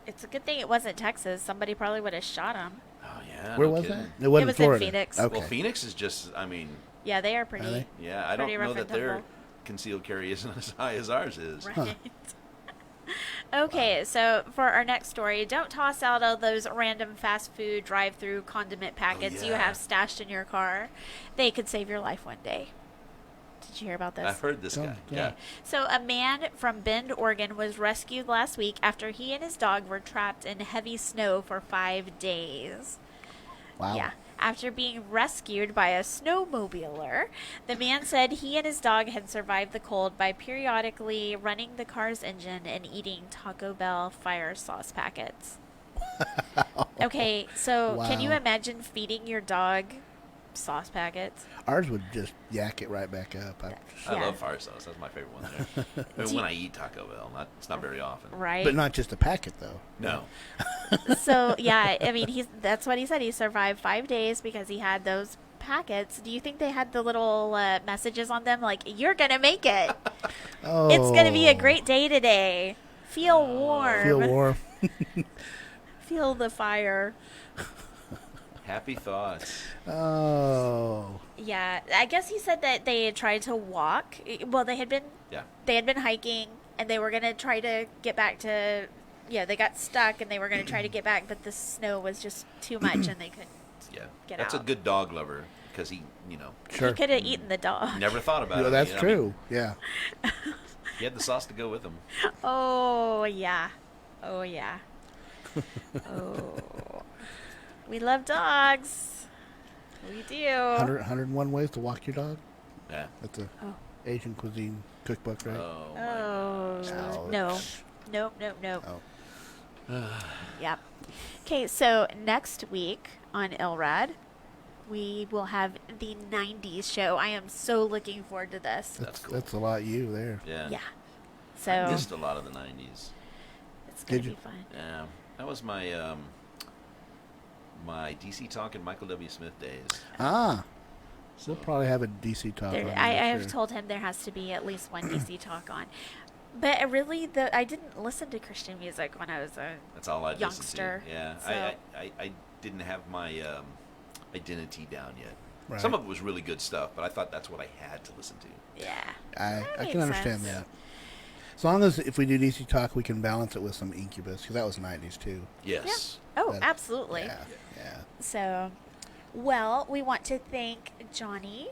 Speaker 1: It's a good thing it wasn't Texas. Somebody probably would have shot him.
Speaker 3: Oh, yeah.
Speaker 2: Where
Speaker 3: no
Speaker 2: was
Speaker 3: kidding.
Speaker 2: that? It wasn't
Speaker 1: was in
Speaker 2: Florida.
Speaker 1: Phoenix.
Speaker 2: Okay.
Speaker 3: Well, Phoenix is just,
Speaker 1: Yeah, they are pretty.
Speaker 2: Are they?
Speaker 3: yeah, I don't
Speaker 1: Pretty
Speaker 3: know
Speaker 1: rough
Speaker 3: that
Speaker 1: and
Speaker 3: their
Speaker 1: tumble.
Speaker 3: concealed carry isn't as high as ours is.
Speaker 1: Right. Okay, so for our next story, don't toss out all those random fast food drive-through condiment packets you
Speaker 3: yeah.
Speaker 1: have stashed in your car. They could save your life one day. Did you hear about this?
Speaker 3: I've heard this guy.
Speaker 2: Yeah.
Speaker 3: Yeah.
Speaker 1: So a man from Bend, Oregon was rescued last week after he and his dog were trapped in heavy snow for 5 days.
Speaker 2: Wow.
Speaker 1: Yeah. After being rescued by a snowmobiler, the man said he and his dog had survived the cold by periodically running the car's engine and eating Taco Bell fire sauce packets. Okay, so can you
Speaker 2: Wow.
Speaker 1: imagine feeding your dog sauce packets?
Speaker 2: Ours would just yak it right back up.
Speaker 3: I
Speaker 1: Yeah.
Speaker 3: love fire sauce. That's my favorite one there. I mean, when I eat Taco Bell, it's not very often.
Speaker 1: Right?
Speaker 2: But not just a packet, though.
Speaker 3: No.
Speaker 1: So, yeah, I mean, that's what he said. He survived 5 days because he had those packets. Do you think they had the little messages on them like, you're going to make it?
Speaker 2: Oh.
Speaker 1: It's going to be a great day today. Feel warm.
Speaker 2: Feel warm.
Speaker 1: Feel the fire.
Speaker 3: Happy thoughts.
Speaker 2: Oh.
Speaker 1: Yeah, I guess he said that they had tried to walk. Well, they had been hiking, and they were going to try to get back to, they got stuck, and they were going to try to get back, but the snow was just too much, and they couldn't.
Speaker 3: Yeah.
Speaker 1: Get
Speaker 3: That's
Speaker 1: out.
Speaker 3: a good dog lover because he,
Speaker 2: Sure.
Speaker 1: He could have eaten the dog.
Speaker 3: never thought about
Speaker 2: Yeah,
Speaker 3: it.
Speaker 2: that's
Speaker 3: I mean,
Speaker 2: true. Yeah.
Speaker 3: he had the sauce to go with him.
Speaker 1: Oh, yeah. Oh, yeah. Oh. We love dogs. We do.
Speaker 2: 101 ways to walk your dog.
Speaker 3: Yeah.
Speaker 2: That's a
Speaker 1: Oh.
Speaker 2: Asian cuisine cookbook, right?
Speaker 3: Oh. my
Speaker 1: Oh,
Speaker 2: Ouch.
Speaker 1: no. Nope.
Speaker 2: Oh.
Speaker 1: Yep. Okay, so next week on Illrad, we will have the 90s show. I am so looking forward to this.
Speaker 3: That's cool.
Speaker 2: That's a lot you there.
Speaker 3: Yeah.
Speaker 1: Yeah.
Speaker 3: I
Speaker 1: So
Speaker 3: missed a lot of the 90s.
Speaker 1: it's going
Speaker 2: Did
Speaker 1: to
Speaker 2: you?
Speaker 1: be fun.
Speaker 3: Yeah. That was my my DC Talk and Michael W. Smith days.
Speaker 2: Ah.
Speaker 3: So
Speaker 2: We'll probably have a DC talk.
Speaker 1: There,
Speaker 2: on
Speaker 1: I
Speaker 2: that,
Speaker 1: have
Speaker 2: sure.
Speaker 1: told him there has to be at least one DC talk on. But I didn't listen to Christian music when I was a
Speaker 3: that's all I listened
Speaker 1: youngster,
Speaker 3: to. Yeah.
Speaker 1: so-
Speaker 3: I didn't have my identity down yet.
Speaker 2: Right.
Speaker 3: Some of it was really good stuff, but I thought that's what I had to listen to.
Speaker 1: yeah.
Speaker 2: I
Speaker 1: That
Speaker 2: can
Speaker 1: makes
Speaker 2: understand
Speaker 1: sense.
Speaker 2: that. As long as if we do DC talk, we can balance it with some Incubus because that was 90s too.
Speaker 3: Yes.
Speaker 1: Oh,
Speaker 2: That-
Speaker 1: absolutely.
Speaker 2: Yeah. Yeah.
Speaker 1: So, well, we want to thank Johnny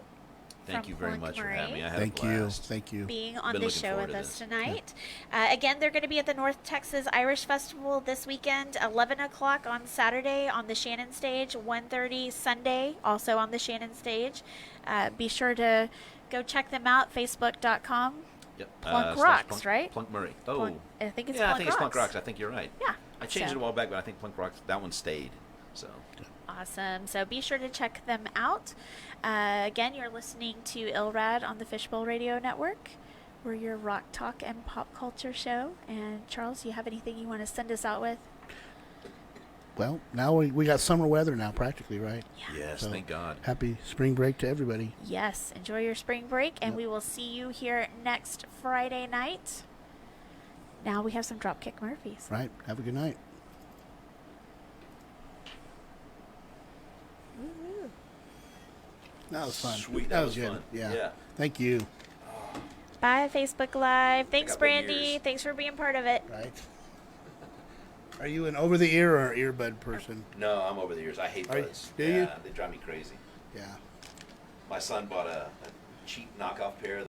Speaker 3: Thank
Speaker 1: from
Speaker 3: you very
Speaker 1: Plunk
Speaker 3: much for
Speaker 1: Murray.
Speaker 3: having me. I had
Speaker 2: Thank
Speaker 3: a
Speaker 2: you.
Speaker 3: blast.
Speaker 2: Thank you.
Speaker 1: being on
Speaker 3: Been
Speaker 1: the
Speaker 3: looking
Speaker 1: show
Speaker 3: forward
Speaker 1: with
Speaker 3: to
Speaker 1: us
Speaker 3: this.
Speaker 1: tonight. Again, they're going to be at the North Texas Irish Festival this weekend, 11 o'clock on Saturday on the Shannon stage, 1:30 Sunday, also on the Shannon stage. Be sure to go check them out, facebook.com.
Speaker 3: Yep.
Speaker 1: Plunk
Speaker 3: slash
Speaker 1: Rocks,
Speaker 3: Plunk,
Speaker 1: right?
Speaker 3: Plunk Murray. Oh.
Speaker 1: Plunk- I think it's
Speaker 3: yeah,
Speaker 1: Plunk
Speaker 3: I think it's Plunk
Speaker 1: Rocks.
Speaker 3: Rocks. I think you're right.
Speaker 1: Yeah.
Speaker 3: I changed
Speaker 1: so-
Speaker 3: it a while back, but I think Plunk Rocks, that one stayed. So.
Speaker 1: Awesome. So be sure to check them out. Again, you're listening to Illrad on the Fishbowl Radio Network. We're your rock talk and pop culture show. And Charles, you have anything you want to send us out with?
Speaker 2: Well, now we got summer weather now, practically, right?
Speaker 3: Yes,
Speaker 2: So-
Speaker 3: thank God.
Speaker 2: Happy spring break to everybody.
Speaker 1: Yes. Enjoy your spring break, and
Speaker 2: Yep.
Speaker 1: we will see you here next Friday night. Now we have some Dropkick Murphys.
Speaker 2: Right. Have a good night.
Speaker 1: Woo-hoo.
Speaker 2: That was fun.
Speaker 3: Sweet.
Speaker 2: That
Speaker 3: That
Speaker 2: was good.
Speaker 3: fun.
Speaker 2: Yeah. Thank you.
Speaker 1: Bye, Facebook Live. Thanks,
Speaker 3: got my
Speaker 1: Brandy.
Speaker 3: ears.
Speaker 1: Thanks for being part of it.
Speaker 2: Right. Are you an over the ear or earbud person?
Speaker 3: No, I'm over the years. I hate
Speaker 2: Are you-
Speaker 3: buds.
Speaker 2: do
Speaker 3: yeah,
Speaker 2: you?
Speaker 3: They drive me crazy.
Speaker 2: Yeah.
Speaker 3: My son bought a cheap knockoff pair